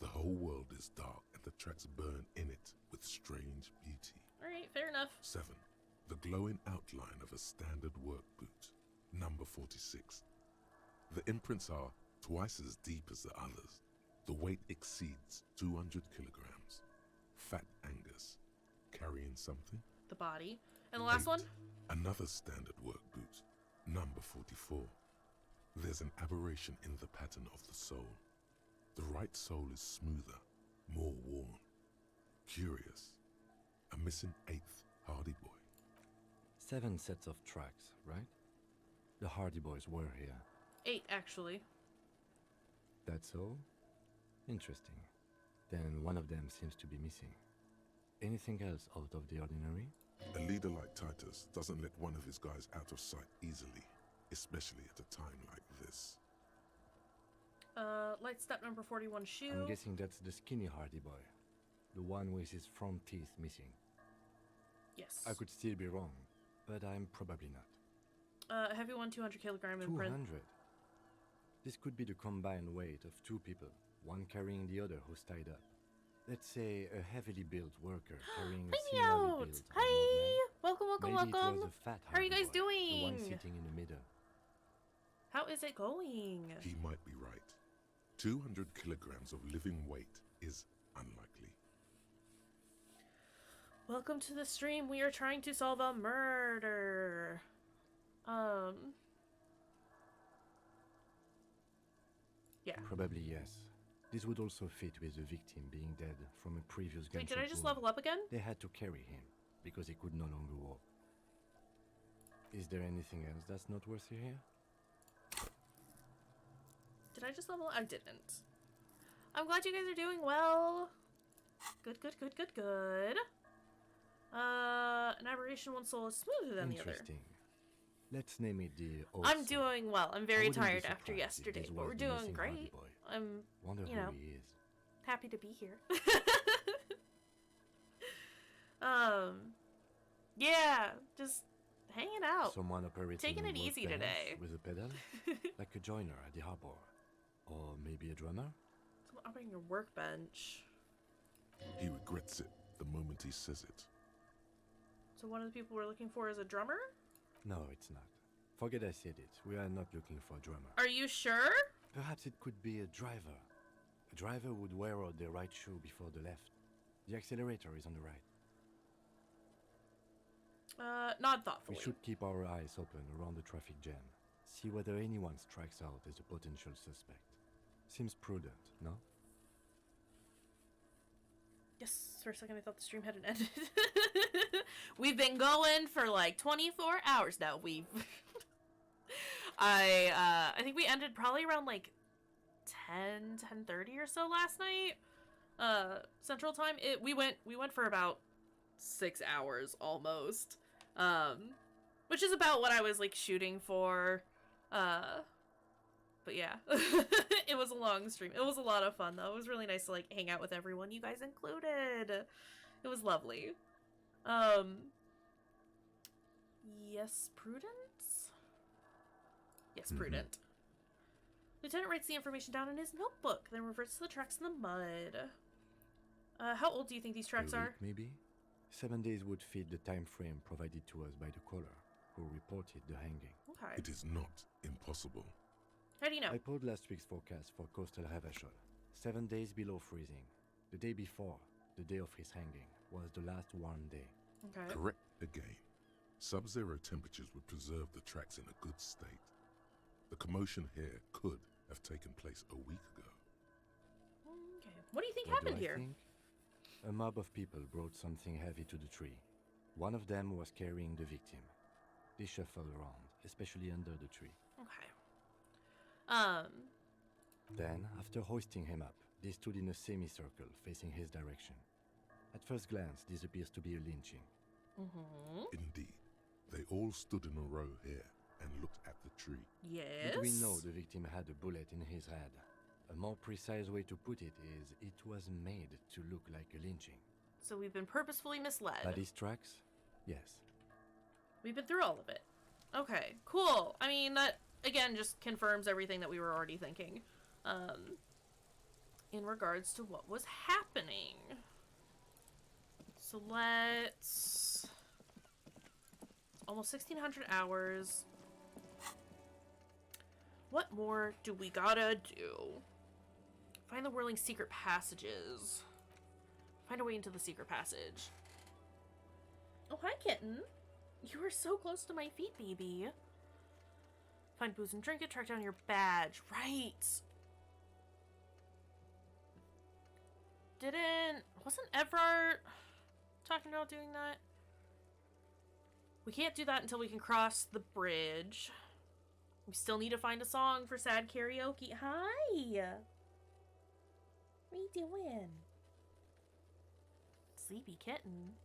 The whole world is dark and the tracks burn in it with strange beauty. Alright, fair enough. 7. The glowing outline of a standard work boot. Number 46. The imprints are twice as deep as the others. The weight exceeds 200 kilograms. Fat Angus. Carrying something? The body. And the last 8. one? Another standard work boot. Number 44. There's an aberration in the pattern of the sole. The right sole is smoother, more worn. Curious. A missing 8th Hardy Boy. 7 sets of tracks, right? The Hardy Boys were here. 8, actually. That's all? Interesting. Then one of them seems to be missing. Anything else out of the ordinary? A leader like Titus doesn't let one of his guys out of sight easily, especially at a time like this. Light step number 41 shoe. I'm guessing that's the skinny hardy boy. The one with his front teeth missing. Yes. I could still be wrong, but I'm probably not. Heavy one, 200 kilogram 200? imprint. This could be the combined weight of two people, one carrying the other who's tied up. Let's say a heavily built worker carrying a similarly built Hey! Welcome, welcome, Maybe welcome! It was a fat How are you guys hardy boy, doing? The one sitting in the middle. How is it going? He might be right. 200 kilograms of living weight is unlikely. Welcome to the stream. We are trying to solve a murder. Yeah. Probably yes. This would also fit with the victim being dead from a previous gunshot Wait, did I just wound. level up again? They had to carry him because he could no longer walk. Is there anything else that's noteworthy here? Did I just level up? I didn't. I'm glad you guys are doing well. Good, good, good, good, good. An aberration, one soul is smoother than the other. Interesting. Let's name it the I'm doing well. I'm very I wouldn't be tired after surprised if yesterday, this but was we're the doing missing hardy great. boy. I'm, Wonder you who know, he is. happy to be here. Yeah, just hanging out. Someone operating Taking a it easy workbench today. with a pedal, like a joiner at the harbor, or maybe a drummer. Someone operating your workbench. He regrets it the moment he says it. So one of the people we're looking for is a drummer? No, it's not. Forget I said it. We are not looking for a drummer. Are you sure? Perhaps it could be a driver. A driver would wear out the right shoe before the left. The accelerator is on the right. Nod thoughtfully. We should keep our eyes open around the traffic jam. See whether anyone strikes out as a potential suspect. Seems prudent, no? Yes, for a second I thought the stream hadn't ended. We've been going for like 24 hours now. I think we ended probably around like 10:30 or so last night. Central Time. We went for about 6 hours almost. Which is about what I was like shooting for. But yeah. It was a long stream. It was a lot of fun though. It was really nice to like hang out with everyone, you guys included. It was lovely. Yes, Prudence? Yes, Prudent. Lieutenant writes the information down in his notebook, then reverts to the tracks in the mud. How old do you think these tracks are? Maybe? 7 days would fit the time frame provided to us by the caller, who reported the hanging. Okay. It is not impossible. How do you know? I pulled last week's forecast for coastal Havashol. 7 days below freezing. The day before, the day of his hanging, was the last warm day. Okay. Correct again. Sub-zero temperatures would preserve the tracks in a good state. The commotion here could have taken place a week ago. Okay. What do you think What happened do I here? think? A mob of people brought something heavy to the tree. One of them was carrying the victim. They shuffled around, especially under the tree. Okay. Then, after hoisting him up, they stood in a semicircle facing his direction. At first glance, this appears to be a lynching. Indeed. They all stood in a row here and looked at the tree. Yes. But we know the victim had a bullet in his head. A more precise way to put it is, it was made to look like a lynching. So we've been purposefully misled. By these tracks? Yes. We've been through all of it. Okay, cool. I mean, that, again, just confirms everything that we were already thinking. In regards to what was happening. So let's... Almost 1,600 hours. What more do we gotta do? Find the whirling secret passages. Find a way into the secret passage. Oh, hi, kitten. You are so close to my feet, baby. Find booze and drink it, track down your badge. Right. Wasn't Evrart talking about doing that? We can't do that until we can cross the bridge. We still need to find a song for sad karaoke. Hi! What are you doing? Sleepy kitten.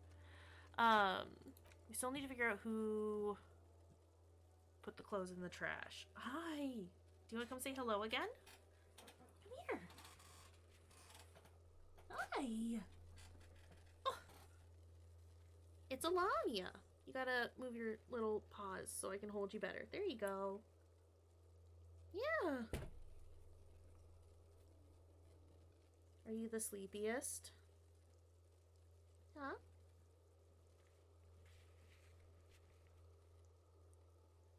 We still need to figure out who put the clothes in the trash. Hi. Do you want to come say hello again? Come here. Hi. Oh. It's Alania. You gotta move your little paws so I can hold you better. There you go. Yeah. Are you the sleepiest? Huh?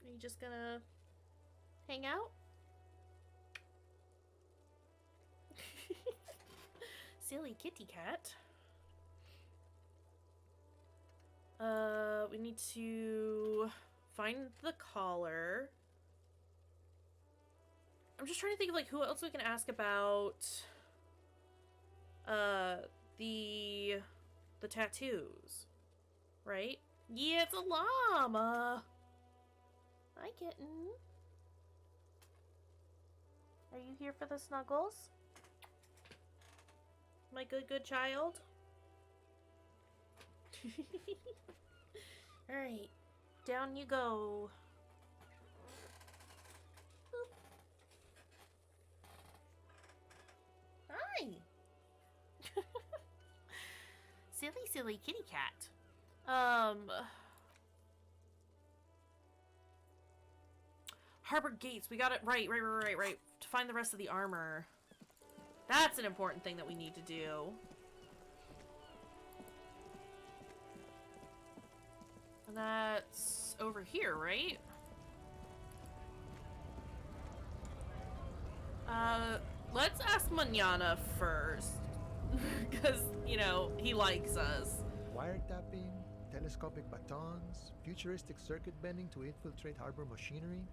Are you just gonna hang out? Silly kitty cat. We need to find the collar. I'm just trying to think of like who else we can ask about the tattoos. Right? Yeah, it's a llama. Hi, kitten. Are you here for the snuggles? My good child? Alright. Down you go. Boop. Hi! Silly kitty cat. Harbor gates. We got it right. To find the rest of the armor. That's an important thing that we need to do. And that's over here, right? Let's ask Manana first. Because, you know, he likes us. Wiretapping, telescopic batons, futuristic circuit bending to infiltrate harbor machinery.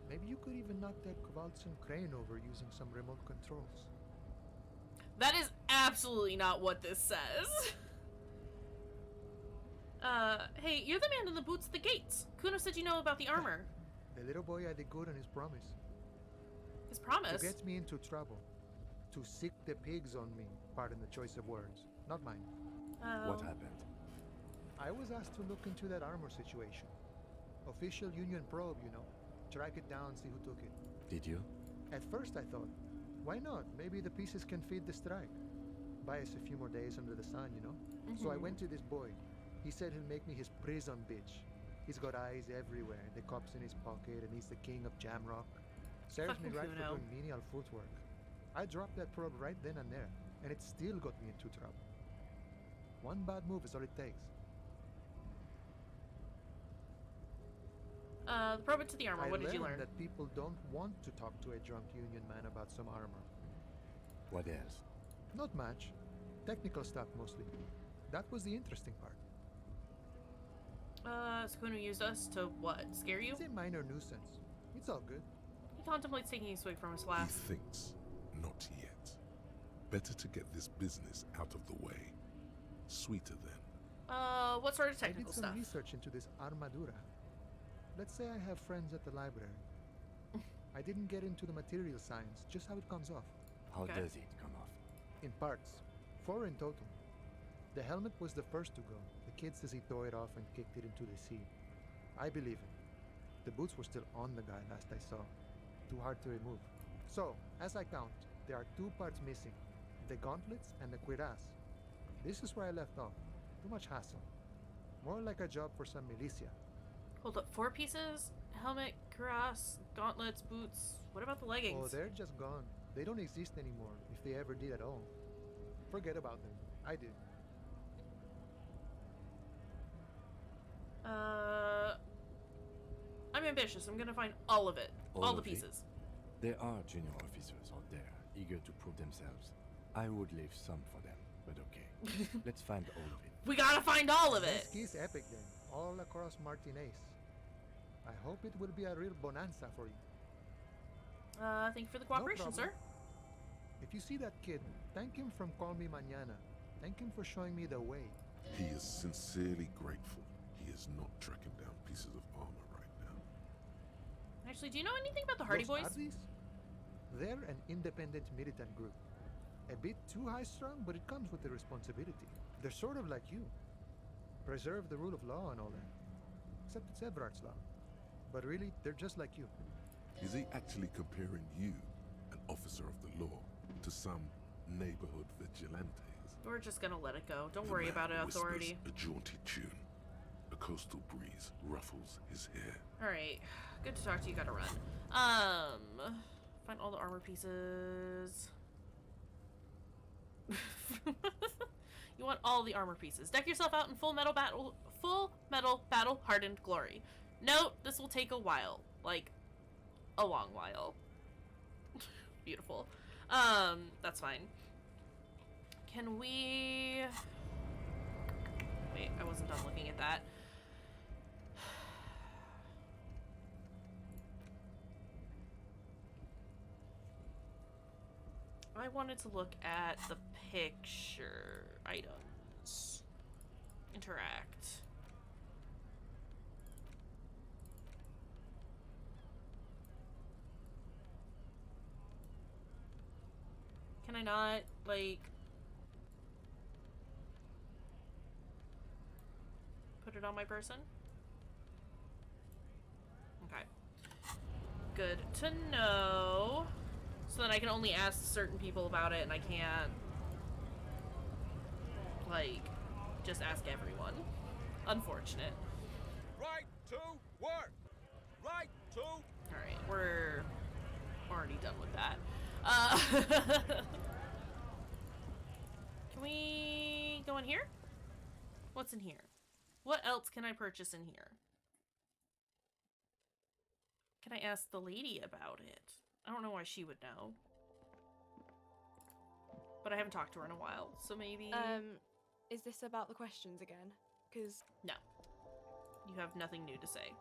Maybe you could even knock that Kowalson crane over using some remote controls. That is absolutely not what this says. Hey, you're the man in the boots at the gates. Kuno said you know about the armor. The little boy had a good on his promise. His promise? To get me into trouble. To sick the pigs on me. Pardon the choice of words. Not mine. Oh. What happened? I was asked to look into that armor situation. Official Union probe, you know. Track it down, see who took it. Did you? At first I thought, why not? Maybe the pieces can feed the strike. Buy us a few more days under the sun, you know? So I went to this boy. He said he'll make me his prison bitch. He's got eyes everywhere, the cups in his pocket, and he's the king of Jamrock. Serves me right for doing menial footwork. I dropped that probe right then and there, and it still got me into trouble. One bad move is all it takes. The probe it to the armor. What did you learn? That people don't want to talk to a drunk Union man about some armor. What else? Not much. Technical stuff mostly. That was the interesting part. Sukunu used us to what? Scare you? It's a minor nuisance. It's all good. He contemplates taking a swig from his flask. He thinks, not yet. Better to get this business out of the way. Sweeter then. What sort of technical I did some stuff? research into this armadura. Let's say I have friends at the library. I didn't get into the material science, just how it comes off. How does it come off? In parts. 4 in total. The helmet was the first to go. The kid says he tore it off and kicked it into the sea. I believe him. The boots were still on the guy last I saw. Too hard to remove. So, as I count, there are 2 parts missing. The gauntlets and the cuirass. This is where I left off. Too much hassle. More like a job for some militia. Hold up, 4 pieces? Helmet, cuirass, gauntlets, boots. What about the leggings? Oh, they're just gone. They don't exist anymore, if they ever did at all. Forget about them. I did. I'm ambitious. I'm gonna find all of it. All the pieces. There are junior officers out there, eager to prove themselves. I would leave some for them, but okay. Let's find all of it. We gotta find all of it! This ski's epic then. All across Martinez. I hope it will be a real bonanza for you. Thank you for the cooperation, sir. If you see that kid, thank him from Call Me Mañana. Thank him for showing me the way. He is sincerely grateful. He is not tracking down pieces of armor right now. Actually, do you know anything about the Hardy Los Boys? Hardys? They're an independent militant group. A bit too high-strung, but it comes with the responsibility. They're sort of like you. Preserve the rule of law and all that. Except it's Everard's law. But really, they're just like you. Is he actually comparing you, an officer of the law, to some neighborhood vigilantes? We're just gonna let it go. Don't The worry man about it, whispers authority. a jaunty tune. A coastal breeze ruffles his hair. Alright. Good to talk to you. Gotta run. Find all the armor pieces. You want all the armor pieces. Deck yourself out in full metal battle hardened glory. Note, this will take a while. Like, a long while. Beautiful. That's fine. Can we... Wait, I wasn't done looking at that. I wanted to look at the picture items. Interact. Can I not, like... put it on my person? Okay. Good to know. So then I can only ask certain people about it and I can't, like, just ask everyone. Unfortunate. Right to work! Right to... Alright, we're already done with that. Can we go in here? What's in here? What else can I purchase in here? Can I ask the lady about it? I don't know why she would know. But I haven't talked to her in a while, so maybe... Is this about the questions again? Because... No. You have nothing new to say.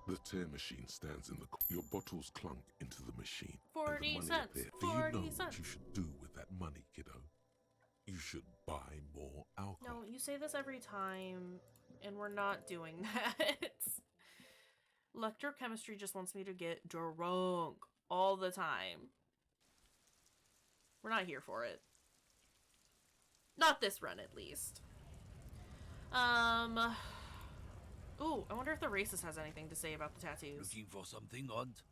The tear machine stands in the... Your bottles clunk into the machine. 40 and the money cents. appears. 40 Do you know cents. what you should do with that money, kiddo? You should buy more alcohol. No, you say this every time, and we're not doing that. Electrochemistry just wants me to get drunk all the time. We're not here for it. Not this run, at least. Ooh, I wonder if the racist has anything to say about the tattoos. Looking for something, Hunt?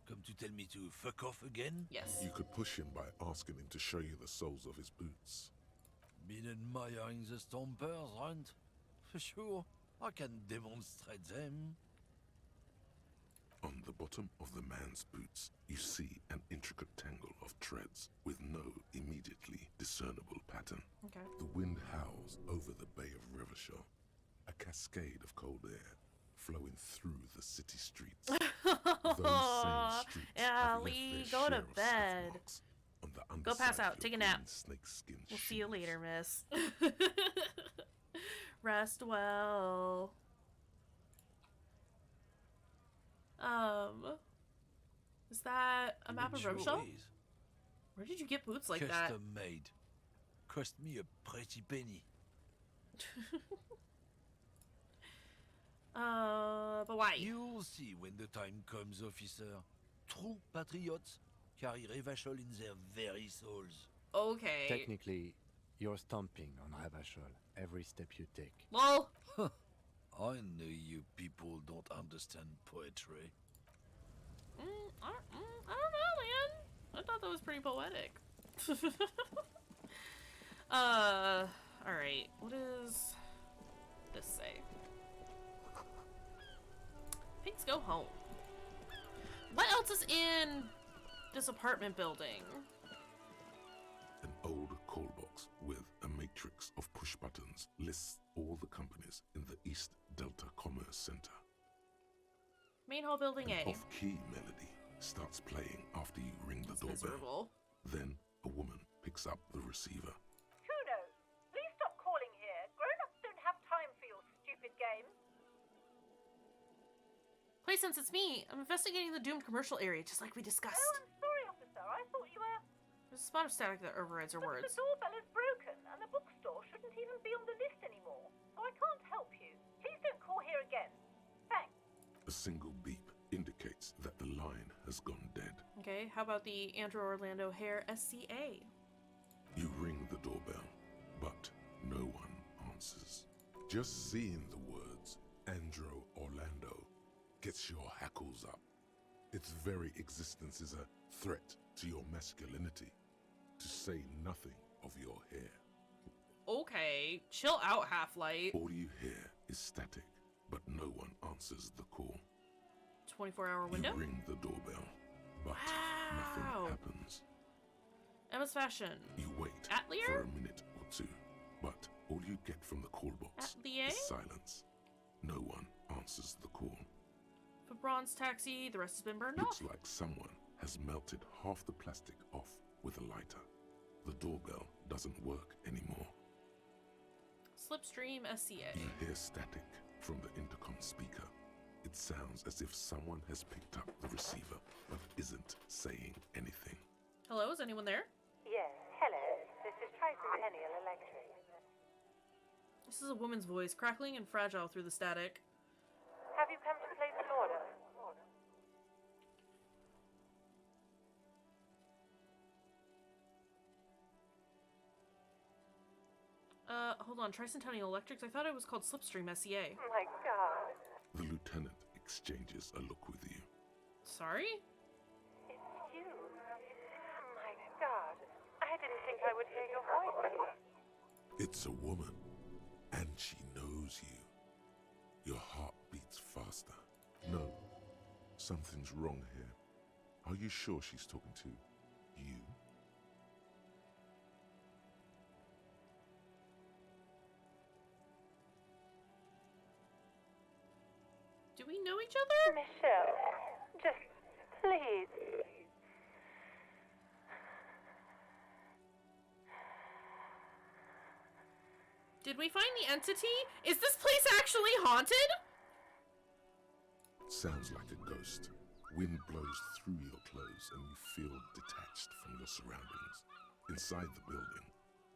Come to tell me to fuck off again? Yes. You could push him by asking him to show you the soles of his boots. Been admiring the stompers, Hunt? For sure, I can demonstrate them. On the bottom of the man's boots, you see an intricate tangle of treads with no immediately discernible pattern. Okay. The wind howls over the Bay of Revachol, a cascade of cold air flowing through the city streets. Those same streets have left Ellie, their go share to of bed. marks on the Go pass underside out. of Take a your nap. green snakeskin We'll shoes. see you later, miss. Rest well. Is that a map of Revachol? Where did you get boots like that? Custom made. Cost me a pretty penny. But why? You'll see when the time comes, officer. True patriots carry Revachol in their very souls. Okay. Technically, you're stomping on Ravachol every step you take. Lol. I know you people don't understand poetry. I don't know, man. I thought that was pretty poetic. Alright. What does this say? Pigs go home. What else is in this apartment building? An old call box with a matrix of push buttons lists all the companies in the East Delta Commerce Center. Main hall building An A. off-key melody starts playing after you ring the doorbell. Miserable. Then a woman picks up the receiver. Kuno, please stop calling here. Grown-ups don't have time for your stupid games. Play since it's me. I'm investigating the doomed commercial area, just like we discussed. Oh, I'm sorry, officer. I thought you were... There's a spot of static that overrides her words. The doorbell is broken, and the bookstore shouldn't even be on the list anymore. So I can't help you. Please don't call here again. Thanks. A single beep indicates that the line has gone dead. Okay, how about the Andrew Orlando Hare SCA? You ring the doorbell, but no one answers. Just seeing the words Andrew Orlando gets your hackles up. Its very existence is a threat to your masculinity, to say nothing of your hair. Okay, chill out, Half-Light. All you hear is static, but no one answers the call. 24-hour window? You ring the doorbell, but nothing happens. Emma's Fashion. You wait Atelier? for a minute or two, but all you get from the call box Atelier? is silence. No one answers the call. For Bronze Taxi, the rest has been burned Looks off. like someone has melted half the plastic off with a lighter. The doorbell doesn't work anymore. Slipstream SCA. You hear static from the intercom speaker. It sounds as if someone has picked up the receiver, but isn't saying anything. Hello, is anyone there? Yes, hello. This is Tricentennial Electric. This is a woman's voice, crackling and fragile through the static. Have you come to place an order? Hold on, Tricentennial Electrics? I thought it was called Slipstream SCA. My God. The lieutenant exchanges a look with you. Sorry? It's you. My God. I didn't think I would hear your voice. It's a woman, and she knows you. Your heart beats faster. No, something's wrong here. Are you sure she's talking to you? Do we know each other? Michelle, just please. Did we find the entity? Is this place actually haunted? Sounds like a ghost. Wind blows through your clothes and you feel detached from your surroundings. Inside the building,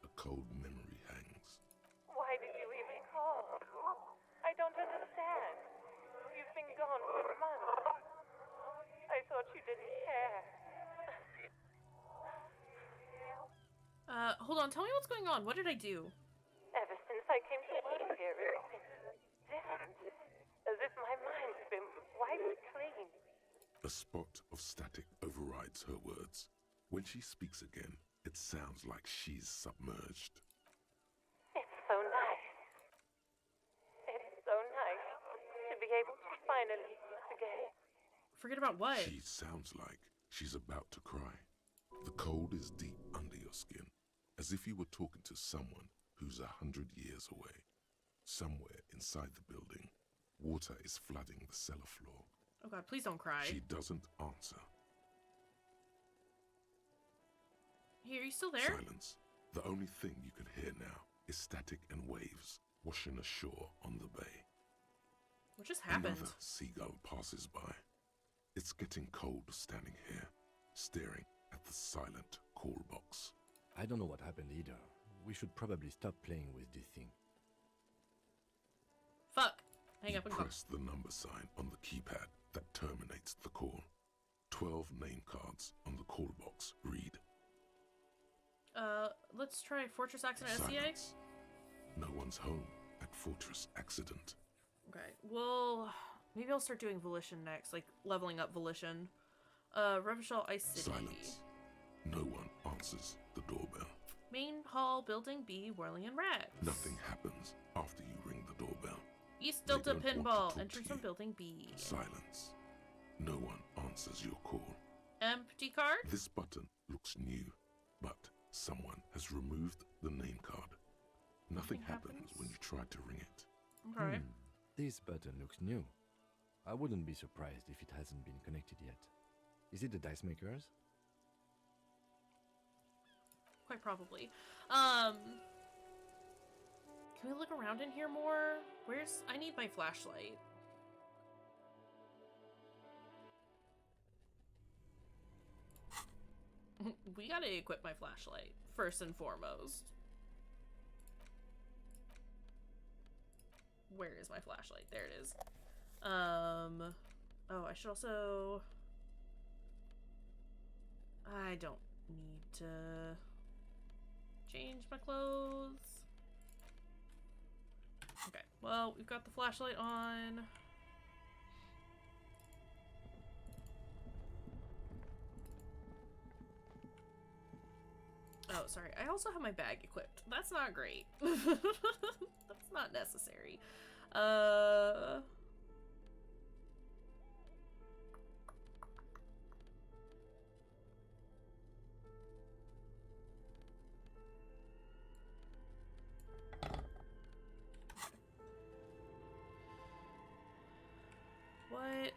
a cold memory hangs. Why did you even call? I don't understand. You've been gone for months. I thought you didn't care. Hold on, tell me what's going on. What did I do? Ever since I came to live here, it's been different. As if my mind's been wiped clean. A spot of static overrides her words. When she speaks again, it sounds like she's submerged. It's so nice. It's so nice to be able to finally forget. Forget about what? She sounds like she's about to cry. The cold is deep under your skin, as if you were talking to someone who's 100 years away. Somewhere inside the building, water is flooding the cellar floor. Oh God, please don't cry. She doesn't answer. Hey, are you still there? Silence. The only thing you can hear now is static and waves washing ashore on the bay. What just happened? Another seagull passes by. It's getting cold standing here, staring at the silent call box. I don't know what happened either. We should probably stop playing with this thing. Fuck. Hang up You and go. press the number sign on the keypad that terminates the call. 12 name cards on the call box read. Let's try Fortress Accident SCA. Silence. No one's home at Fortress Accident. Okay, well, maybe I'll start doing Volition next, like leveling up Volition. Revachol Ice City. Silence. No one answers the doorbell. Main Hall, Building B, Whirling and Rags. Nothing happens after you ring the doorbell. East They Delta don't want to Pinball, talk to entrance you. from Building B. Silence. No one answers your call. Empty card? This button looks new, but someone has removed the name card. Nothing happens when you try to ring it. Okay. This button looks new. I wouldn't be surprised if it hasn't been connected yet. Is it the dice makers? Quite probably. Can we look around in here more? I need my flashlight. We gotta equip my flashlight, first and foremost. Where is my flashlight? There it is. Oh, I should also... I don't need to change my clothes. Okay, well, we've got the flashlight on. Oh, sorry. I also have my bag equipped. That's not great. That's not necessary. What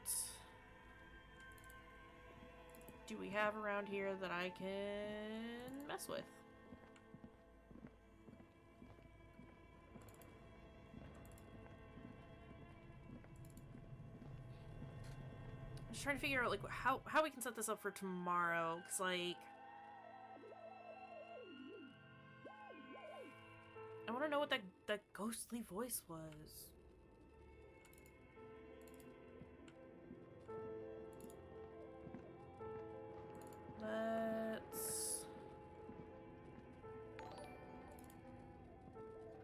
do we have around here that I can mess with? I'm just trying to figure out like how we can set this up for tomorrow, cause like I want to know what that ghostly voice was. Let's.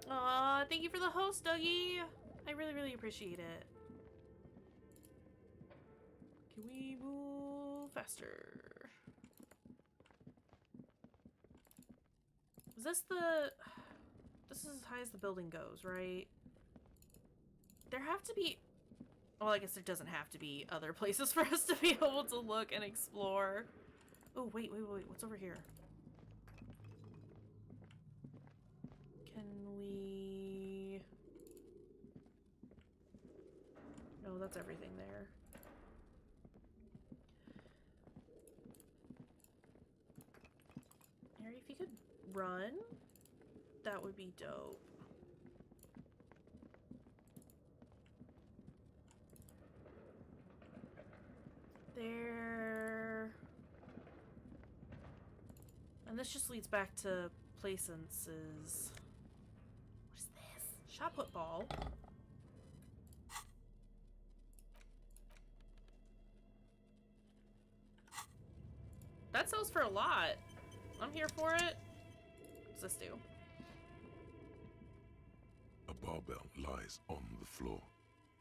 Aw, thank you for the host, Dougie. I really, really appreciate it. Can we move faster? Is this the... This is as high as the building goes, right? There have to be... Well, I guess there doesn't have to be other places for us to be able to look and explore. Oh, wait. What's over here? Can we... No, that's everything there. Harry, if you could run, that would be dope. There. And this just leads back to Placence's... What is this? Shot put ball. That sells for a lot. I'm here for it. What's this do? A barbell lies on the floor.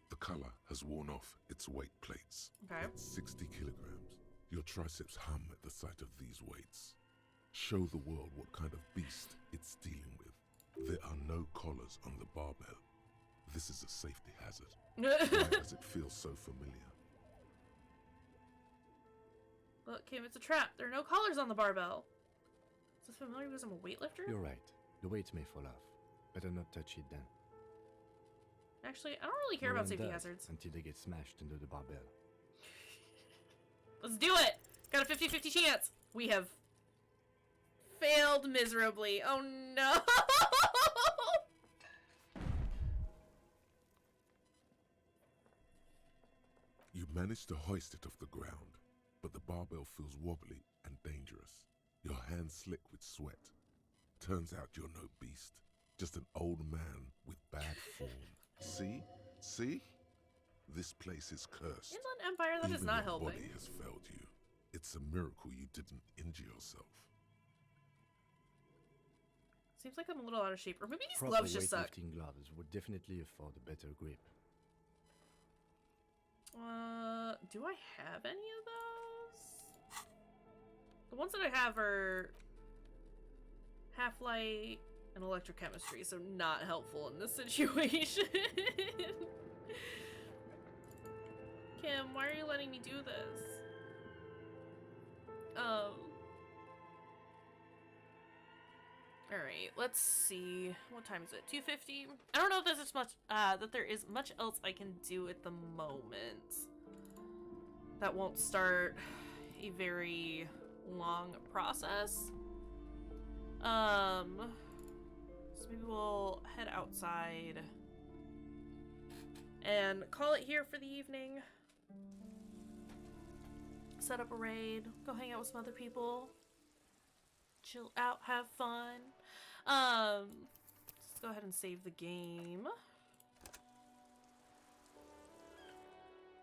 The color has worn off its weight plates. Okay. It's 60 kilograms. Your triceps hum at the sight of these weights. Show the world what kind of beast it's dealing with. There are no collars on the barbell. This is a safety hazard. Why does it feel so familiar? Look, Kim, it's a trap. There are no collars on the barbell. Is this familiar because I'm a weightlifter? You're right. The weights may fall off. Better not touch it then. Actually, I don't really care No about one safety does hazards. until they get smashed into the barbell. Let's do it! Got a 50-50 chance. We have failed miserably. Oh no! You manage to hoist it off the ground, but the barbell feels wobbly and dangerous. Your hands slick with sweat. Turns out you're no beast, just an old man with bad form. See? See? This place is cursed. Inland Empire, that is not Your helping. body has failed you. It's a miracle you didn't injure yourself. Seems like I'm a little out of shape. Or maybe these Proper gloves just suck. weightlifting gloves would definitely afford a better grip. Do I have any of those? The ones that I have are Half-Light and Electrochemistry, so not helpful in this situation. Kim, why are you letting me do this? Alright, let's see. What time is it? 2:50? I don't know if there's as much, that there is much else I can do at the moment. That won't start a very long process. So maybe we'll head outside and call it here for the evening. Set up a raid, go hang out with some other people. Chill out, have fun. Let's go ahead and save the game.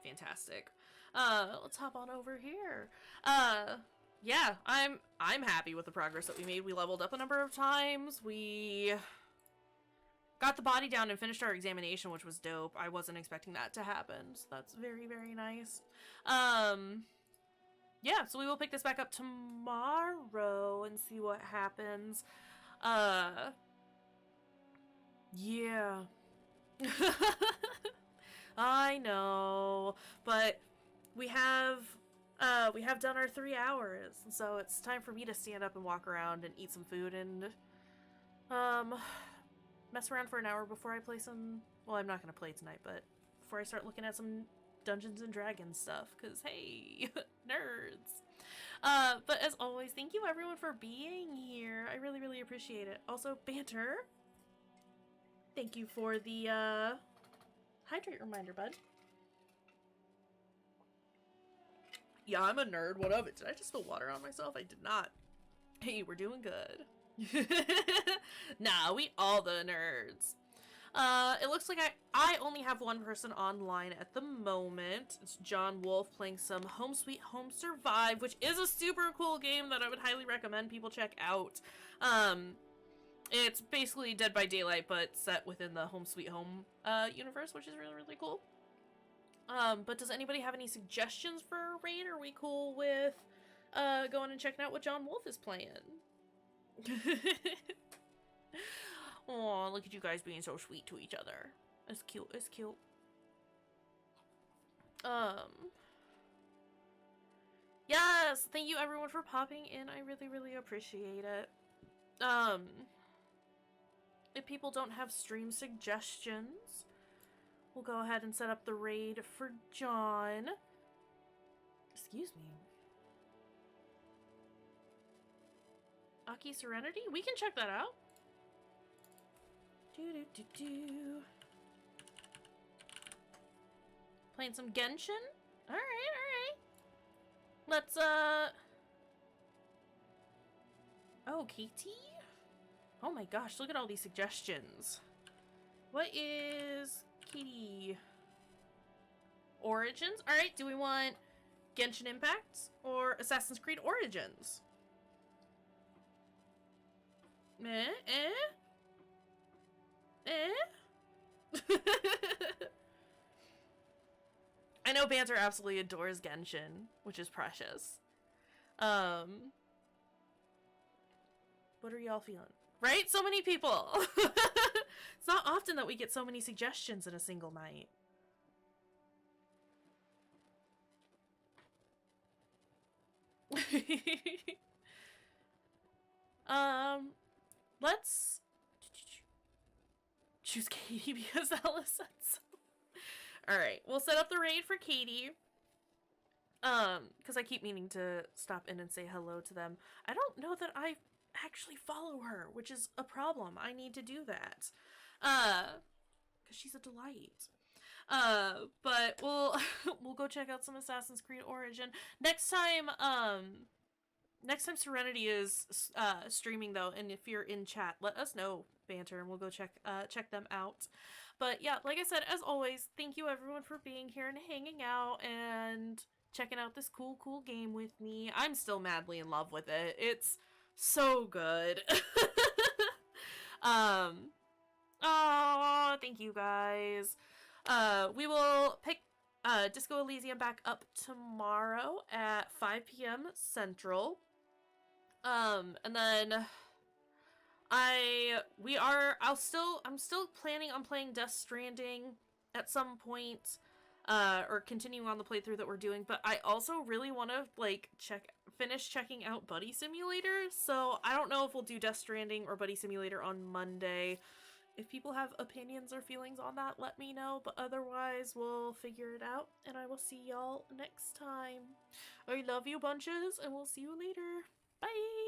Fantastic. Let's hop on over here. yeah, I'm happy with the progress that we made. We leveled up a number of times. We got the body down and finished our examination, which was dope. I wasn't expecting that to happen, so that's very, very nice. Yeah, so we will pick this back up tomorrow and see what happens. Yeah. I know, but we have done our 3 hours, so it's time for me to stand up and walk around and eat some food and mess around for an hour before I play some. Well, I'm not gonna play tonight, but before I start looking at some Dungeons and Dragons stuff, because hey, nerds. But as always, thank you everyone for being here. I really, really appreciate it. Also, Banter, thank you for the hydrate reminder, bud. Yeah, I'm a nerd. What of it? Did I just spill water on myself? I did not. Hey, we're doing good. Nah, we all the nerds. It looks like I only have one person online at the moment. It's John Wolf playing some Home Sweet Home Survive, which is a super cool game that I would highly recommend people check out. It's basically Dead by Daylight, but set within the Home Sweet Home universe, which is really, really cool. But does anybody have any suggestions for a raid? Are we cool with going and checking out what John Wolf is playing? Oh, look at you guys being so sweet to each other. It's cute. It's cute. Yes, thank you everyone for popping in. I really, really appreciate it. If people don't have stream suggestions, we'll go ahead and set up the raid for John. Excuse me. Aki Serenity? We can check that out. Playing some Genshin? Alright, alright. Let's, oh, KT? Oh my gosh, look at all these suggestions. What is KT? Origins? Alright, do we want Genshin Impact or Assassin's Creed Origins? I know Banter absolutely adores Genshin, which is precious. What are y'all feeling? Right? So many people! It's not often that we get so many suggestions in a single night. Let's choose Katie because Alice said so. Alright, we'll set up the raid for Katie. Because I keep meaning to stop in and say hello to them. I don't know that I actually follow her, which is a problem. I need to do that. Because she's a delight. But we'll we'll go check out some Assassin's Creed Origin. Next time Serenity is streaming though, and if you're in chat, let us know, Banter, and we'll go check them out. But yeah, like I said, as always, thank you everyone for being here and hanging out and checking out this cool game with me. I'm still madly in love with it. It's so good. Oh, thank you guys. We will pick Disco Elysium back up tomorrow at 5 p.m. Central. And then I'm still planning on playing Death Stranding at some point, or continuing on the playthrough that we're doing, but I also really want to finish checking out Buddy Simulator, so I don't know if we'll do Death Stranding or Buddy Simulator on Monday. If people have opinions or feelings on that, let me know, but otherwise we'll figure it out, and I will see y'all next time. I love you bunches, and we'll see you later. Bye!